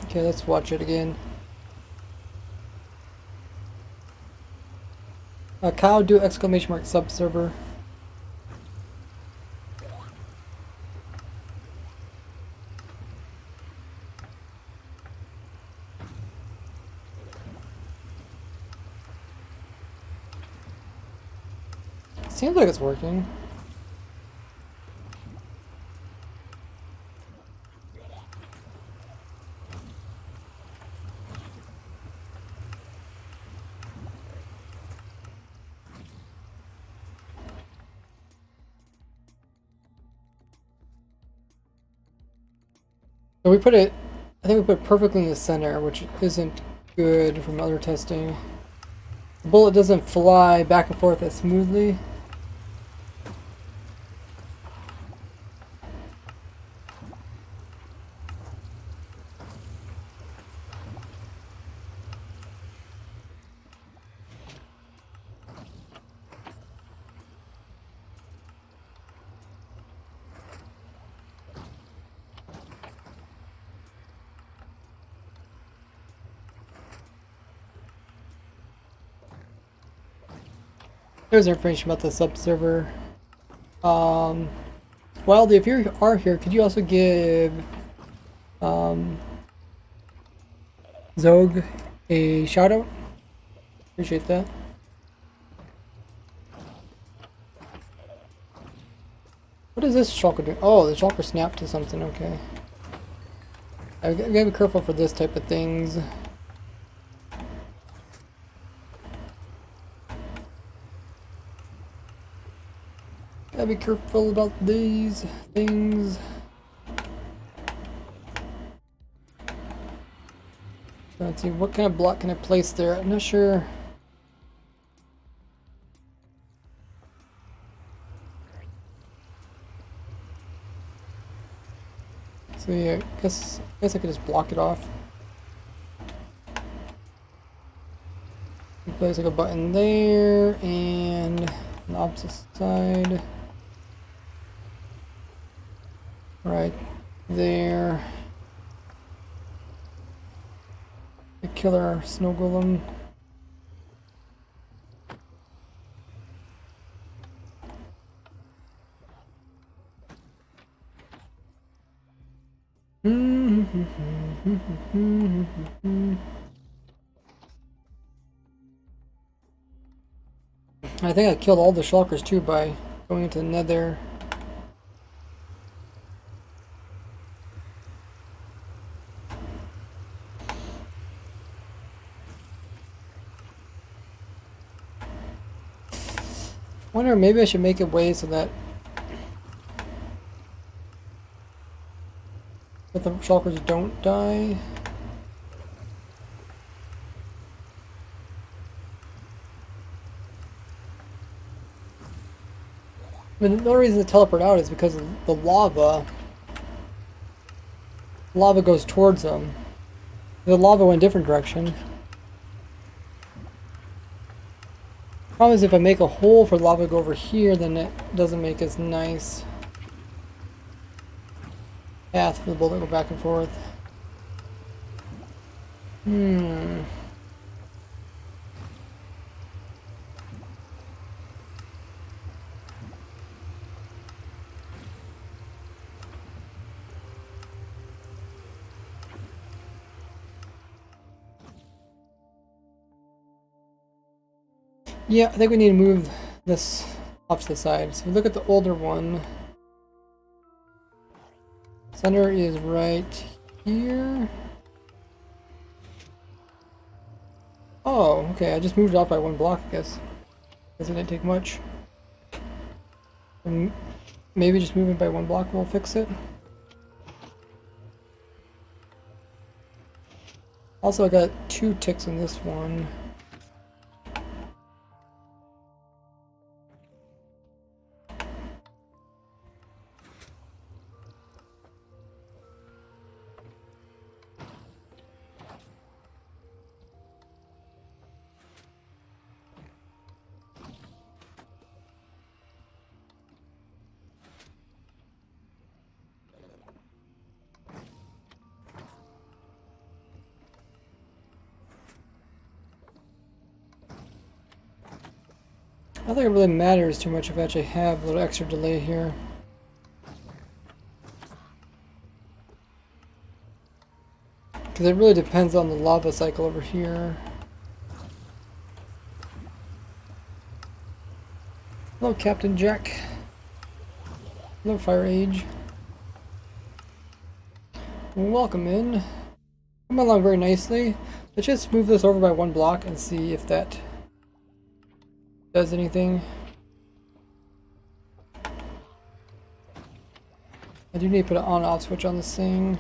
Okay, let's watch it again. Cow do exclamation mark sub server. Seems like it's working. So we put it, I think we put it perfectly in the center, which isn't good from other testing. The bullet doesn't fly back and forth as smoothly. There's information about the sub-server. Wildy, if you are here, could you also give Zog a shout out? Appreciate that. What is this shulker doing? Oh, the shulker snapped to something, okay. I gotta be careful for this type of things. Gotta be careful about these things. Let's see, what kind of block can I place there? I'm not sure. So yeah, I guess I could just block it off. Place like a button there and on the opposite side. Right there. The killer snow golem. I think I killed all the shulkers too by going into the nether. Wonder maybe I should make a way so that the shulkers don't die. I mean, the only reason to teleport out is because of the lava. Lava goes towards them. The lava went a different direction. Problem is if I make a hole for lava to go over here, then it doesn't make as nice path for the bullet to go back and forth. Yeah, I think we need to move this off to the side. So look at the older one. Center is right here. Oh, okay, I just moved it off by one block, I guess. Guess it didn't take much. And maybe just moving by one block will fix it. Also, I got 2 ticks in this one. I don't think it really matters too much if I actually have a little extra delay here. Because it really depends on the lava cycle over here. Hello, Captain Jack. Hello, Fire Age. Welcome in. Come along very nicely. Let's just move this over by one block and see if that does anything. I do need to put an on-off switch on this thing.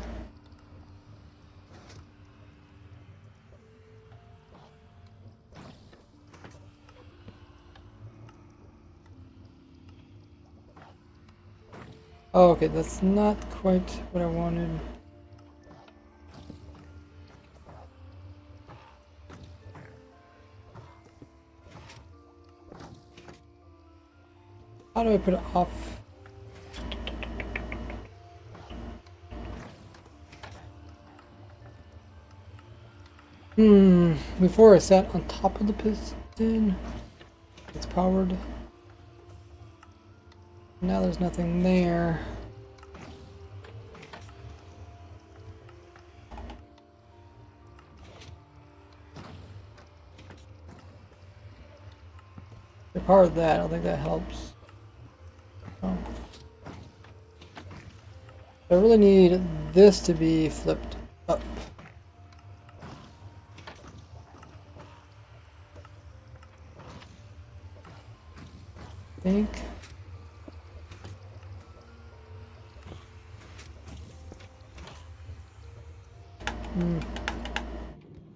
Oh, okay, that's not quite what I wanted. How do I put it off? Before I sat on top of the piston. It's powered. Now there's nothing there. I powered that, I don't think that helps. Oh. I really need this to be flipped up. I think.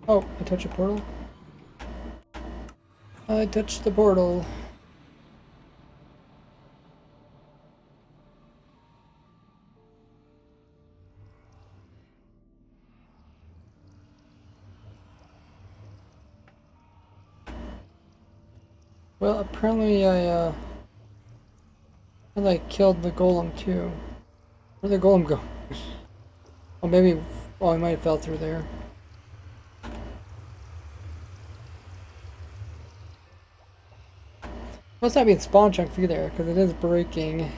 Oh, I touched a portal. I touched the portal. Well, apparently I killed the golem too. Where'd the golem go? Oh, maybe. Oh, I might have fell through there. Must not be in spawn chunks either, because it is breaking.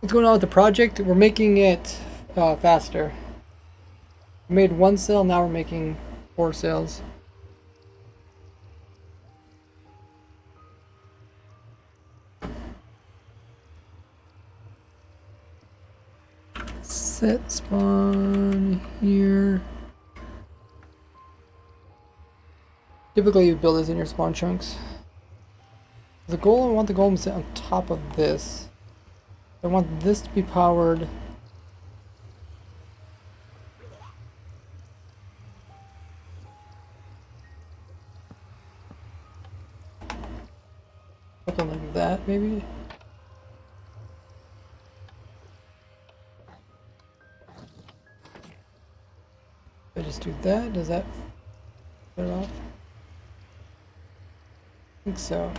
What's going on with the project? We're making it faster. We made 1 cell, now we're making 4 cells. Set spawn here. Typically you build this in your spawn chunks. The golem, I want the golem to sit on top of this. I want this to be powered. Something like that, maybe? If I just do that, does that put it off? I think so.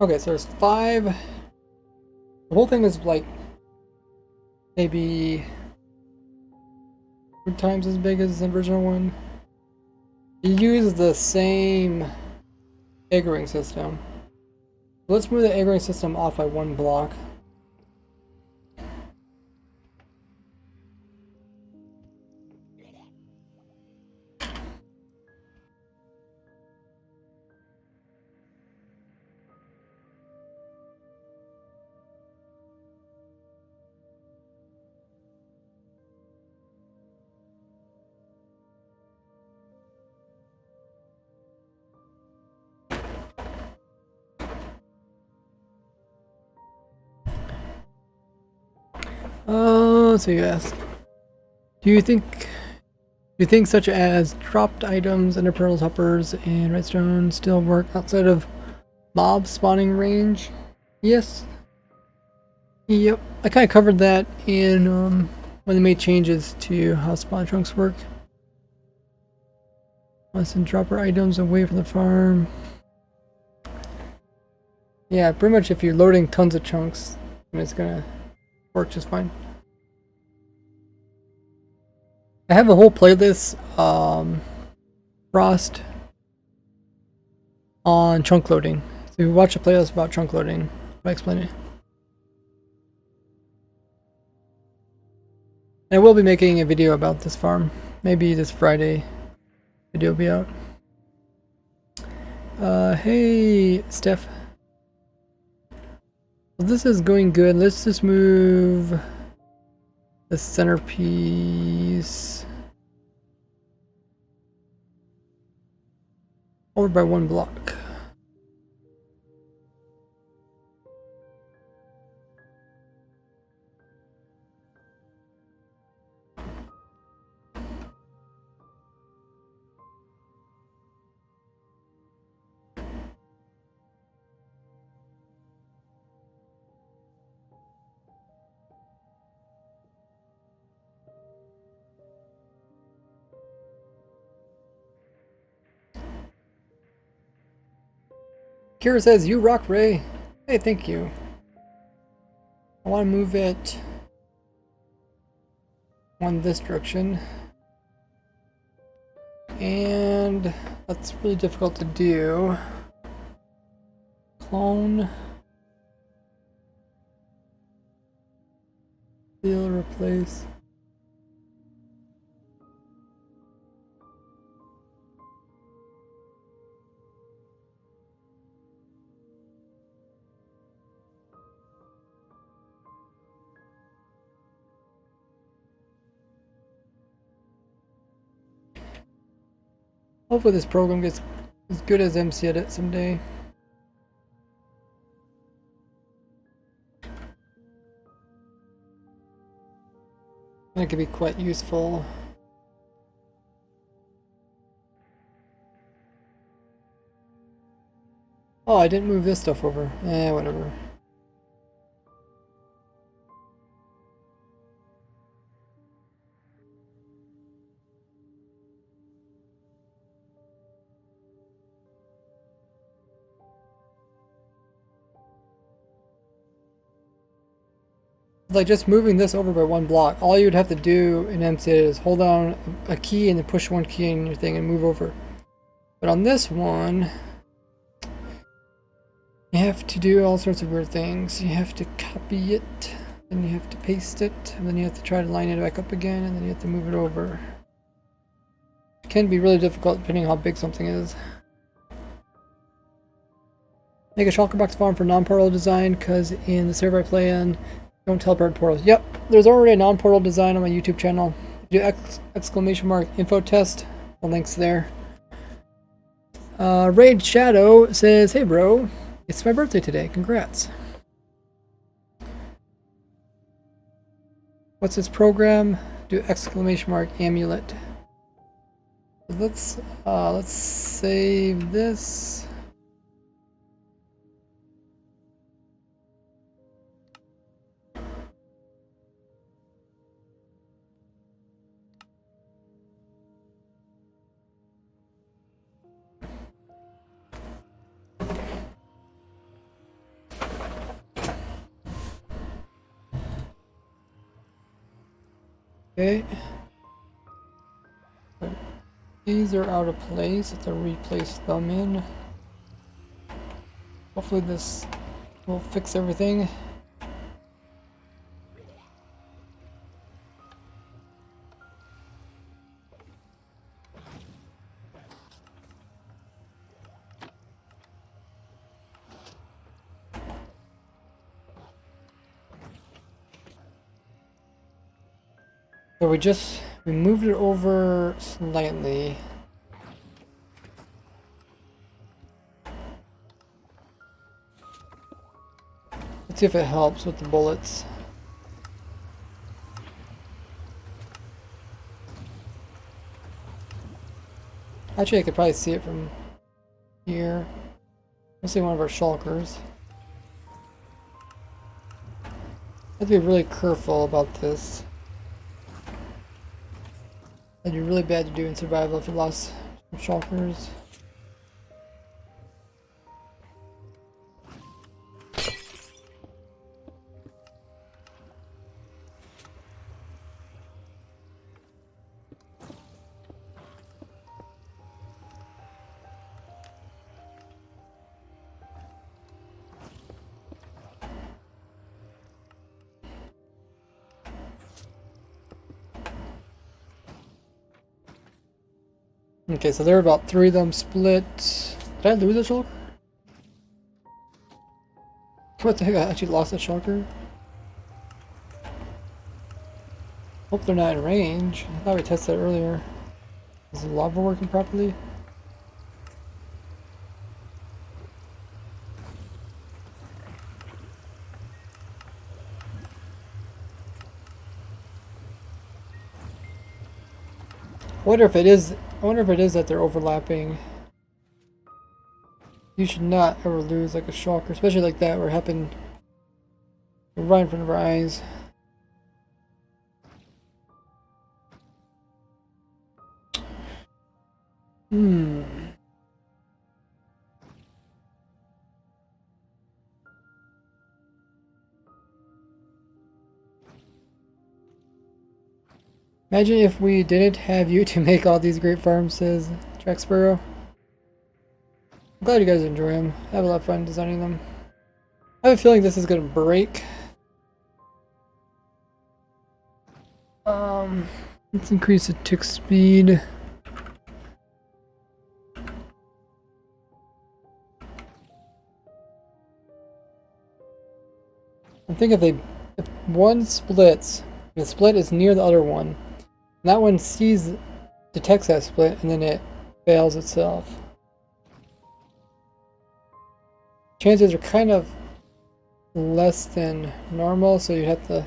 Okay, so there's 5. The whole thing is like maybe 2 times as big as the original one. You use the same egg ring system. Let's move the egg ring system off by 1 block. Oh, so you ask, do you think such as dropped items, ender pearls, hoppers, and redstone still work outside of mob spawning range? Yes. Yep. I kind of covered that in when they made changes to how spawn chunks work. Less than dropper items away from the farm. Yeah, pretty much if you're loading tons of chunks, it's gonna work just fine. I have a whole playlist, Frost, on chunk loading. So if you watch a playlist about chunk loading, I'll explain it. And I will be making a video about this farm. Maybe this Friday video will be out. Hey, Steph. Well, this is going good. Let's just move the centerpiece over by 1 block. Kira says, "You rock, Ray." Hey, thank you. I want to move it one this direction. And that's really difficult to do. Clone. Seal, replace. Hopefully this program gets as good as MC Edit someday. That could be quite useful. Oh, I didn't move this stuff over. Whatever. Like just moving this over by one block, all you would have to do in MC is hold down a key and then push one key in your thing and move over. But on this one, you have to do all sorts of weird things. You have to copy it, then you have to paste it, and then you have to try to line it back up again, and then you have to move it over. It can be really difficult depending on how big something is. Make a Shulker box farm for non-portal design, because in the server I play in, don't teleport portals. Yep, there's already a non-portal design on my YouTube channel. Do exclamation mark infotest. The link's there. Raid Shadow says, "Hey bro, it's my birthday today. Congrats. What's this program? Do exclamation mark amulet." Let's save this. Okay. These are out of place. Let's replace them in. Hopefully this will fix everything. So we moved it over slightly. Let's see if it helps with the bullets. Actually, I could probably see it from here. Let's see one of our shulkers. Have to be really careful about this. That'd be really bad to do in survival if you lost some shulkers. Okay, so there are about 3 of them split. Did I lose a shulker? What the heck, I actually lost a shulker? Hope they're not in range. I thought we tested that earlier. Is the lava working properly? I wonder if it is that they're overlapping. You should not ever lose like a shulker, especially like that where it happened right in front of our eyes. Imagine if we didn't have you to make all these great farms, says Tracksparrow. I'm glad you guys enjoy them. I have a lot of fun designing them. I have a feeling this is going to break. Let's increase the tick speed. I think if one splits, the split is near the other one, and that one detects that split, and then it fails itself. Chances are kind of less than normal, so you have to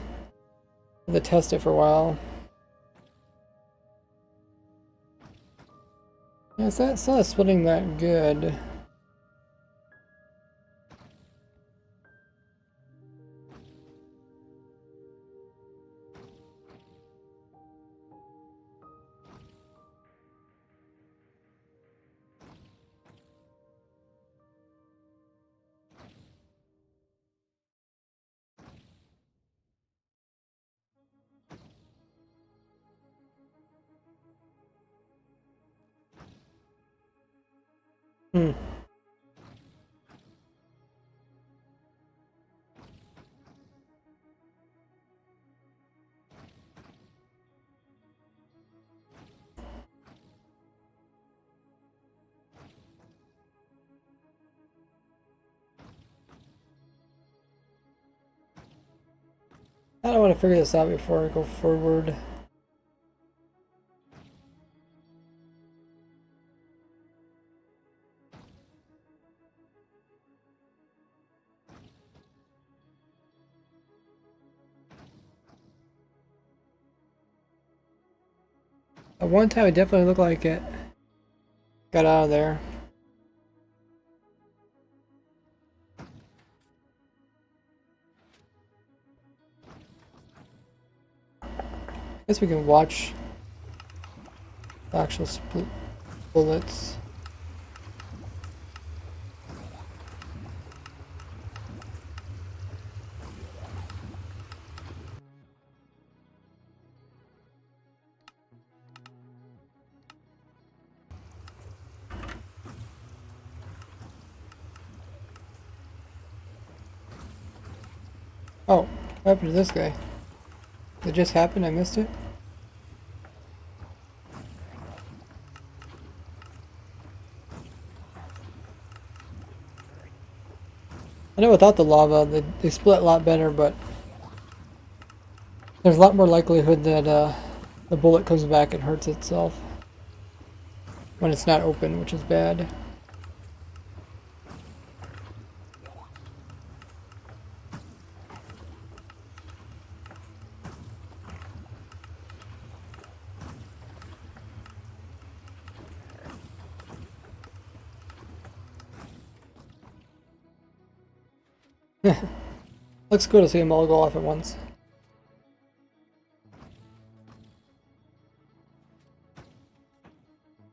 test it for a while. Yeah, it's not splitting that good. Hmm. I don't want to figure this out before I go forward. At one time it definitely looked like it got out of there. I guess we can watch the actual split bullets. Oh, what happened to this guy? Did it just happen? I missed it? I know without the lava, they split a lot better, but there's a lot more likelihood that the bullet comes back and hurts itself when it's not open, which is bad. Looks cool to see them all go off at once.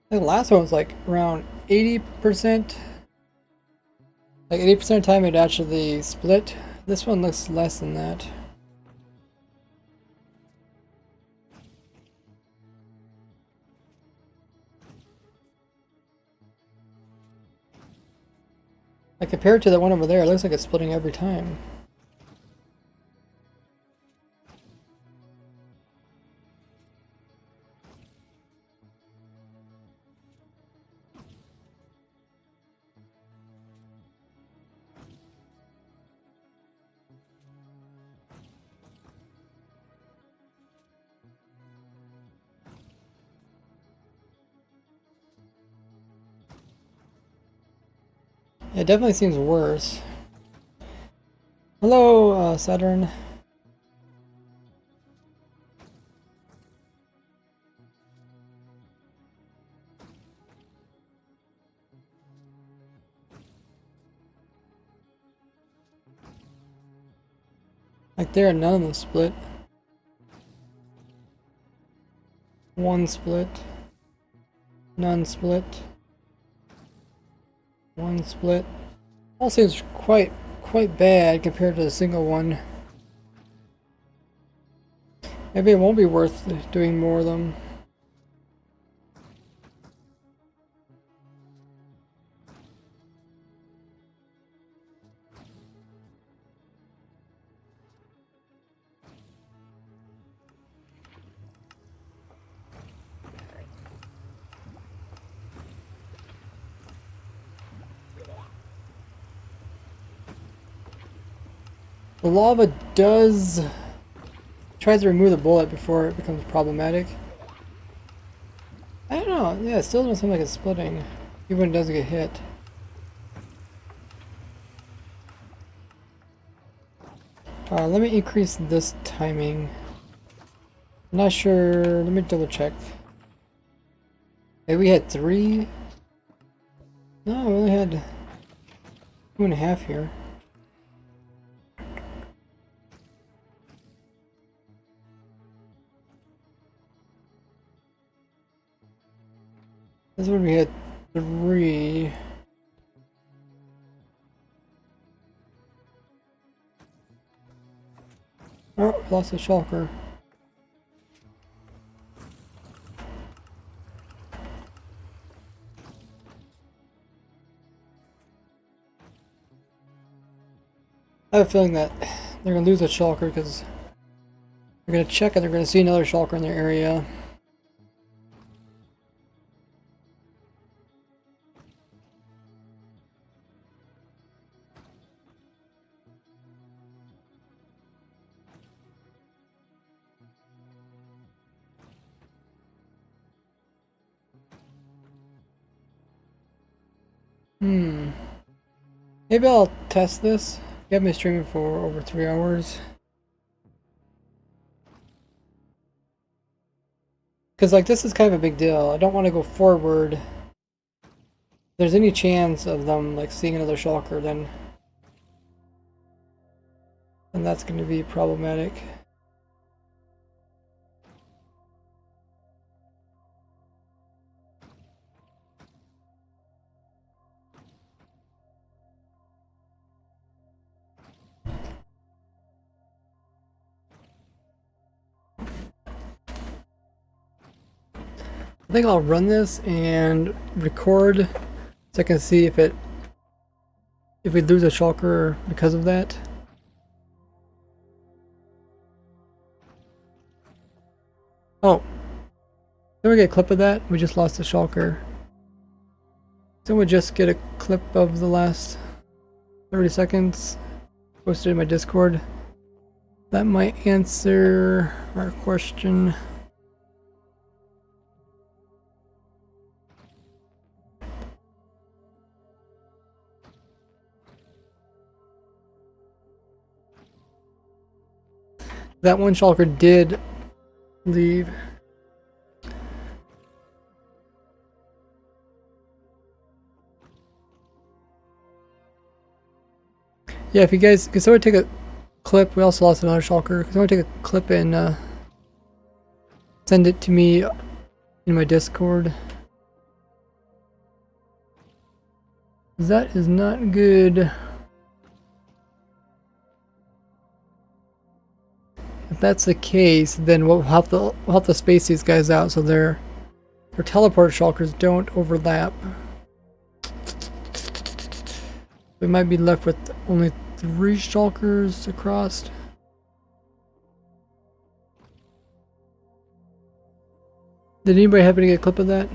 The last one was like around 80%. Like 80% of the time it actually split. This one looks less than that. Like compared to the one over there, it looks like it's splitting every time. It definitely seems worse. Hello, Saturn. Like there, none of them split. One split. None split. One split. All seems quite bad compared to the single one. Maybe it won't be worth doing more of them. The lava tries to remove the bullet before it becomes problematic. I don't know, yeah, it still doesn't seem like it's splitting, even when it doesn't get hit. Let me increase this timing. I'm not sure, let me double check. Maybe we had 3? No, we only had 2.5 here. This is when we had 3. Oh, lost a shulker. I have a feeling that they're going to lose a shulker because they're going to check and they're going to see another shulker in their area. Maybe I'll test this. You have me streaming for over 3 hours. Because, like, this is kind of a big deal. I don't want to go forward. If there's any chance of them, like, seeing another shulker, then that's going to be problematic. I think I'll run this and record so I can see if we lose a shulker because of that. Oh, then we get a clip of that. We just lost a shulker. Then we just get a clip of the last 30 seconds posted in my Discord. That might answer our question. That one shulker did leave. Yeah, if you guys can someone take a clip, we also lost another shulker. Can someone take a clip and send it to me in my Discord? That is not good. If that's the case, then we'll have to space these guys out so their teleport shulkers don't overlap. We might be left with only 3 shulkers across. Did anybody happen to get a clip of that?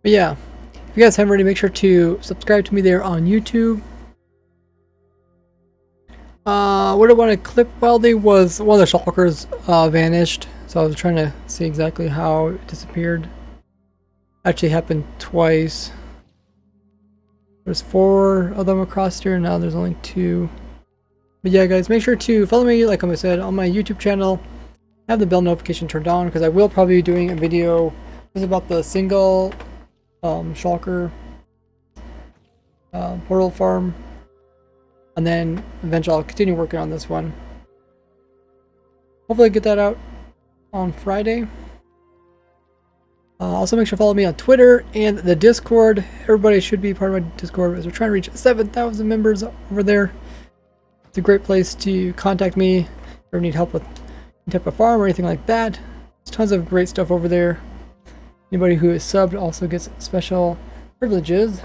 But yeah, if you guys haven't already, make sure to subscribe to me there on YouTube. What I want to clip, well, there was one of the shulkers vanished, So I was trying to see exactly how it disappeared. Actually happened twice. There's 4 of them across here, now there's only 2. But yeah guys, make sure to follow me, like I said, on my YouTube channel. Have the bell notification turned on, because I will probably be doing a video just about the single shulker portal farm. And then eventually I'll continue working on this one. Hopefully get that out on Friday. Also make sure to follow me on Twitter and the Discord. Everybody should be part of my Discord as we're trying to reach 7,000 members over there. It's a great place to contact me if you ever need help with any type of farm or anything like that. There's tons of great stuff over there. Anybody who is subbed also gets special privileges.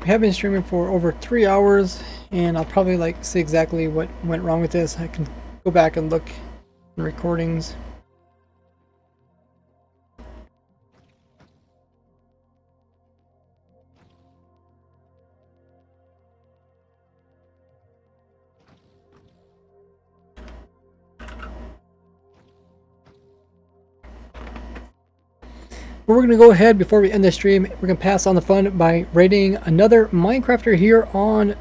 We have been streaming for over 3 hours, and I'll probably see exactly what went wrong with this. I can go back and look in recordings. But we're going to go ahead, before we end the stream, we're going to pass on the fun by rating another Minecrafter here on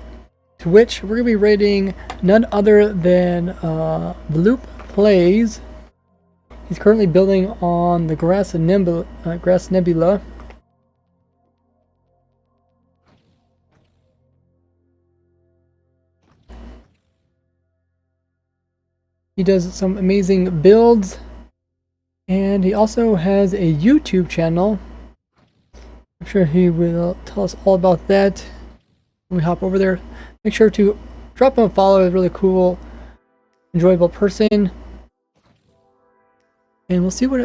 Twitch. We're going to be rating none other than Bloop Plays. He's currently building on the Grass Nebula. He does some amazing builds. And he also has a YouTube channel. I'm sure he will tell us all about that when we hop over there. Make sure to drop him a follow. He's a really cool, enjoyable person. And we'll see what